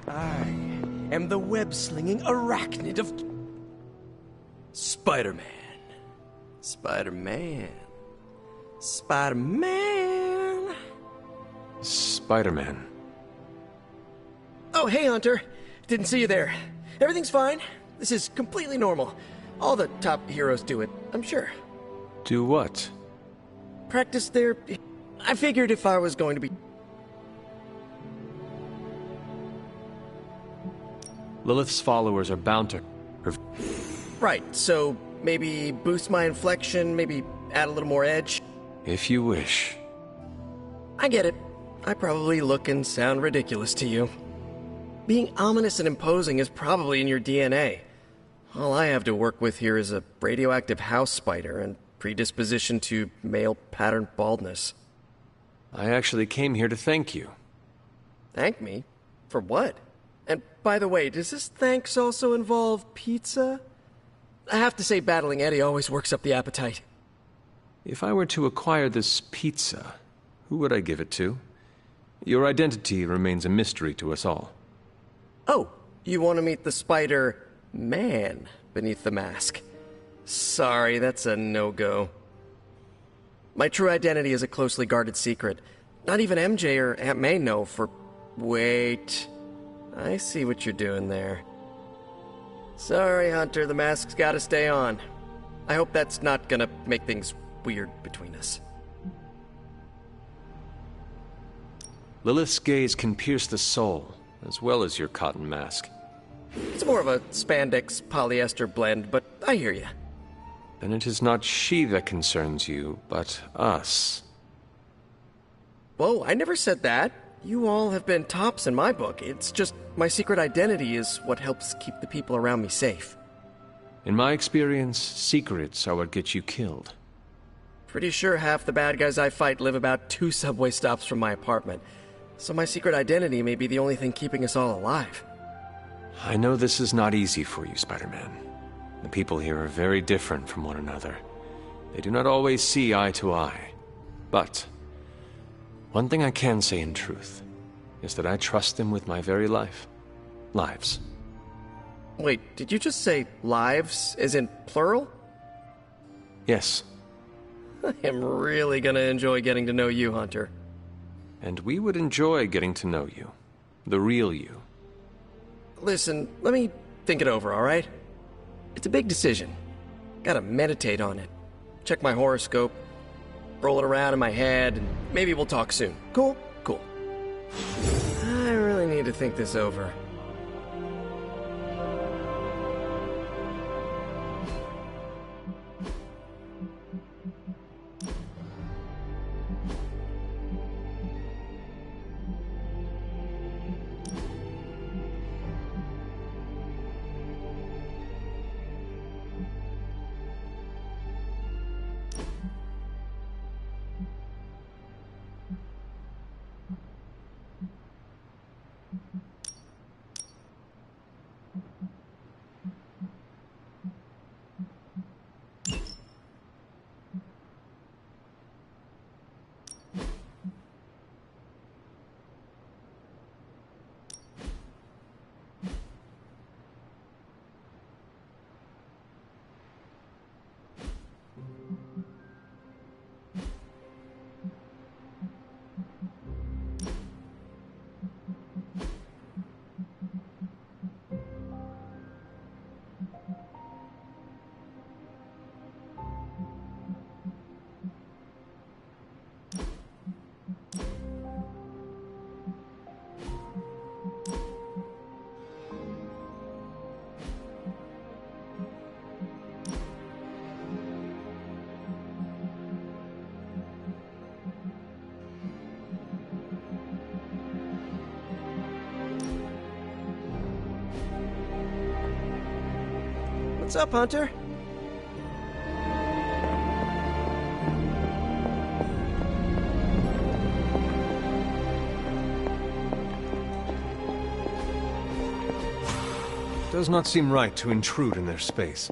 I am the web-slinging arachnid of... Spider-Man. Spider-Man. Spider-Man. Spider-Man. Oh, hey, Hunter. Didn't see you there. Everything's fine. This is completely normal. All the top heroes do it, I'm sure. Do what? Practice their... I figured if I was going to be... Lilith's followers are bound to... Right, so maybe boost my inflection, maybe add a little more edge. If you wish. I get it. I probably look and sound ridiculous to you. Being ominous and imposing is probably in your DNA. All I have to work with here is a radioactive house spider and predisposition to male pattern baldness. I actually came here to thank you. Thank me? For what? And by the way, does this thanks also involve pizza? I have to say battling Eddie always works up the appetite. If I were to acquire this pizza, who would I give it to? Your identity remains a mystery to us all. Oh, you want to meet the Spider-Man beneath the mask. Sorry, that's a no-go. My true identity is a closely guarded secret. Not even MJ or Aunt May know for... Wait... I see what you're doing there. Sorry, Hunter, the mask's gotta stay on. I hope that's not gonna make things weird between us. Lilith's gaze can pierce the soul, as well as your cotton mask. It's more of a spandex polyester blend, but I hear you. Then it is not she that concerns you, but us. Whoa, I never said that. You all have been tops in my book. It's just my secret identity is what helps keep the people around me safe. In my experience, secrets are what get you killed. Pretty sure half the bad guys I fight live about 2 subway stops from my apartment. So my secret identity may be the only thing keeping us all alive. I know this is not easy for you, Spider-Man. The people here are very different from one another. They do not always see eye to eye. But one thing I can say in truth is that I trust them with my very life. Lives. Wait, did you just say lives, as in plural? Yes. I am really gonna enjoy getting to know you, Hunter. And we would enjoy getting to know you. The real you. Listen, let me think it over, alright? It's a big decision. Gotta meditate on it. Check my horoscope. Roll it around in my head, and maybe we'll talk soon. Cool? Cool. I really need to think this over. What's up, Hunter? Does not seem right to intrude in their space.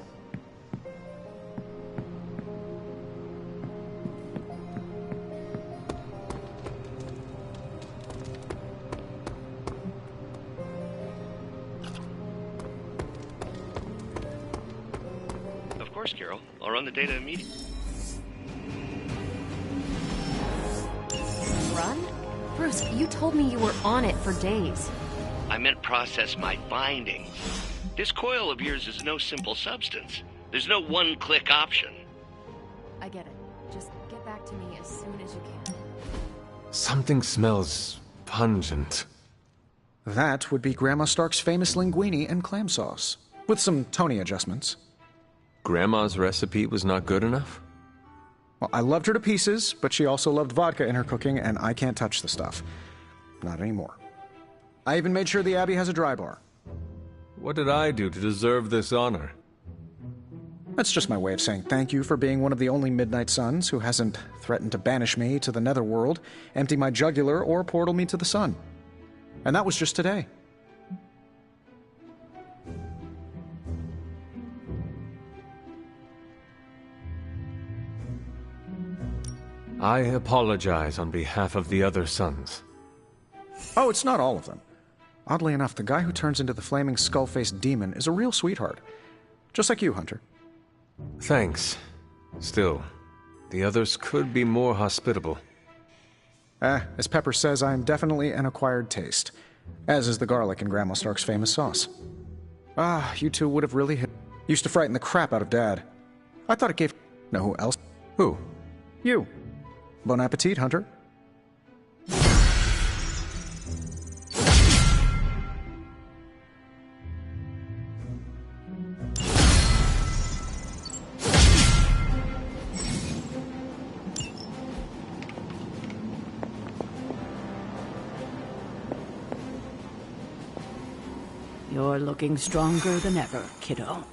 Of course, Carol. I'll run the data immediately. Run? Bruce, you told me you were on it for days. I meant process my findings. This coil of yours is no simple substance. There's no one-click option. I get it. Just get back to me as soon as you can. Something smells pungent. That would be Grandma Stark's famous linguine and clam sauce, with some Tony adjustments. Grandma's recipe was not good enough? Well, I loved her to pieces, but she also loved vodka in her cooking, and I can't touch the stuff. Not anymore. I even made sure the Abbey has a dry bar. What did I do to deserve this honor? That's just my way of saying thank you for being one of the only Midnight Suns who hasn't threatened to banish me to the Netherworld, empty my jugular, or portal me to the sun. And that was just today. I apologize on behalf of the other sons. Oh, it's not all of them. Oddly enough, the guy who turns into the flaming skull-faced demon is a real sweetheart. Just like you, Hunter. Thanks. Still, the others could be more hospitable. As Pepper says, I am definitely an acquired taste. As is the garlic in Grandma Stark's famous sauce. You two would have really hit. Used to frighten the crap out of Dad. I thought it gave... Know who else? Who? You. Bon appetit, Hunter. You're looking stronger than ever, kiddo.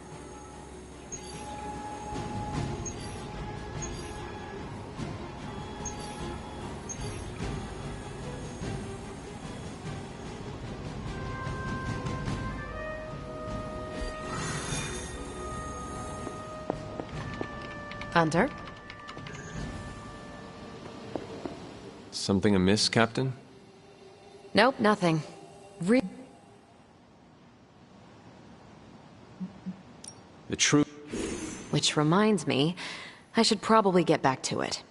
Hunter? Something amiss, Captain? Nope, nothing. The truth. Which reminds me, I should probably get back to it.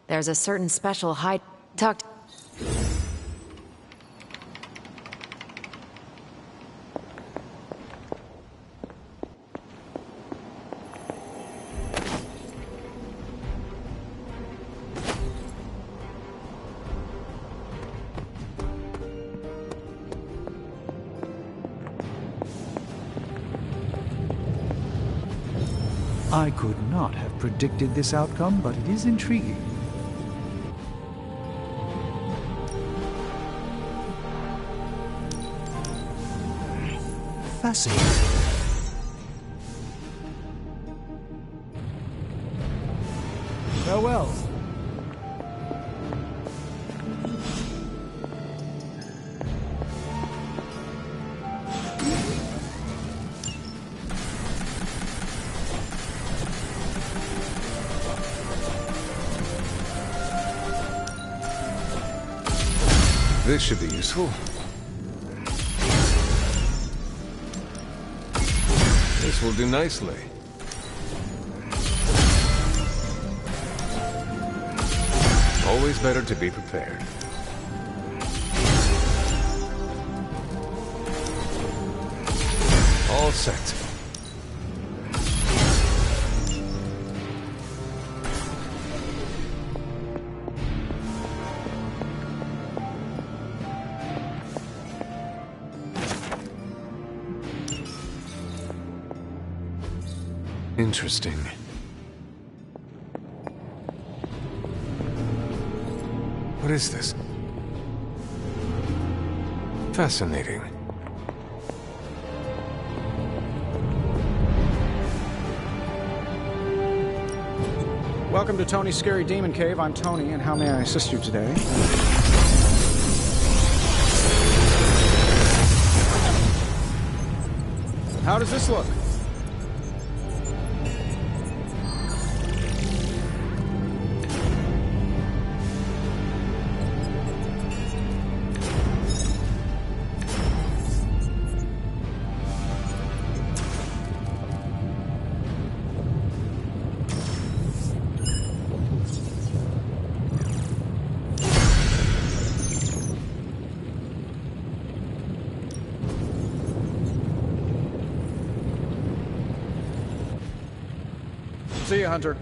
There's a certain special talked. I could not have predicted this outcome, but it is intriguing. Fascinating. Farewell. This should be useful. This will do nicely. Always better to be prepared. All set. Interesting. What is this? Fascinating. Welcome to Tony's Scary Demon Cave. I'm Tony, and how may I assist you today? How does this look? See you, Hunter.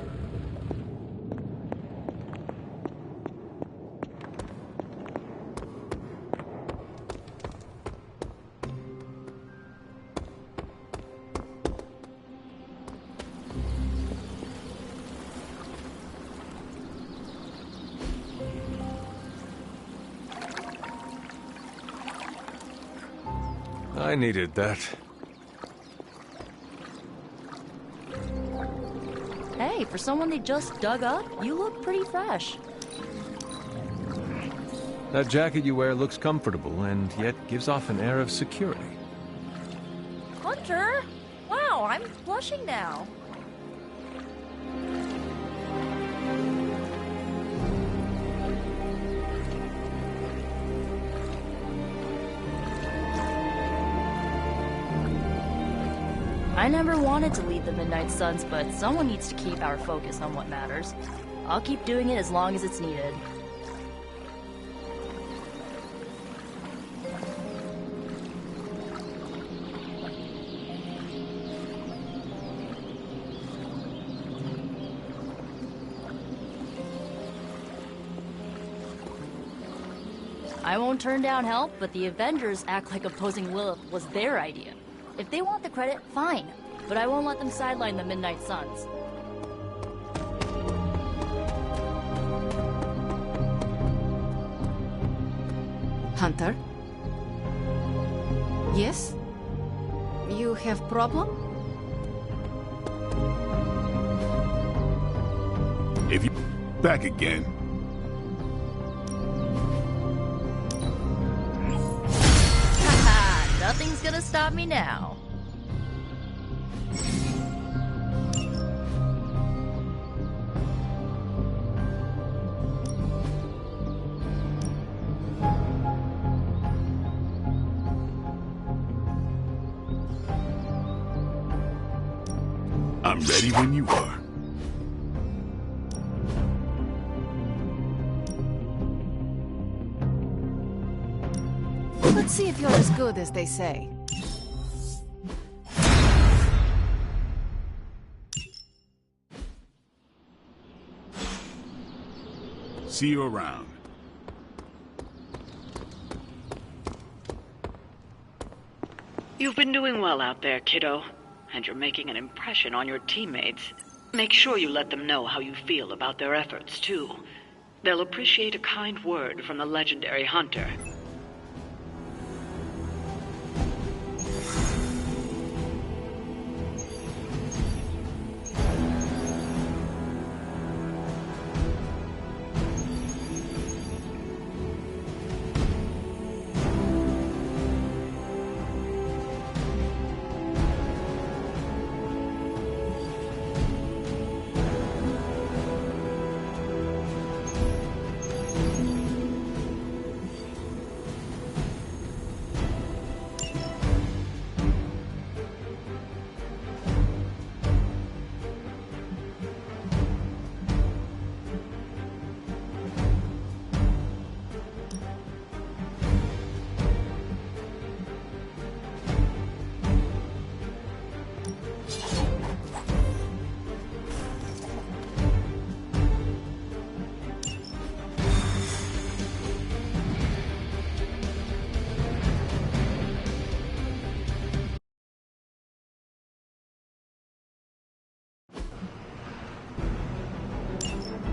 I needed that. Hey, for someone they just dug up, you look pretty fresh. That jacket you wear looks comfortable and yet gives off an air of security. Hunter! Wow, I'm blushing now. I never wanted to lead the Midnight Suns, but someone needs to keep our focus on what matters. I'll keep doing it as long as it's needed. I won't turn down help, but the Avengers act like opposing Lilith was their idea. If they want the credit, fine, but I won't let them sideline the Midnight Suns. Hunter? Yes? You have problem? If you back again. Haha, nothing's gonna stop me now. I'm ready when you are. Let's see if you're as good as they say. See you around. You've been doing well out there, kiddo. And you're making an impression on your teammates. Make sure you let them know how you feel about their efforts, too. They'll appreciate a kind word from the legendary Hunter.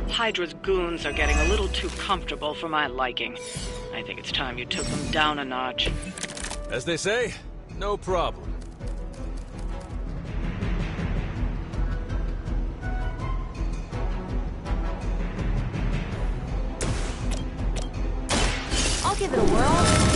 Hydra's goons are getting a little too comfortable for my liking. I think it's time you took them down a notch. As they say, no problem. I'll give it a whirl.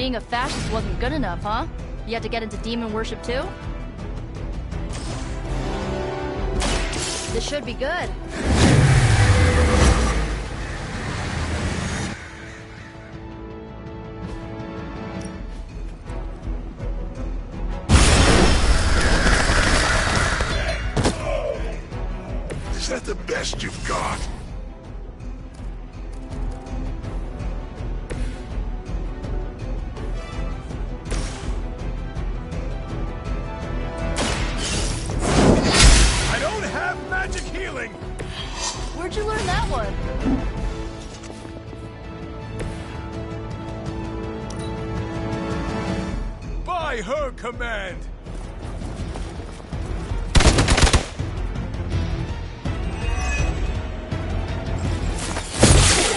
Being a fascist wasn't good enough, huh? You had to get into demon worship too? This should be good. Is that the best you've got? I don't have magic healing! Where'd you learn that one? By her command!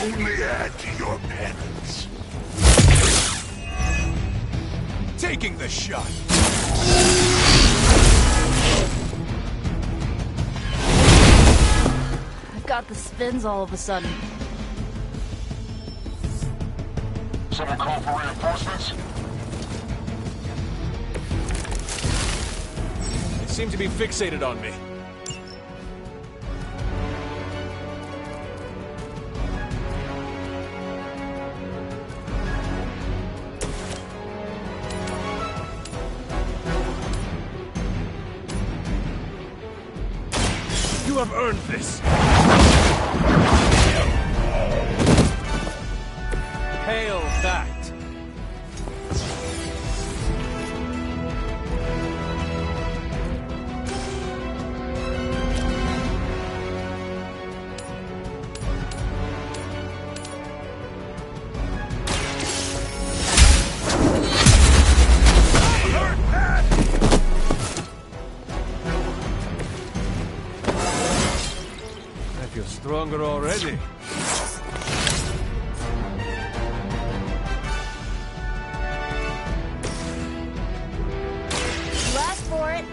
Only add to your penance. Taking the shot. I've got the spins all of a sudden. Someone call for reinforcements? They seem to be fixated on me. You have earned this. Hail that! I feel stronger already. You asked for it.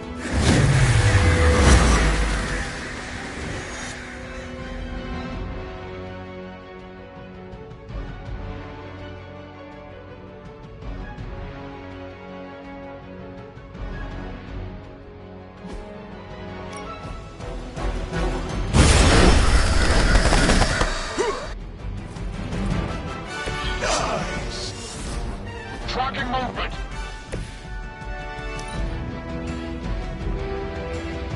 Nice! Tracking movement!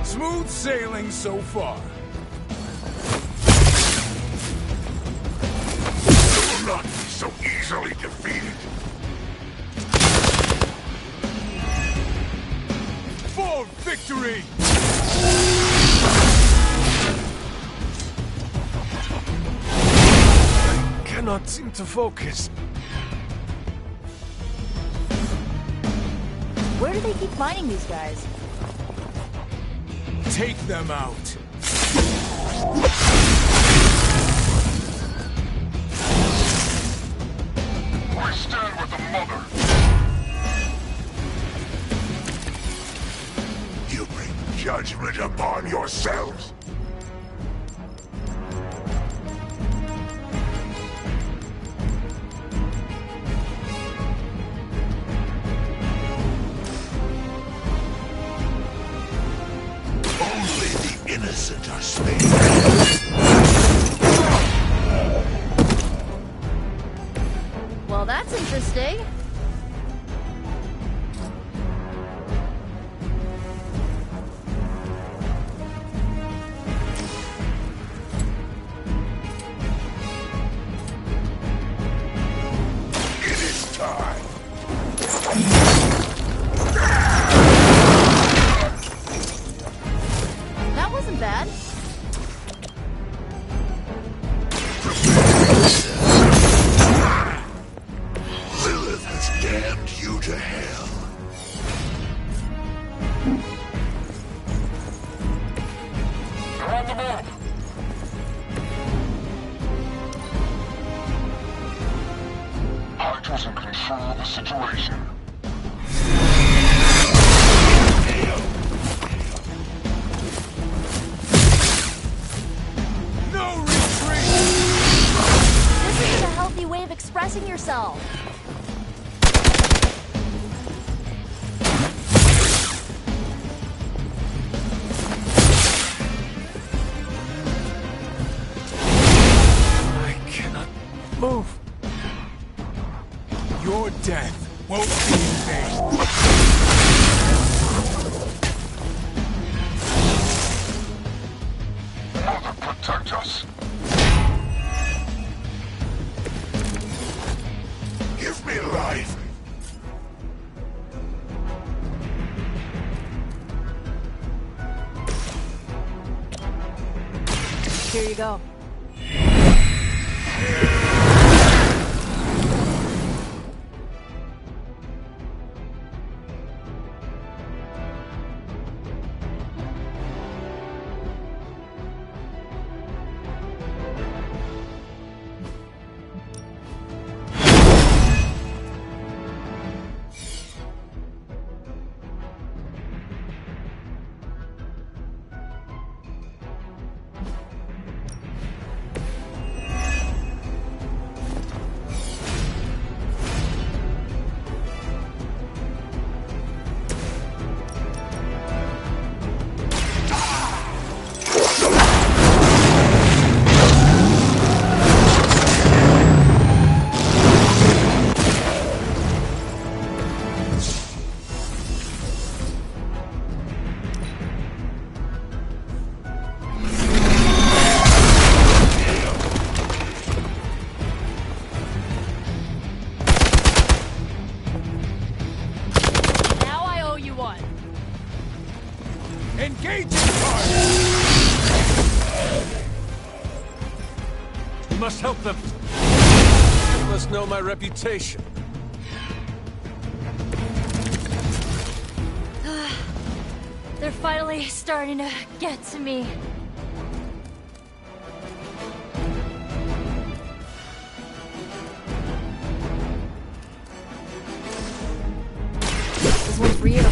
Smooth sailing so far. You will not be so easily defeated. For victory! I cannot seem to focus. Where do they keep finding these guys? Take them out. I stand with the mother. You bring judgment upon yourselves. Only the innocent are spared. Well, that's interesting. It is time. That wasn't bad. Lilith has damned you to hell. They're on the move. Hydra's in control of the situation. No retreat! This isn't a healthy way of expressing yourself. death won't be in vain. Mother, protect us! Give me life! Here you go. Engaging target! You must help them. You must know my reputation. They're finally starting to get to me. This one's for you.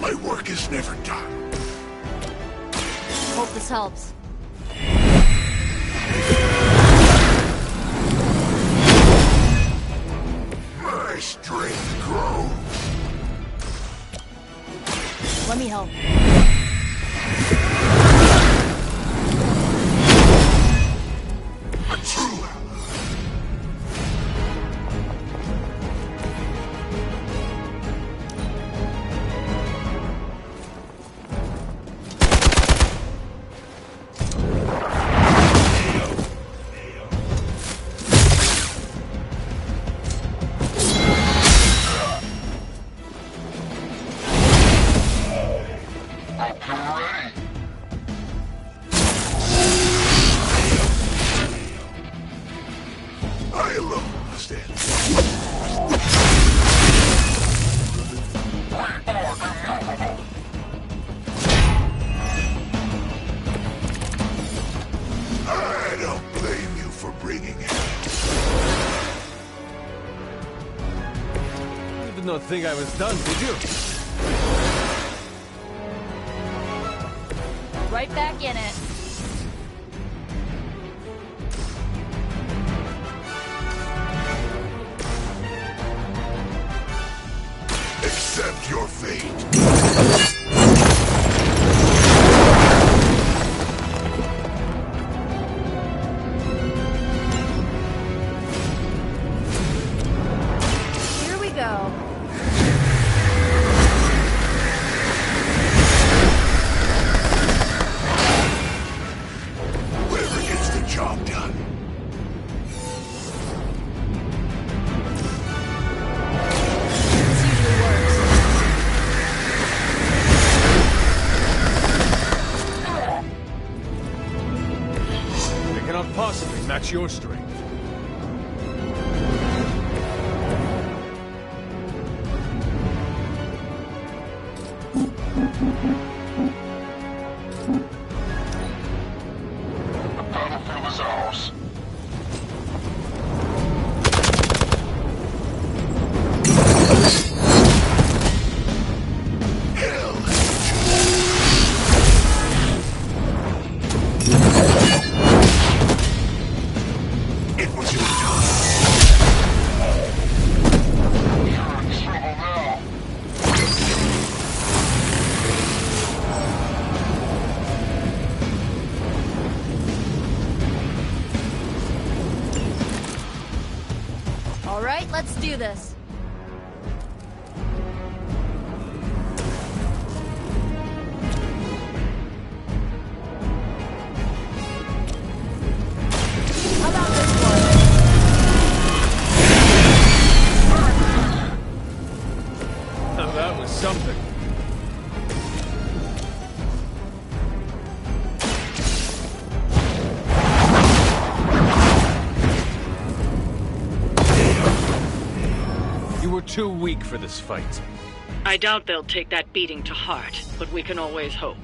My work is never done. Hope this helps. My strength grows. Let me help. I lost it. I don't blame you for bringing help. You did not think I was done, did you? Right back in it. Accept your fate. Here we go. Whoever gets the job done. This usually works. They cannot possibly match your strength. The battlefield is ours. It was your time. You're in trouble. Let's do this. How about this one? Now that was something. You were too weak for this fight. I doubt they'll take that beating to heart, but we can always hope.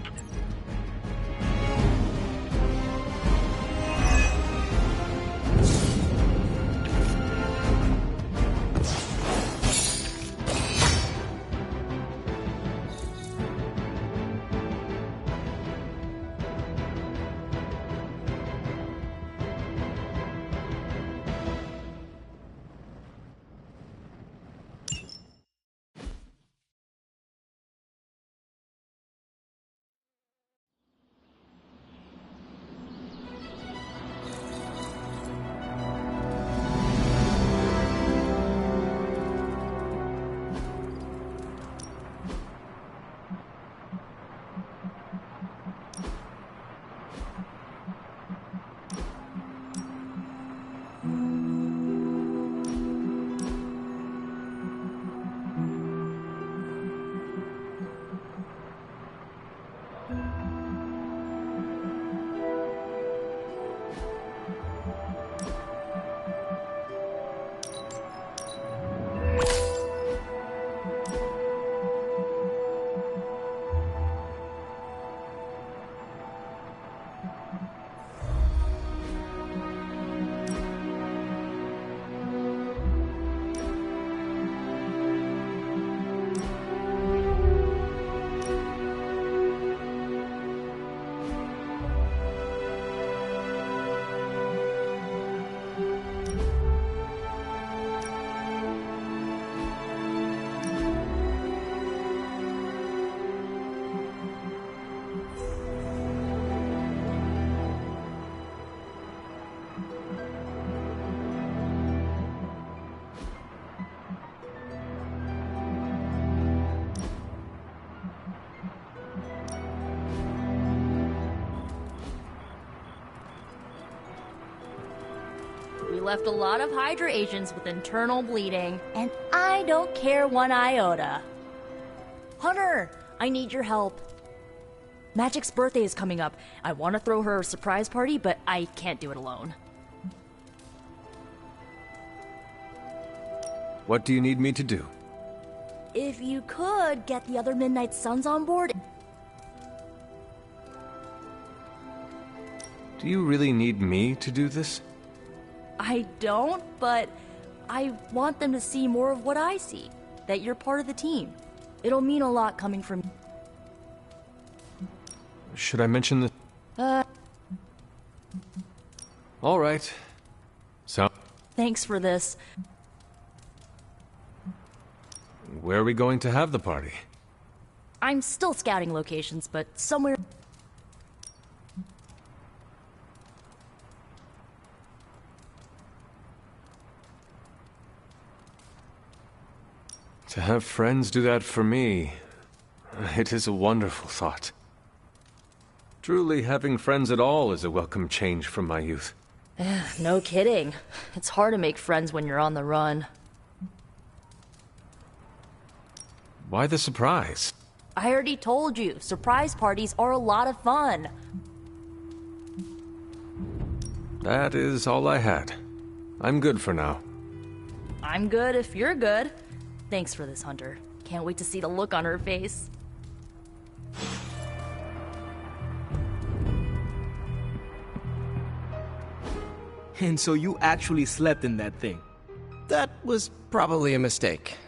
We left a lot of Hydra agents with internal bleeding, and I don't care one iota. Hunter, I need your help. Magic's birthday is coming up. I want to throw her a surprise party, but I can't do it alone. What do you need me to do? If you could get the other Midnight Suns on board. Do you really need me to do this? I don't, but I want them to see more of what I see. That you're part of the team. It'll mean a lot coming from... Should I mention the... All right. So... Thanks for this. Where are we going to have the party? I'm still scouting locations, but somewhere... To have friends do that for me, it is a wonderful thought. Truly, having friends at all is a welcome change from my youth. No kidding. It's hard to make friends when you're on the run. Why the surprise? I already told you, surprise parties are a lot of fun. That is all I had. I'm good for now. I'm good if you're good. Thanks for this, Hunter. Can't wait to see the look on her face. And so you actually slept in that thing? That was probably a mistake.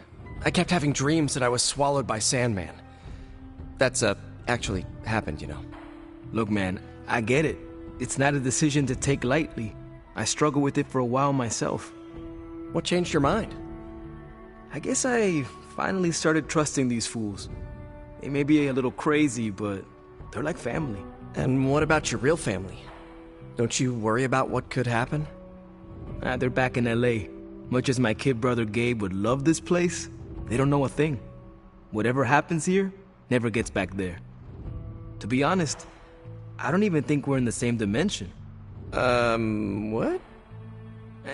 I kept having dreams that I was swallowed by Sandman. That's, actually happened, you know. Look, man, I get it. It's not a decision to take lightly. I struggled with it for a while myself. What changed your mind? I guess I finally started trusting these fools. They may be a little crazy, but they're like family. And what about your real family? Don't you worry about what could happen? They're back in LA. Much as my kid brother Gabe would love this place, they don't know a thing. Whatever happens here never gets back there. To be honest, I don't even think we're in the same dimension. What?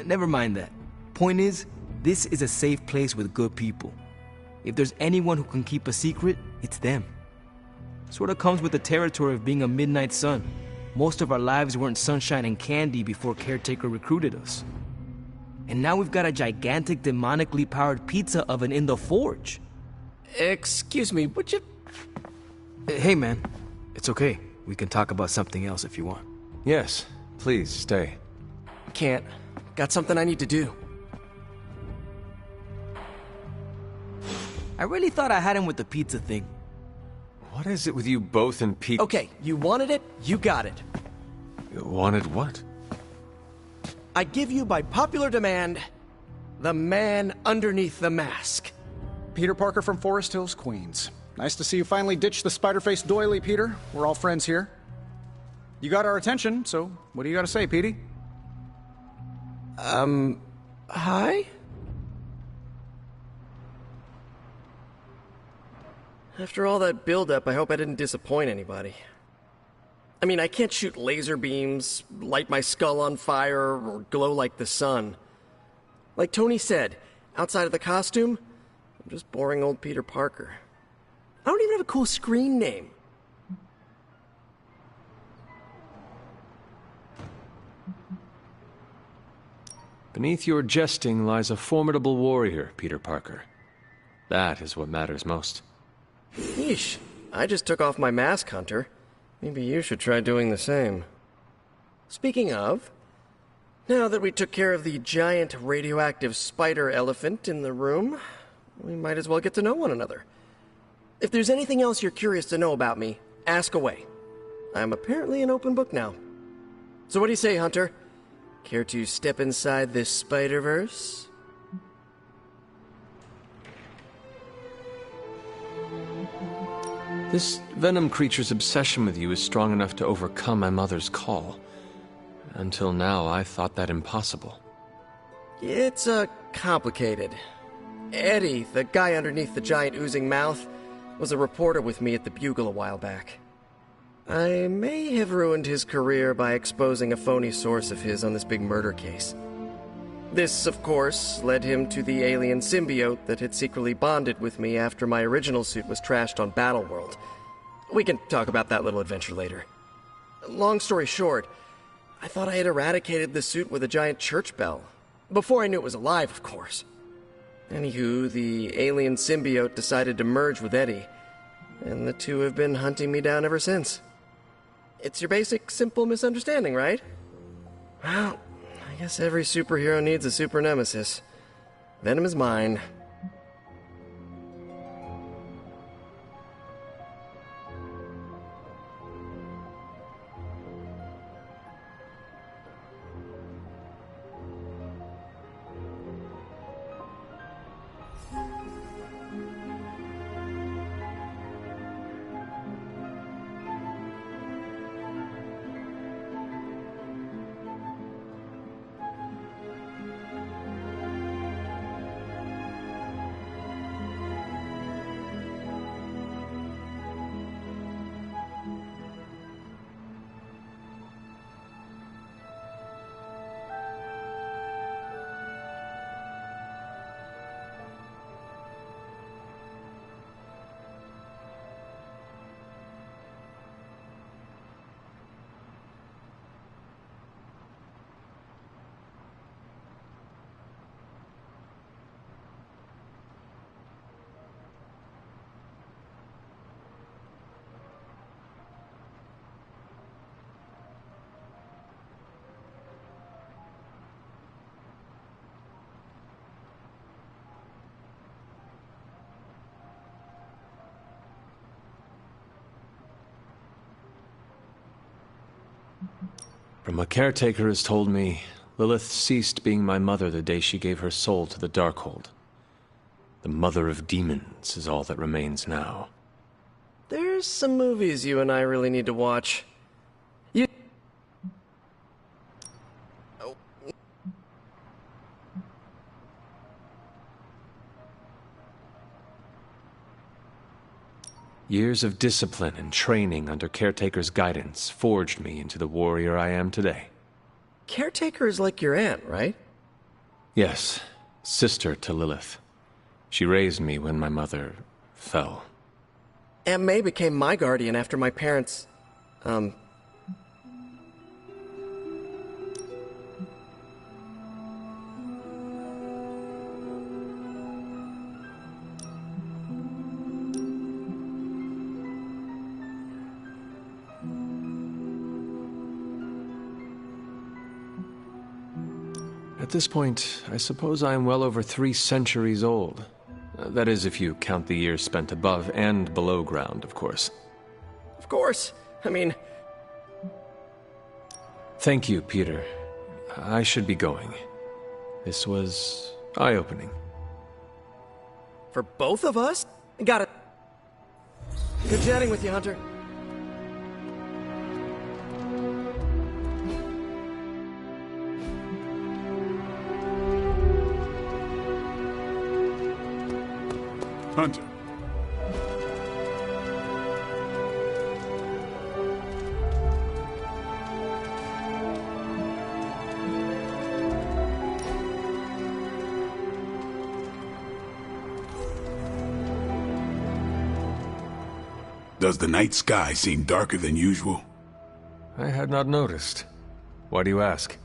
Never mind that. Point is, this is a safe place with good people. If there's anyone who can keep a secret, it's them. Sort of comes with the territory of being a Midnight Sun. Most of our lives weren't sunshine and candy before Caretaker recruited us. And now we've got a gigantic demonically powered pizza oven in the forge. Excuse me, would you... Hey man, it's okay. We can talk about something else if you want. Yes, please stay. Can't. Got something I need to do. I really thought I had him with the pizza thing. What is it with you both and pizza? Okay, you wanted it, you got it. You wanted what? I give you by popular demand, the man underneath the mask. Peter Parker from Forest Hills, Queens. Nice to see you finally ditch the spider-faced doily, Peter. We're all friends here. You got our attention, so what do you got to say, Petey? Hi? After all that build-up, I hope I didn't disappoint anybody. I mean, I can't shoot laser beams, light my skull on fire, or glow like the sun. Like Tony said, outside of the costume, I'm just boring old Peter Parker. I don't even have a cool screen name. Beneath your jesting lies a formidable warrior, Peter Parker. That is what matters most. Yeesh, I just took off my mask, Hunter. Maybe you should try doing the same. Speaking of, now that we took care of the giant radioactive spider elephant in the room, we might as well get to know one another. If there's anything else you're curious to know about me, ask away. I'm apparently an open book now. So what do you say, Hunter? Care to step inside this Spider-Verse? This Venom creature's obsession with you is strong enough to overcome my mother's call. Until now, I thought that impossible. It's, complicated. Eddie, the guy underneath the giant oozing mouth, was a reporter with me at the Bugle a while back. I may have ruined his career by exposing a phony source of his on this big murder case. This, of course, led him to the alien symbiote that had secretly bonded with me after my original suit was trashed on Battleworld. We can talk about that little adventure later. Long story short, I thought I had eradicated the suit with a giant church bell. Before I knew it was alive, of course. Anywho, the alien symbiote decided to merge with Eddie, and the two have been hunting me down ever since. It's your basic, simple misunderstanding, right? Well, I guess every superhero needs a super nemesis. Venom is mine. From what Caretaker has told me, Lilith ceased being my mother the day she gave her soul to the Darkhold. The mother of demons is all that remains now. There's some movies you and I really need to watch. Years of discipline and training under Caretaker's guidance forged me into the warrior I am today. Caretaker is like your aunt, right? Yes, sister to Lilith. She raised me when my mother fell. Aunt May became my guardian after my parents, At this point, I suppose I am well over 3 centuries old. That is, if you count the years spent above and below ground, of course. Of course. I mean... Thank you, Peter. I should be going. This was eye-opening. For both of us? Got it. Good chatting with you, Hunter. Hunter. Does the night sky seem darker than usual? I had not noticed. Why do you ask?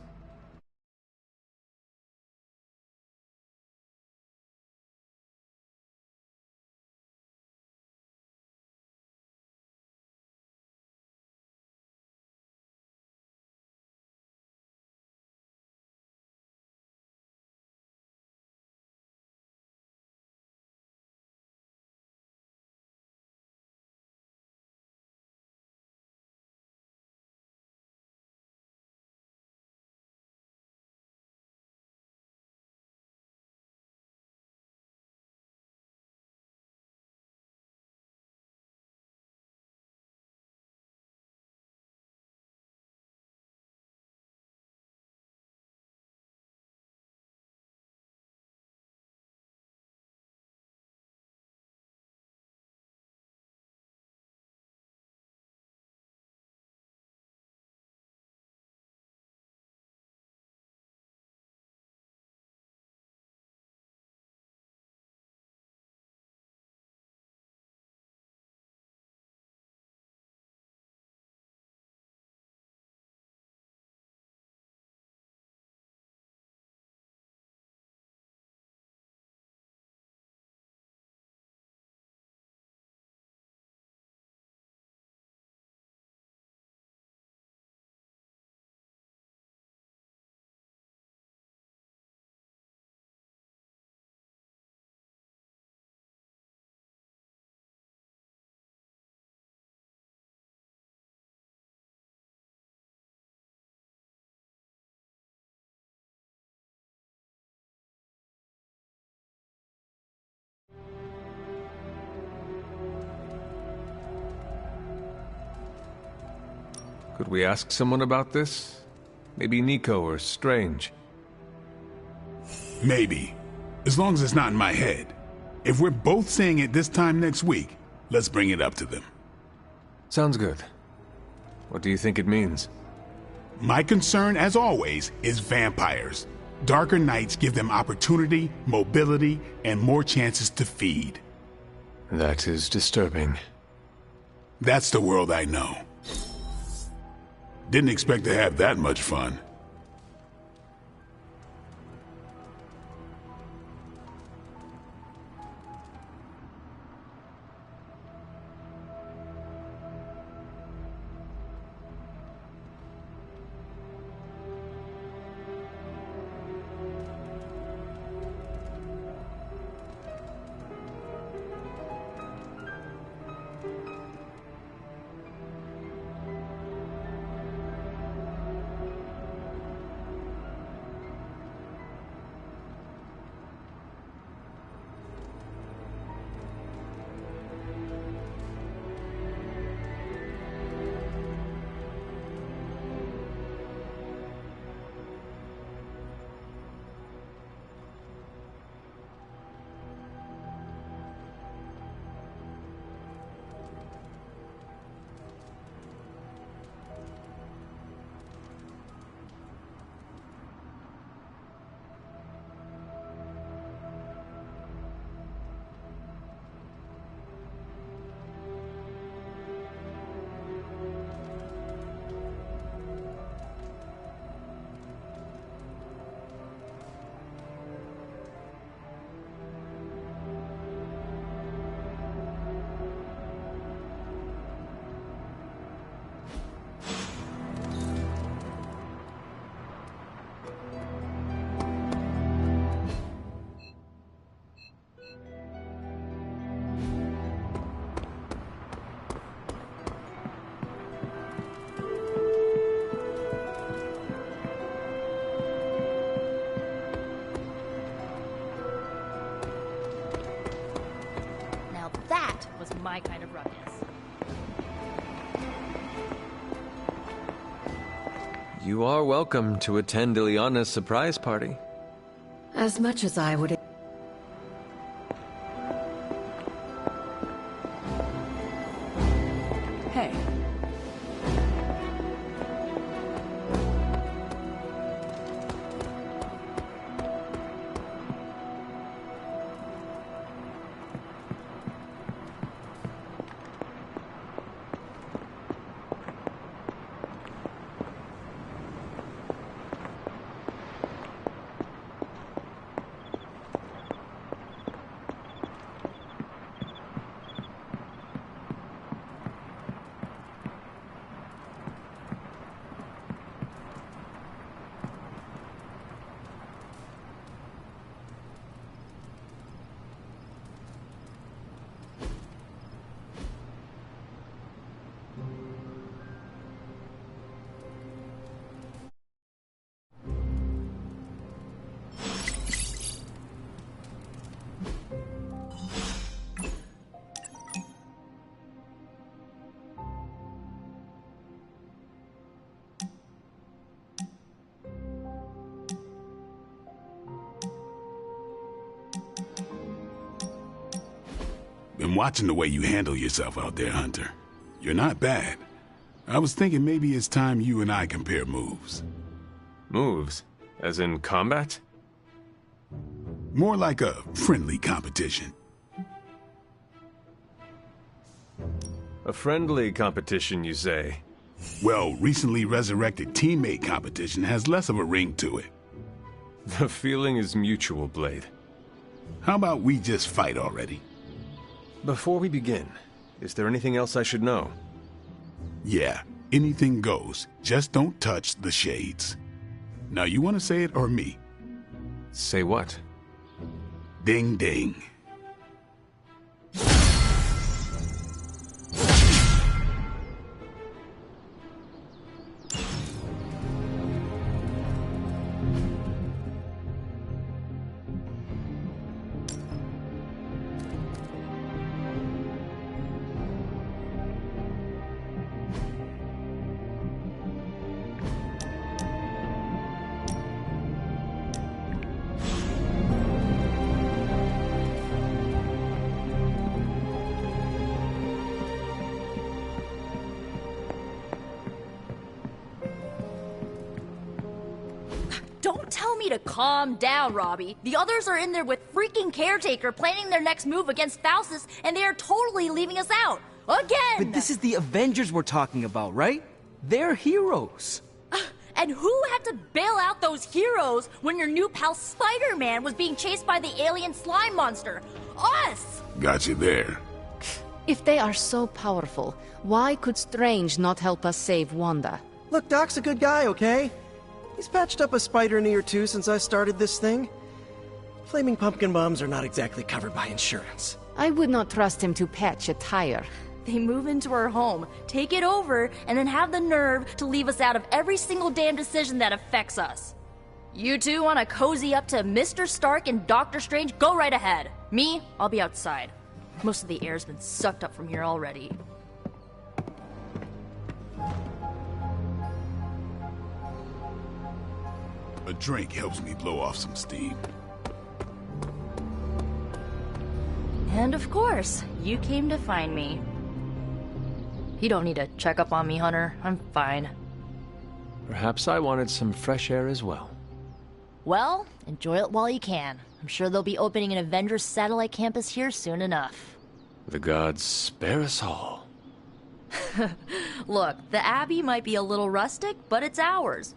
Could we ask someone about this? Maybe Nico or Strange? Maybe. As long as it's not in my head. If we're both saying it this time next week, let's bring it up to them. Sounds good. What do you think it means? My concern, as always, is vampires. Darker nights give them opportunity, mobility, and more chances to feed. That is disturbing. That's the world I know. Didn't expect to have that much fun. was my kind of ruckus. You are welcome to attend Ileana's surprise party. As much as I would... Hey. Been watching the way you handle yourself out there, Hunter. You're not bad. I was thinking maybe it's time you and I compare moves. Moves? As in combat? More like a friendly competition. A friendly competition, you say? Well, recently resurrected teammate competition has less of a ring to it. The feeling is mutual, Blade. How about we just fight already? Before we begin, is there anything else I should know? Yeah, anything goes. Just don't touch the shades. Now, you want to say it or me? Say what? Ding ding. Don't tell me to calm down, Robbie. The others are in there with freaking Caretaker planning their next move against Faustus, and they are totally leaving us out. Again! But this is the Avengers we're talking about, right? They're heroes. And who had to bail out those heroes when your new pal Spider-Man was being chased by the alien slime monster? Us! Got you there. If they are so powerful, why could Strange not help us save Wanda? Look, Doc's a good guy, okay? He's patched up a spider knee or two since I started this thing. Flaming pumpkin bombs are not exactly covered by insurance. I would not trust him to patch a tire. They move into our home, take it over, and then have the nerve to leave us out of every single damn decision that affects us. You two want to cozy up to Mr. Stark and Doctor Strange? Go right ahead. Me, I'll be outside. Most of the air's been sucked up from here already. A drink helps me blow off some steam. And of course, you came to find me. You don't need to check up on me, Hunter. I'm fine. Perhaps I wanted some fresh air as well. Well, enjoy it while you can. I'm sure they'll be opening an Avengers satellite campus here soon enough. The gods spare us all. Look, the Abbey might be a little rustic, but it's ours.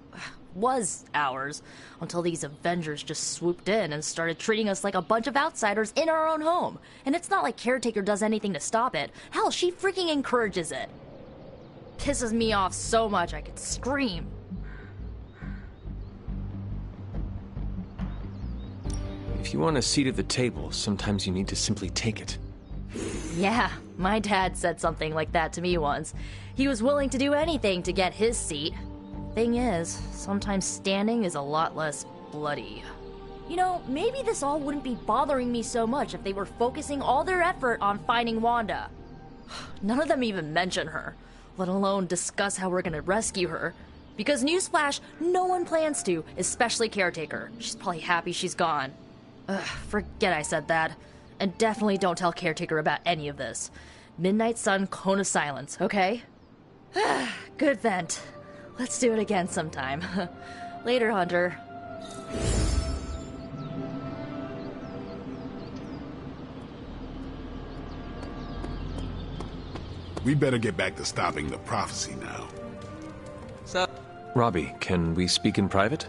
Was ours, until these Avengers just swooped in and started treating us like a bunch of outsiders in our own home. And it's not like Caretaker does anything to stop it. Hell, she freaking encourages it. Pisses me off so much I could scream. If you want a seat at the table, sometimes you need to simply take it. Yeah, my dad said something like that to me once. He was willing to do anything to get his seat. Thing is, sometimes standing is a lot less bloody. You know, maybe this all wouldn't be bothering me so much if they were focusing all their effort on finding Wanda. None of them even mention her, let alone discuss how we're gonna rescue her. Because newsflash, no one plans to, especially Caretaker. She's probably happy she's gone. Ugh, forget I said that. And definitely don't tell Caretaker about any of this. Midnight Sun, Cone of Silence, okay? Good vent. Let's do it again sometime. Later, Hunter. We better get back to stopping the prophecy now. So, Robbie, can we speak in private?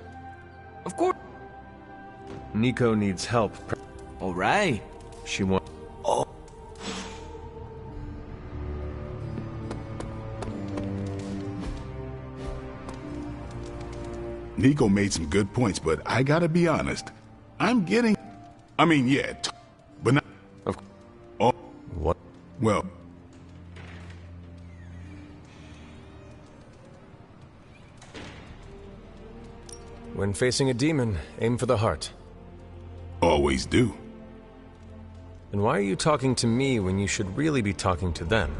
Of course. Nico needs help. All right. She wants... Oh. Nico made some good points, but I gotta be honest. I'm getting... I mean, yeah, but not... Oh. What? Well... When facing a demon, aim for the heart. Always do. And why are you talking to me when you should really be talking to them?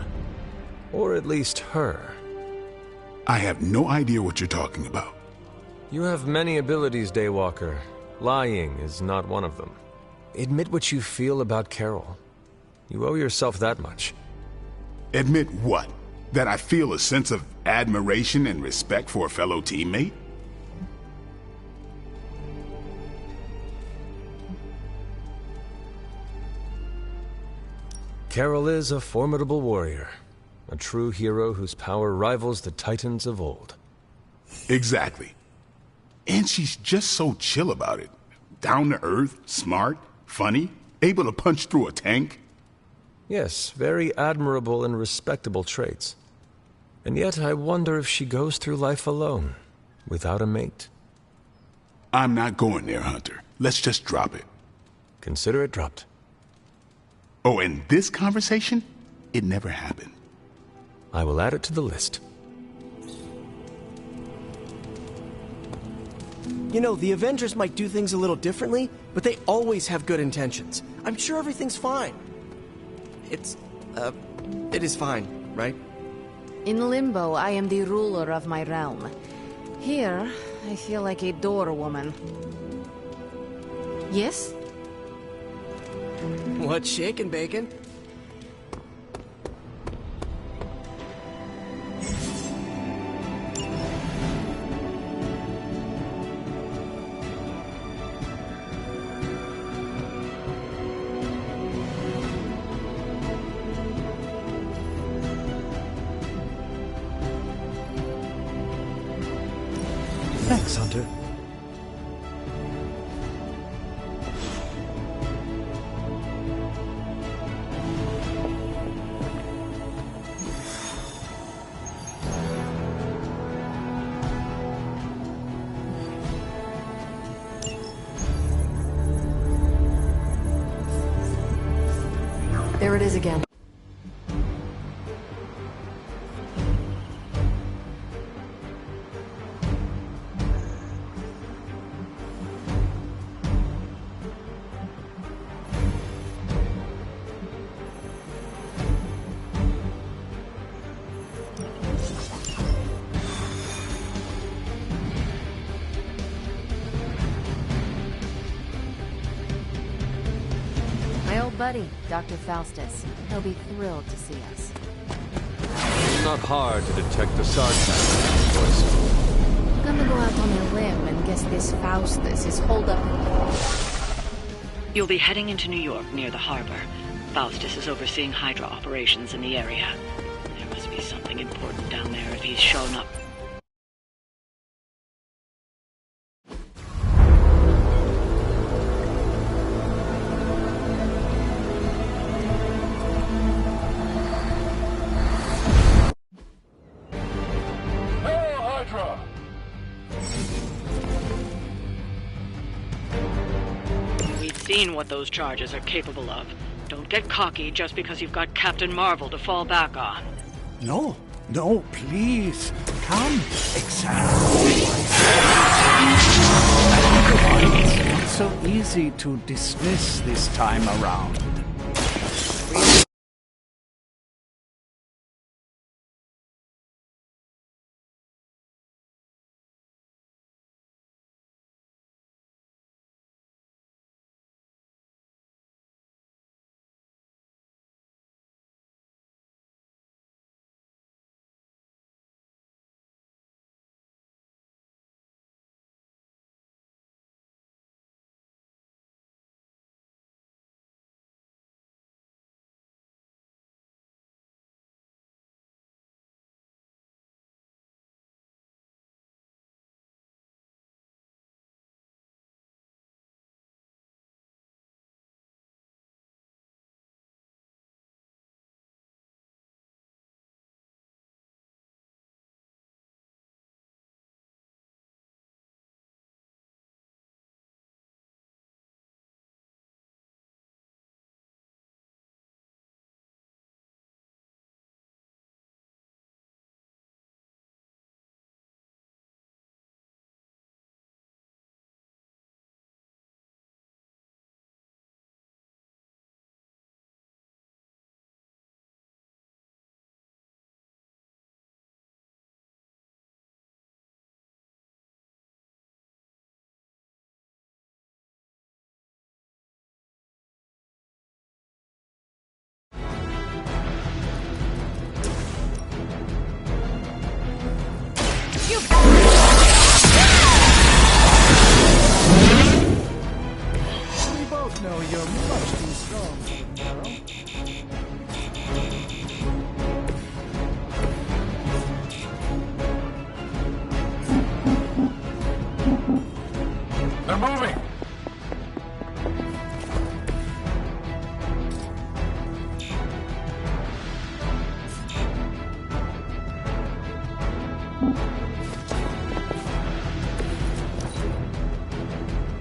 Or at least her? I have no idea what you're talking about. You have many abilities, Daywalker. Lying is not one of them. Admit what you feel about Carol. You owe yourself that much. Admit what? That I feel a sense of admiration and respect for a fellow teammate? Carol is a formidable warrior. A true hero whose power rivals the titans of old. Exactly. And she's just so chill about it. Down to earth, smart, funny, able to punch through a tank. Yes, very admirable and respectable traits. And yet I wonder if she goes through life alone, without a mate. I'm not going there, Hunter. Let's just drop it. Consider it dropped. Oh, and this conversation? It never happened. I will add it to the list. You know, the Avengers might do things a little differently, but they always have good intentions. I'm sure everything's fine. It is fine, right? In Limbo, I am the ruler of my realm. Here, I feel like a door woman. Yes? What's shaking, Bacon? Thanks, Hunter. There it is again. My old buddy, Dr. Faustus. He'll be thrilled to see us. It's not hard to detect the sarcasm in his voice. I'm gonna go out on a limb and guess this Faustus is holed up in... You'll be heading into New York near the harbor. Faustus is overseeing Hydra operations in the area. There must be something important down there if he's shown up. Seen what those charges are capable of. Don't get cocky just because you've got Captain Marvel to fall back on. No, no, please. Come, examine. so easy to dismiss this time around. We both know you're much too strong for Nero. They're moving!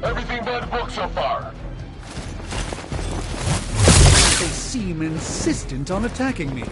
Everything by the book so far. They seem insistent on attacking me.